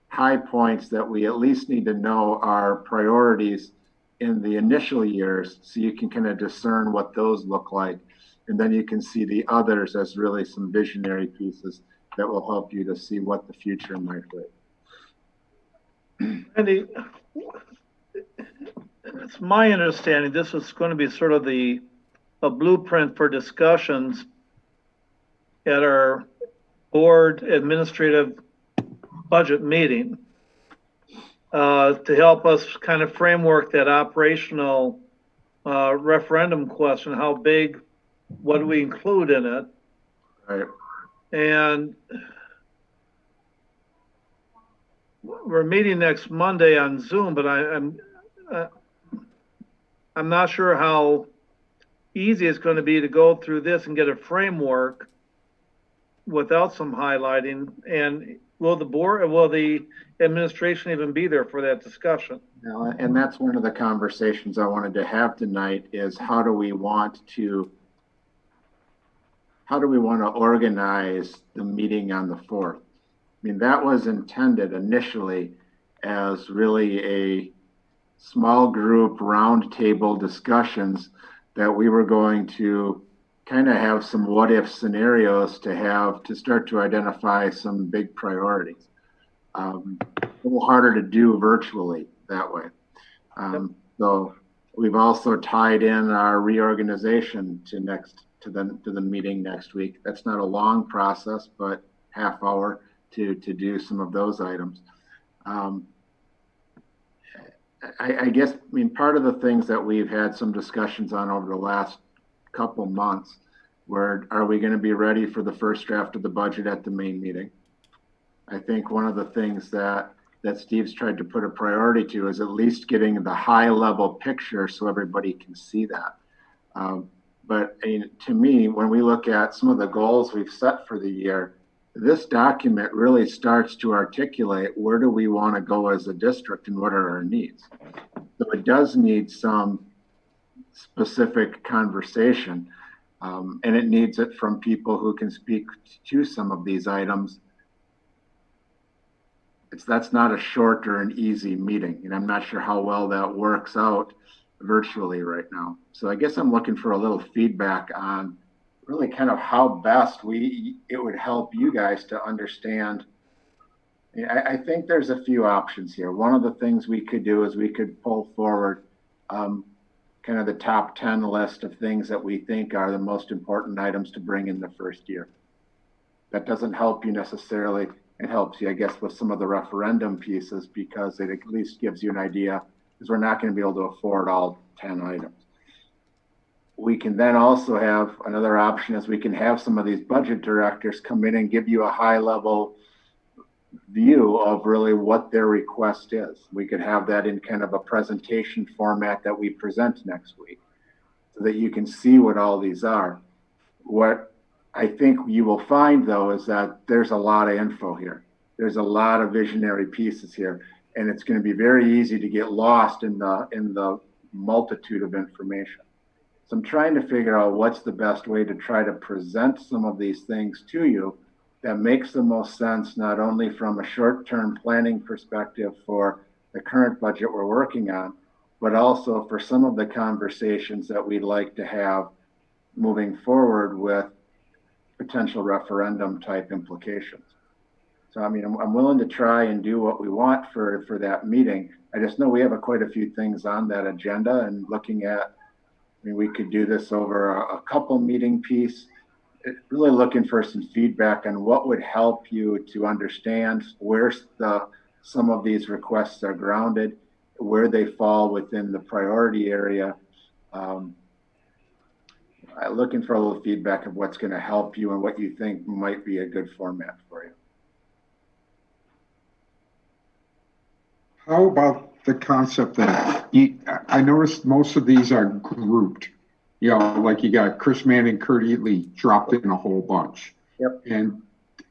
high points that we at least need to know are priorities in the initial years, so you can kind of discern what those look like. And then you can see the others as really some visionary pieces that will help you to see what the future might be. Andy, it's my understanding this is going to be sort of a blueprint for discussions at our board administrative budget meeting to help us kind of framework that operational referendum question. How big, what do we include in it? Right. And we're meeting next Monday on Zoom, but I'm not sure how easy it's going to be to go through this and get a framework without some highlighting. And will the administration even be there for that discussion? No, and that's one of the conversations I wanted to have tonight is how do we want to organize the meeting on the 4th? I mean, that was intended initially as really a small group roundtable discussions that we were going to kind of have some what if scenarios to start to identify some big priorities. A little harder to do virtually that way. So we've also tied in our reorganization to the meeting next week. That's not a long process, but half hour to do some of those items. I guess, I mean, part of the things that we've had some discussions on over the last couple months, where are we going to be ready for the first draft of the budget at the main meeting? I think one of the things that Steve's tried to put a priority to is at least getting the high level picture so everybody can see that. But I mean, to me, when we look at some of the goals we've set for the year, this document really starts to articulate where do we want to go as a district and what are our needs. So it does need some specific conversation, and it needs it from people who can speak to some of these items. That's not a short or an easy meeting, and I'm not sure how well that works out virtually right now. So I guess I'm looking for a little feedback on really kind of how best it would help you guys to understand. I think there's a few options here. One of the things we could do is we could pull forward kind of the top 10 list of things that we think are the most important items to bring in the first year. That doesn't help you necessarily it helps you, I guess, with some of the referendum pieces because it at least gives you an idea, because we're not going to be able to afford all 10 items. We can then also have another option is we can have some of these budget directors come in and give you a high level view of really what their request is. We could have that in kind of a presentation format that we present next week so that you can see what all these are. What I think you will find though is that there's a lot of info here. There's a lot of visionary pieces here, and it's going to be very easy to get lost in the multitude of information. So I'm trying to figure out what's the best way to try to present some of these things to you that makes the most sense, not only from a short-term planning perspective for the current budget we're working on, but also for some of the conversations that we'd like to have moving forward with potential referendum type implications. So, I mean, I'm willing to try and do what we want for that meeting. I just know we have quite a few things on that agenda, and looking at, I mean, we could do this over a couple meeting piece, really looking for some feedback on what would help you to understand where some of these requests are grounded, where they fall within the priority area. Looking for a little feedback of what's going to help you and what you think might be a good format for you. How about the concept that I noticed most of these are grouped, you know, like you got Chris Mann and Kurt Eatley dropped in a whole bunch. Yep.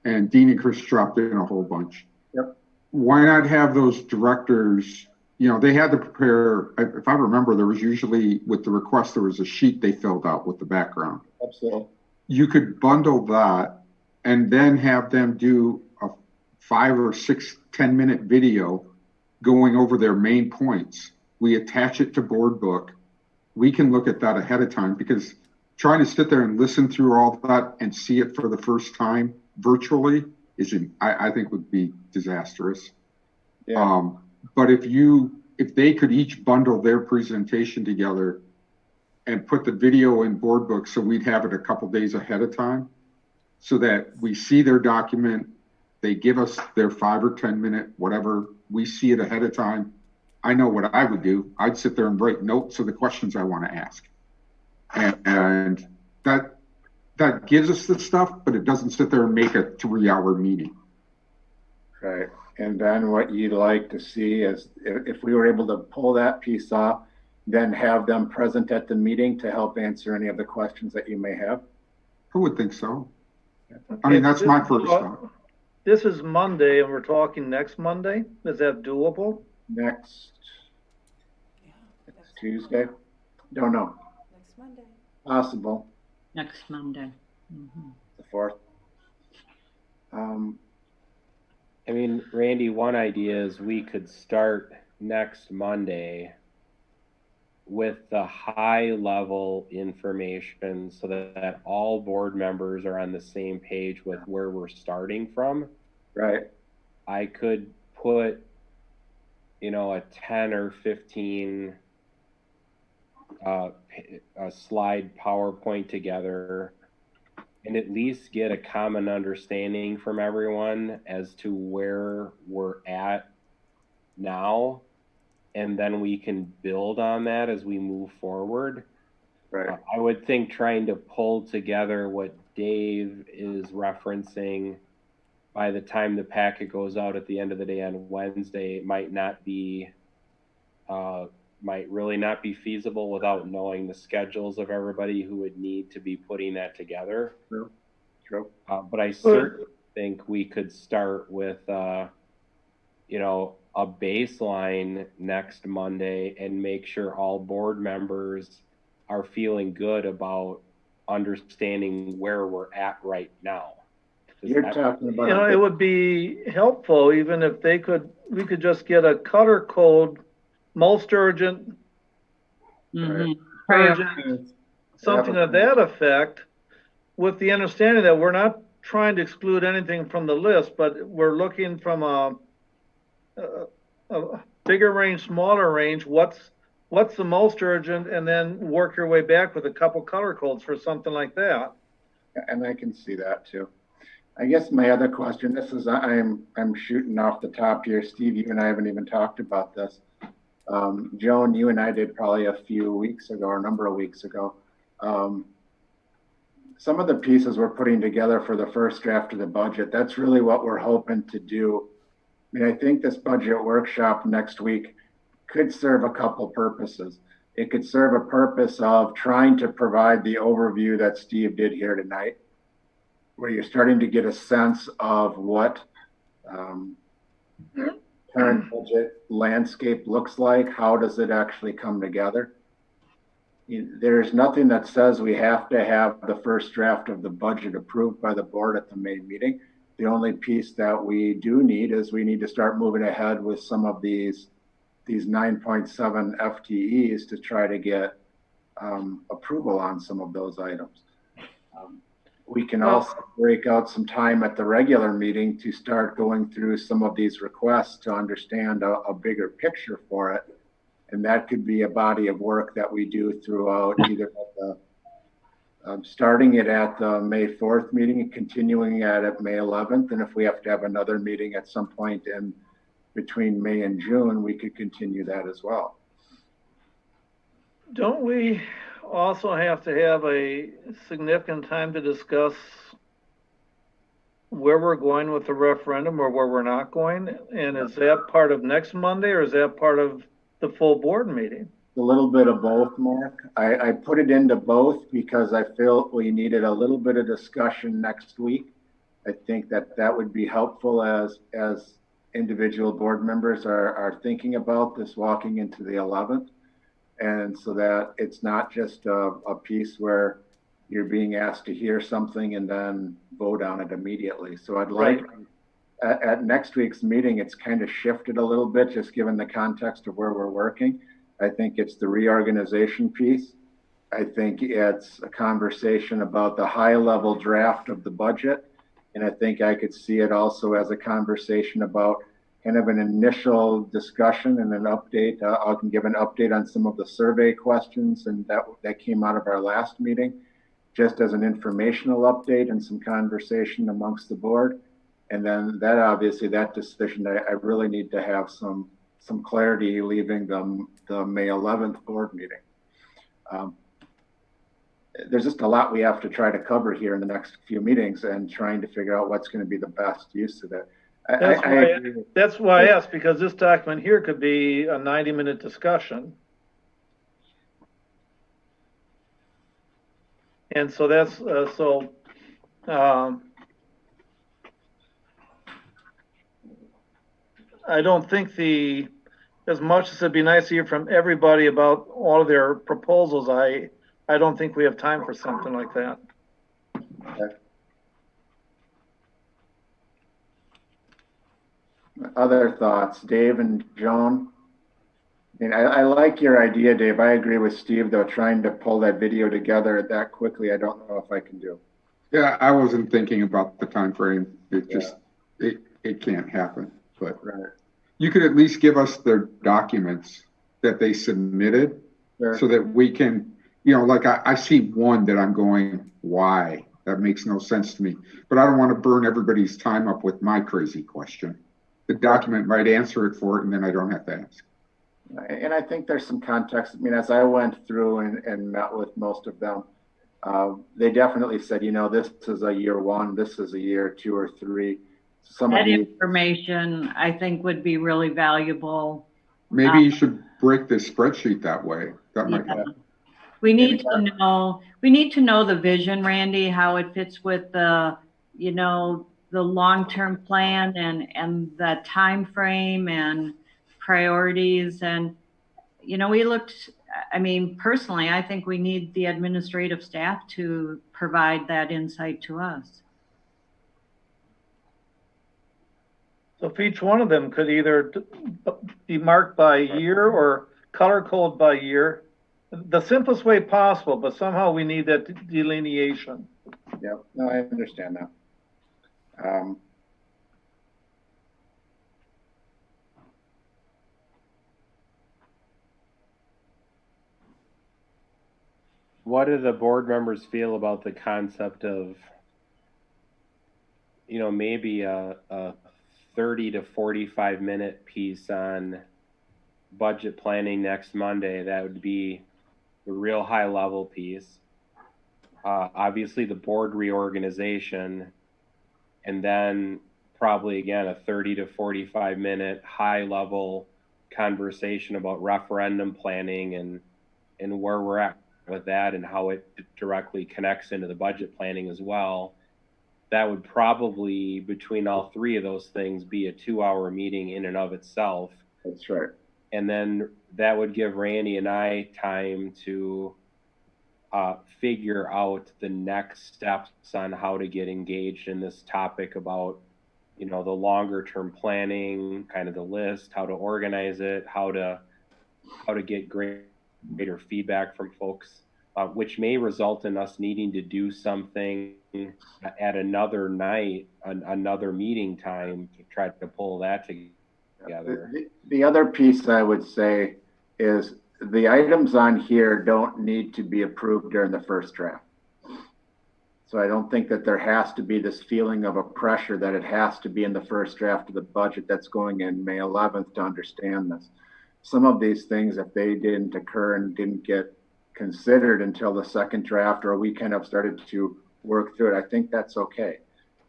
And Dean and Chris dropped in a whole bunch. Yep. Why not have those directors, you know, they had to prepare, if I remember, there was usually with the request, there was a sheet they filled out with the background. Absolutely. You could bundle that and then have them do a 5 or 6, 10-minute video going over their main points. We attach it to board book. We can look at that ahead of time, because trying to sit there and listen through all that and see it for the first time virtually I think would be disastrous. Yeah. But if they could each bundle their presentation together and put the video in board book, so we'd have it a couple days ahead of time, so that we see their document, they give us their 5 or 10-minute, whatever, we see it ahead of time. I know what I would do. I'd sit there and write notes of the questions I want to ask. And that gives us the stuff, but it doesn't sit there and make a 3-hour meeting. Right. And then what you'd like to see is if we were able to pull that piece off, then have them present at the meeting to help answer any of the questions that you may have. I would think so. I mean, that's my first thought. This is Monday, and we're talking next Monday. Is that doable? Next Tuesday? Don't know. Next Monday. Possible. Next Monday. Mm-hmm. The 4th. I mean, Randy, one idea is we could start next Monday with the high level information so that all board members are on the same page with where we're starting from. Right. I could put, you know, a 10 or 15 a slide PowerPoint together and at least get a common understanding from everyone as to where we're at now. And then we can build on that as we move forward. Right. I would think trying to pull together what Dave is referencing by the time the packet goes out at the end of the day on Wednesday might really not be feasible without knowing the schedules of everybody who would need to be putting that together. True. But I certainly think we could start with, you know, a baseline next Monday and make sure all board members are feeling good about understanding where we're at right now. You're talking about, you know, it would be helpful even if we could just get a color code, most urgent, urgent, something of that effect, with the understanding that we're not trying to exclude anything from the list, but we're looking from a bigger range, smaller range, what's the most urgent, and then work your way back with a couple color codes for something like that. and I can see that too. I guess my other question, this is, I'm shooting off the top here. Steve, you and I haven't even talked about this. Joan, you and I did probably a few weeks ago, or a number of weeks ago. Some of the pieces we're putting together for the first draft of the budget, that's really what we're hoping to do. I mean, I think this budget workshop next week could serve a couple purposes. It could serve a purpose of trying to provide the overview that Steve did here tonight, where you're starting to get a sense of what current budget landscape looks like. How does it actually come together? There's nothing that says we have to have the first draft of the budget approved by the board at the May meeting. The only piece that we do need is we need to start moving ahead with some of these 9.7 FTEs to try to get approval on some of those items. We can also break out some time at the regular meeting to start going through some of these requests to understand a bigger picture for it. And that could be a body of work that we do throughout either at the, starting it at the May 4th meeting and continuing at May 11th. And if we have to have another meeting at some point in between May and June, we could continue that as well. Don't we also have to have a significant time to discuss where we're going with the referendum or where we're not going? And is that part of next Monday or is that part of the full board meeting? A little bit of both, Mark. I put it into both because I feel we needed a little bit of discussion next week. I think that would be helpful as individual board members are thinking about this walking into the 11th. And so that it's not just a piece where you're being asked to hear something and then vote on it immediately. So I'd like, at next week's meeting, it's kind of shifted a little bit, just given the context of where we're working. I think it's the reorganization piece. I think it's a conversation about the high level draft of the budget. And I think I could see it also as a conversation about kind of an initial discussion and an update. I can give an update on some of the survey questions and that came out of our last meeting, just as an informational update and some conversation amongst the board. And then that obviously that decision, I really need to have some clarity leaving the May 11th board meeting. There's just a lot we have to try to cover here in the next few meetings and trying to figure out what's going to be the best use of it. That's why I asked, because this document here could be a 90-minute discussion. And so that's, I don't think as much as it'd be nice to hear from everybody about all of their proposals, I don't think we have time for something like that. Okay. Other thoughts, Dave and Joan? And I like your idea, Dave. I agree with Steve, though, trying to pull that video together that quickly, I don't know if I can do. Yeah, I wasn't thinking about the time frame. It just, it can't happen. But you could at least give us their documents that they submitted so that we can, like I see one that I'm going, why? That makes no sense to me. But I don't want to burn everybody's time up with my crazy question. The document might answer it for it, and then I don't have to ask. And I think there's some context. I mean, as I went through and met with most of them, they definitely said, this is a year 1, this is a year 2 or 3. That information, I think, would be really valuable. Maybe you should break this spreadsheet that way. That might help. We need to know the vision, Randy, how it fits with the, the long-term plan and the time frame and priorities. And, personally, I think we need the administrative staff to provide that insight to us. So if each one of them could either be marked by year or color code by year, the simplest way possible, but somehow we need that delineation. Yeah, no, I understand that. What do the board members feel about the concept of maybe a 30 to 45 minute piece on budget planning next Monday. That would be the real high level piece. Obviously the board reorganization, and then probably again a 30 to 45 minute high level conversation about referendum planning and where we're at with that and how it directly connects into the budget planning as well. That would probably, between all three of those things, be a 2-hour meeting in and of itself. That's right. And then that would give Randy and I time to figure out the next steps on how to get engaged in this topic about, the longer term planning, kind of the list, how to organize it, how to get greater feedback from folks, which may result in us needing to do something at another night, another meeting time to try to pull that together. The other piece I would say is the items on here don't need to be approved during the first draft. So I don't think that there has to be this feeling of a pressure that it has to be in the first draft of the budget that's going in May 11th to understand this. Some of these things, if they didn't occur and didn't get considered until the second draft, or we kind of started to work through it, I think that's okay.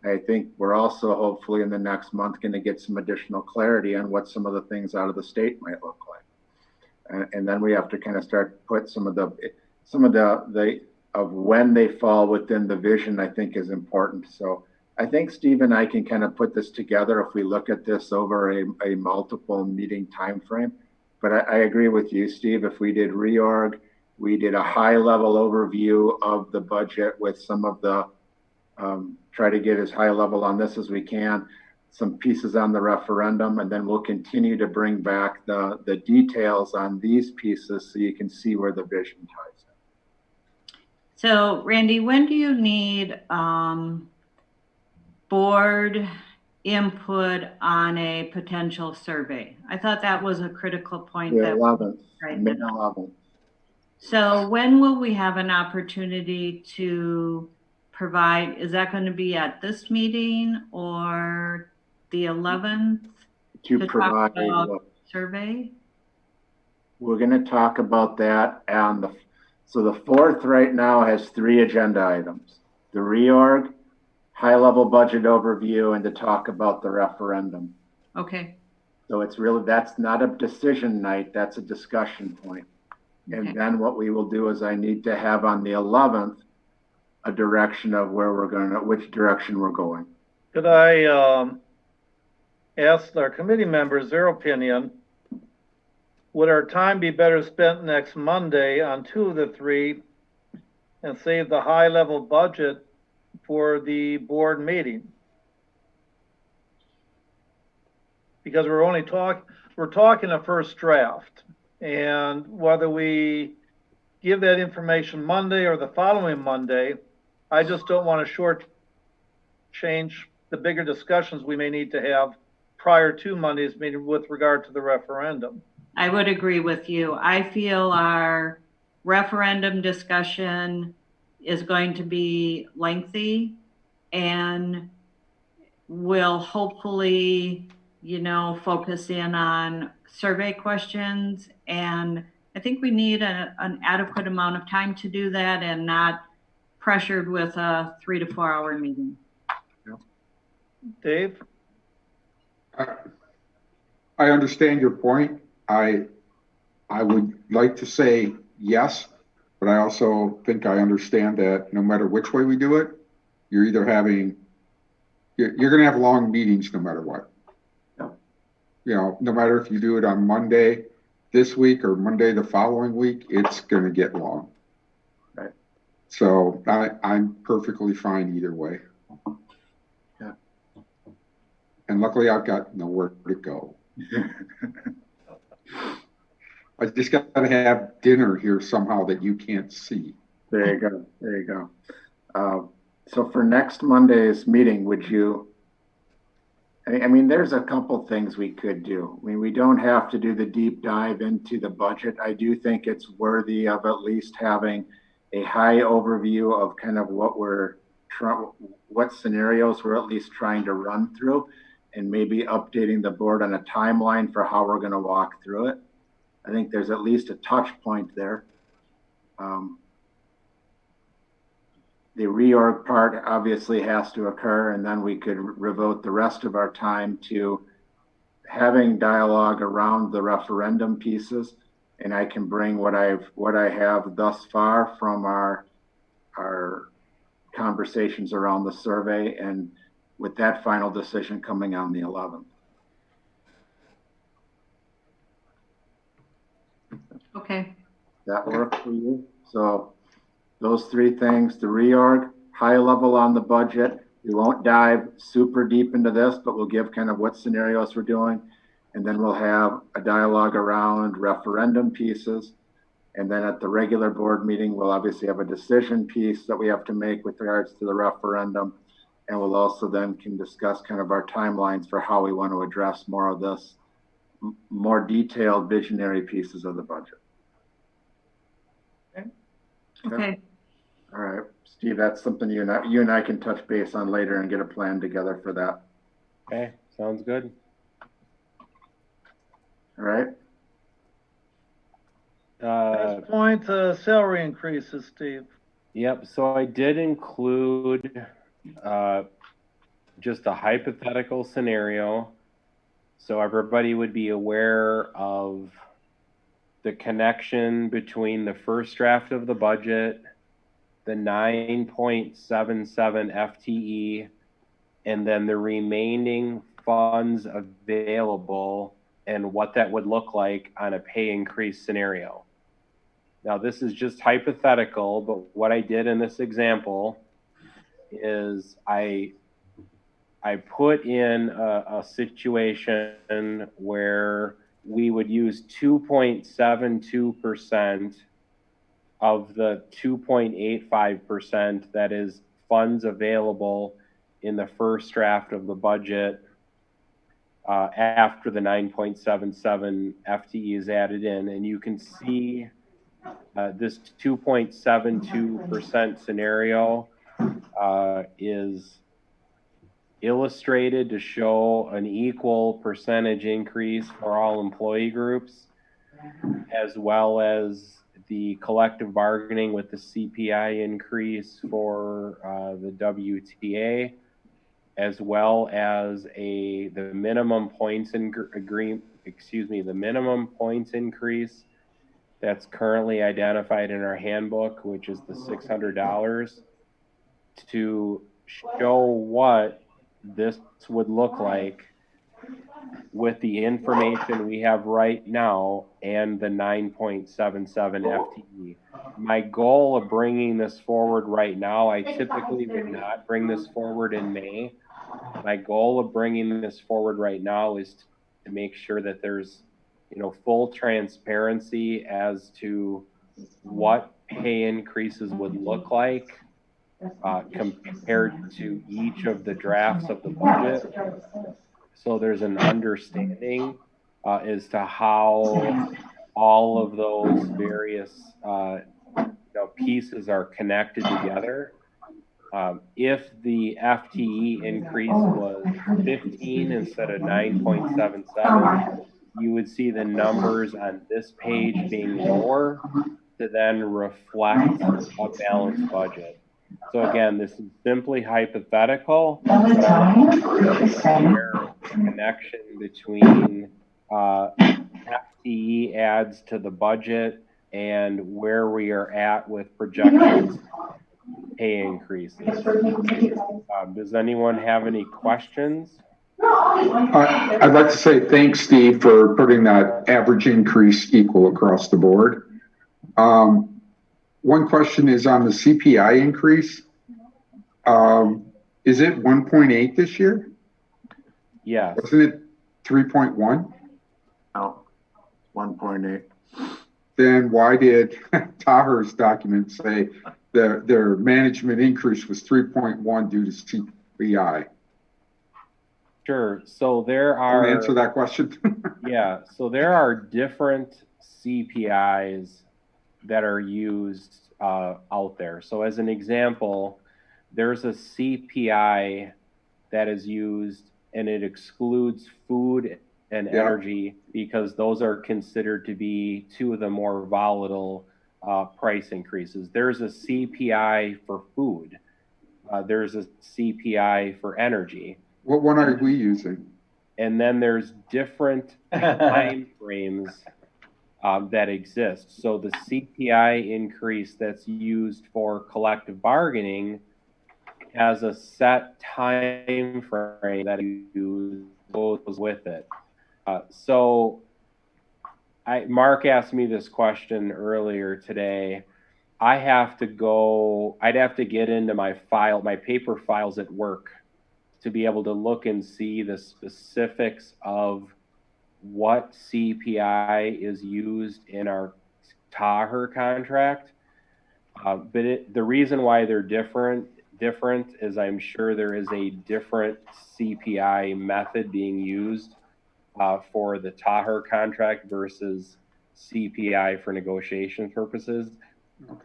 I think we're also hopefully in the next month going to get some additional clarity on what some of the things out of the state might look like. And then we have to kind of start put some of the of when they fall within the vision, I think is important. So I think Steve and I can kind of put this together if we look at this over a multiple meeting time frame. But I agree with you, Steve. If we did reorg, we did a high level overview of the budget with some of the, try to get as high level on this as we can, some pieces on the referendum, and then we'll continue to bring back the details on these pieces so you can see where the vision ties in. So Randy, when do you need board input on a potential survey? I thought that was a critical point. The 11th, May 11th. So when will we have an opportunity to provide, is that going to be at this meeting or the 11th? To provide survey? We're going to talk about that on so the 4th right now has 3 agenda items: the reorg, high-level budget overview, and to talk about the referendum. Okay. So it's really, that's not a decision night, that's a discussion point. Okay. And then what we will do is I need to have on the 11th a direction of where we're going to, which direction we're going. Could I ask our committee members their opinion? Would our time be better spent next Monday on 2 of the 3 and save the high-level budget for the board meeting? Because we're talking a first draft, and whether we give that information Monday or the following Monday, I just don't want to shortchange the bigger discussions we may need to have prior to Monday's meeting with regard to the referendum. I would agree with you. I feel our referendum discussion is going to be lengthy and will hopefully, focus in on survey questions. And I think we need an adequate amount of time to do that and not pressured with a 3 to 4 hour meeting. Dave? I understand your point. I would like to say yes, but I also think I understand that no matter which way we do it, you're either you're going to have long meetings no matter what. Yeah. No matter if you do it on Monday this week or Monday the following week, it's going to get long. Right. So I'm perfectly fine either way. Yeah. And luckily I've got nowhere to go. I just got to have dinner here somehow that you can't see. There you go. There you go. So for next Monday's meeting, would you, I mean, there's a couple things we could do. I mean, we don't have to do the deep dive into the budget. I do think it's worthy of at least having a high overview of kind of what we're what scenarios we're at least trying to run through, and maybe updating the board on a timeline for how we're going to walk through it. I think there's at least a touch point there. The reorg part obviously has to occur, and then we could devote the rest of our time to having dialogue around the referendum pieces. And I can bring what I have thus far from our conversations around the survey, and with that final decision coming on the 11th. Okay. That work for you? So those three things: the reorg, high level on the budget. We won't dive super deep into this, but we'll give kind of what scenarios we're doing. And then we'll have a dialogue around referendum pieces. And then at the regular board meeting, we'll obviously have a decision piece that we have to make with regards to the referendum. And we'll also then can discuss kind of our timelines for how we want to address more of this, more detailed visionary pieces of the budget. Okay. All right, Steve, that's something you and I can touch base on later and get a plan together for that. Okay, sounds good. All right. Next point, salary increases, Steve. Yep, so I did include just a hypothetical scenario so everybody would be aware of the connection between the first draft of the budget, the 9.77 FTE, and then the remaining funds available and what that would look like on a pay increase scenario. Now, this is just hypothetical, but what I did in this example is I put in a situation where we would use 2.72% of the 2.85% that is funds available in the first draft of the budget after the 9.77 FTE is added in. And you can see this 2.72% scenario is illustrated to show an equal percentage increase for all employee groups, as well as the collective bargaining with the CPI increase for the WTA, as well as the minimum points the minimum points increase that's currently identified in our handbook, which is the $600, to show what this would look like with the information we have right now and the 9.77 FTE. My goal of bringing this forward right now, I typically would not bring this forward in May. My goal of bringing this forward right now is to make sure that there's, full transparency as to what pay increases would look like compared to each of the drafts of the budget. So there's an understanding as to how all of those various pieces are connected together. If the FTE increase was 15 instead of 9.77, you would see the numbers on this page being lower to then reflect a balanced budget. So again, this is simply hypothetical, but I want to share the connection between FTE adds to the budget and where we are at with projections pay increases. Does anyone have any questions? I'd like to say thanks, Steve, for putting that average increase equal across the board. One question is on the CPI increase. Is it 1.8 this year? Yes. Wasn't it 3.1? No, 1.8. Then why did Taher's document say their management increase was 3.1 due to CPI? Sure. So there are. Can you answer that question? Yeah. So there are different CPIs that are used out there. So as an example, there's a CPI that is used, and it excludes food and energy because those are considered to be two of the more volatile price increases. There's a CPI for food. There's a CPI for energy. What one are we using? And then there's different time frames that exist. So the CPI increase that's used for collective bargaining has a set time frame that goes with it. So Mark asked me this question earlier today. I'd have to get into my paper files at work to be able to look and see the specifics of what CPI is used in our TAHR contract. But the reason why they're different is I'm sure there is a different CPI method being used for the TAHR contract versus CPI for negotiation purposes.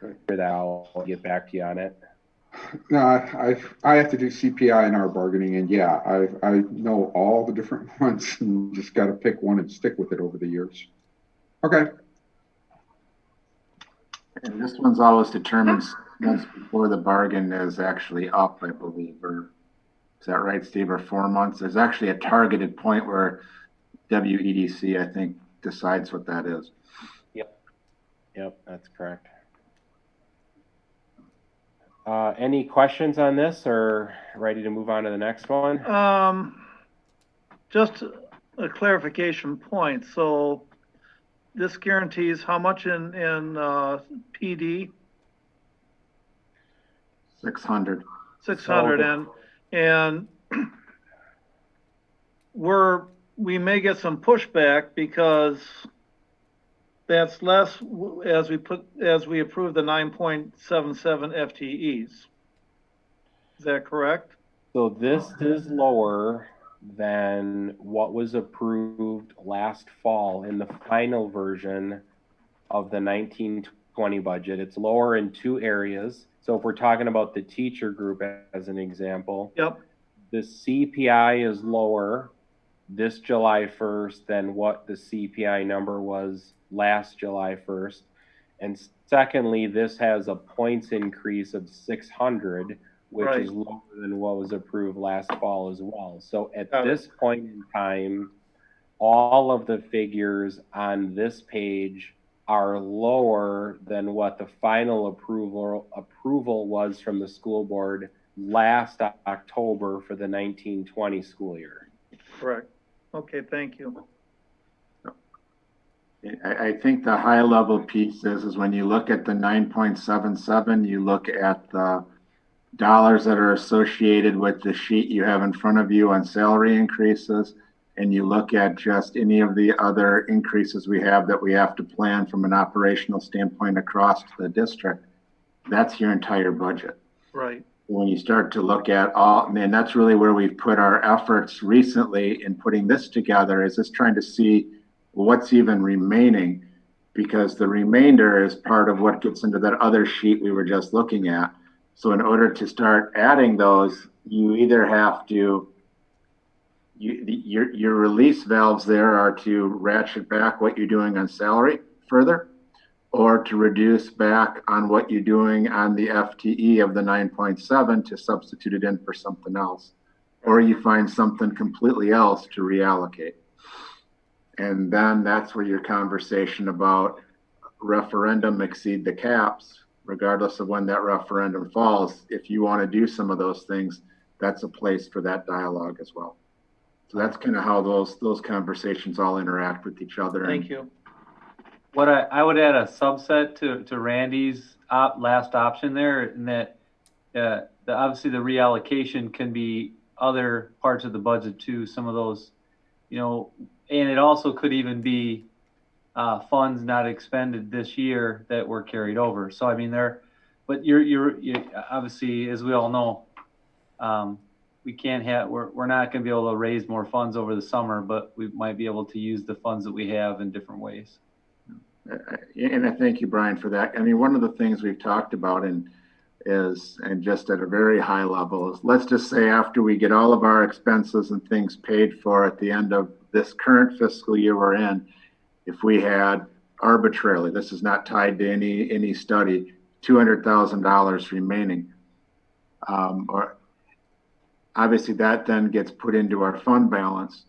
Okay. I'll get back to you on it. No, I have to do CPI in our bargaining, and I know all the different ones, and just got to pick one and stick with it over the years. Okay. And this one's always determined months before the bargain is actually up, I believe, or is that right, Steve? Or 4 months? There's actually a targeted point where WEDC, I think, decides what that is. Yep, that's correct. Any questions on this, or ready to move on to the next one? Just a clarification point. So this guarantees how much in PD? 600. 600, and we may get some pushback because that's less as we approve the 9.77 FTEs. Is that correct? So this is lower than what was approved last fall in the final version of the 1920 budget. It's lower in 2 areas. So if we're talking about the teacher group as an example, yep, the CPI is lower this July 1st than what the CPI number was last July 1st. And secondly, this has a points increase of 600, which right. is lower than what was approved last fall as well. So at this point in time, all of the figures on this page are lower than what the final approval was from the school board last October for the 1920 school year. Correct. Okay, thank you. I think the high level piece is when you look at the 9.77, you look at the dollars that are associated with the sheet you have in front of you on salary increases, and you look at just any of the other increases we have that we have to plan from an operational standpoint across the district, that's your entire budget. Right. When you start to look at and that's really where we've put our efforts recently in putting this together, is just trying to see what's even remaining, because the remainder is part of what gets into that other sheet we were just looking at. So in order to start adding those, you either have to, your release valves there are to ratchet back what you're doing on salary further, or to reduce back on what you're doing on the FTE of the 9.7 to substitute it in for something else, or you find something completely else to reallocate. And then that's where your conversation about referendum exceed the caps, regardless of when that referendum falls. If you want to do some of those things, that's a place for that dialogue as well. So that's kind of how those conversations all interact with each other. Thank you. What I would add a subset to Randy's last option there, in that obviously the reallocation can be other parts of the budget too. Some of those, and it also could even be funds not expended this year that were carried over. So I mean, but you're obviously, as we all know, we're not going to be able to raise more funds over the summer, but we might be able to use the funds that we have in different ways. And I thank you, Brian, for that. I mean, one of the things we've talked about, and is, and just at a very high level, is let's just say after we get all of our expenses and things paid for at the end of this current fiscal year we're in, if we had arbitrarily, this is not tied to any study, $200,000 remaining, or obviously that then gets put into our fund balance.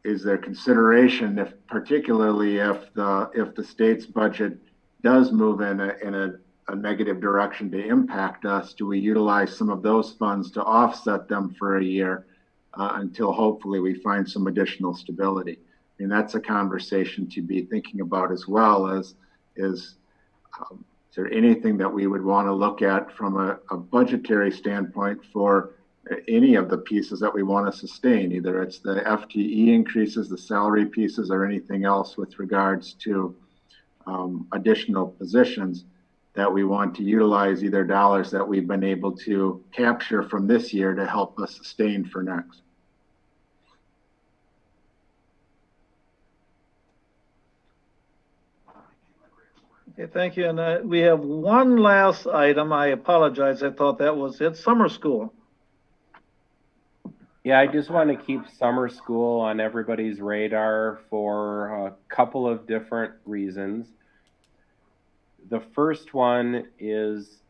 Is there consideration, if particularly if the state's budget does move in a negative direction to impact us, do we utilize some of those funds to offset them for a year until hopefully we find some additional stability? I mean, that's a conversation to be thinking about, as well as is there anything that we would want to look at from a budgetary standpoint for any of the pieces that we want to sustain, either it's the FTE increases, the salary pieces, or anything else with regards to additional positions that we want to utilize, either dollars that we've been able to capture from this year to help us sustain for next. Okay, thank you. And we have one last item. I apologize. I thought that was it. Summer school. Yeah, I just want to keep summer school on everybody's radar for a couple of different reasons. The first one is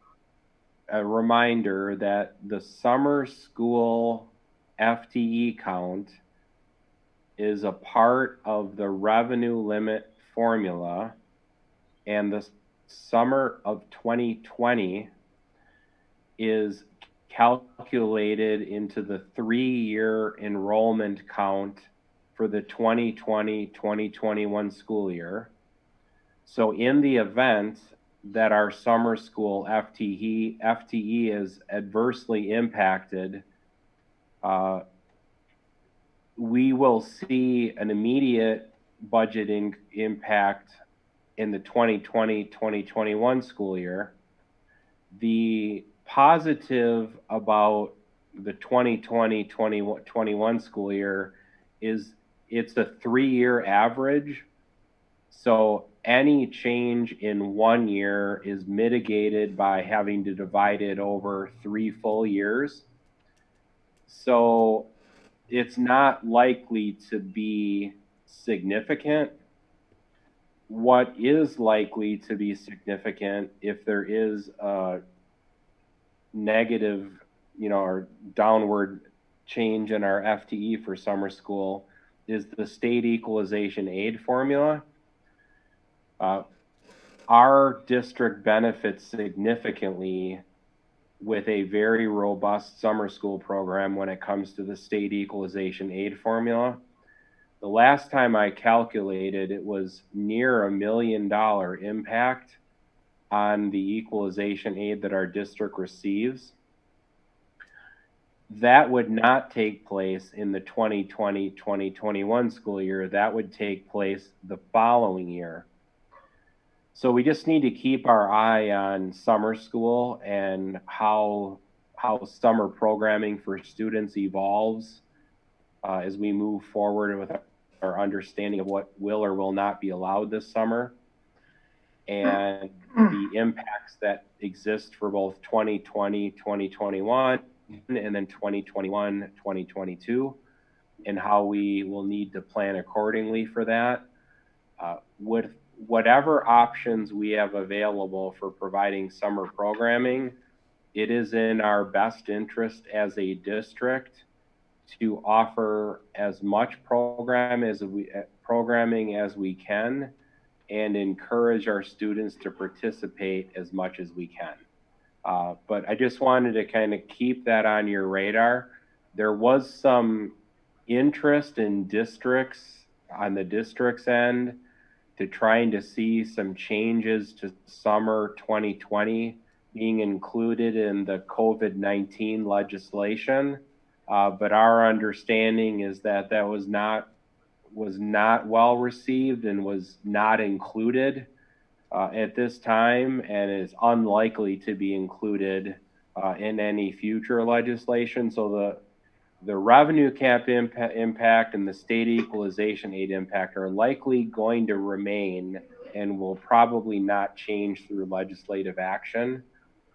a reminder that the summer school FTE count is a part of the revenue limit formula, and the summer of 2020 is calculated into the 3-year enrollment count for the 2020-2021 school year. So in the event that our summer school FTE is adversely impacted, we will see an immediate budget impact in the 2020-2021 school year. The positive about the 2020-2021 school year is it's a 3-year average. So any change in 1 year is mitigated by having to divide it over 3 full years. So it's not likely to be significant. What is likely to be significant, if there is a negative, or downward change in our FTE for summer school, is the state equalization aid formula. Our district benefits significantly with a very robust summer school program when it comes to the state equalization aid formula. The last time I calculated, it was near $1 million impact on the equalization aid that our district receives. That would not take place in the 2020-2021 school year. That would take place the following year. So we just need to keep our eye on summer school and how summer programming for students evolves as we move forward with our understanding of what will or will not be allowed this summer, and the impacts that exist for both 2020, 2021, and then 2021, 2022, and how we will need to plan accordingly for that. With whatever options we have available for providing summer programming, it is in our best interest as a district to offer as much programming as we can and encourage our students to participate as much as we can. But I just wanted to kind of keep that on your radar. There was some interest in districts on the district's end to trying to see some changes to summer 2020 being included in the COVID-19 legislation. But our understanding is that that was not well received and was not included at this time, and is unlikely to be included in any future legislation. So the revenue cap impact and the state equalization aid impact are likely going to remain and will probably not change through legislative action.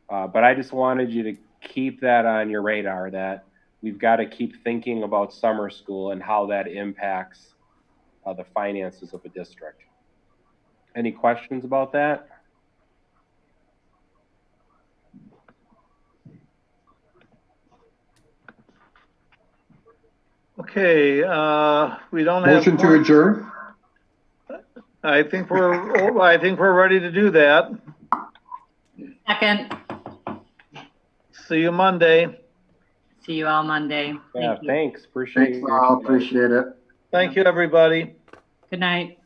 But I just wanted you to keep that on your radar, that we've got to keep thinking about summer school and how that impacts the finances of a district. Any questions about that? Okay, we don't have. Motion to adjourn? I think we're ready to do that. Second. See you Monday. See you all Monday. Yeah, Thank you. thanks. Appreciate Thanks your all, appreciate it. Thank you, everybody. Good night.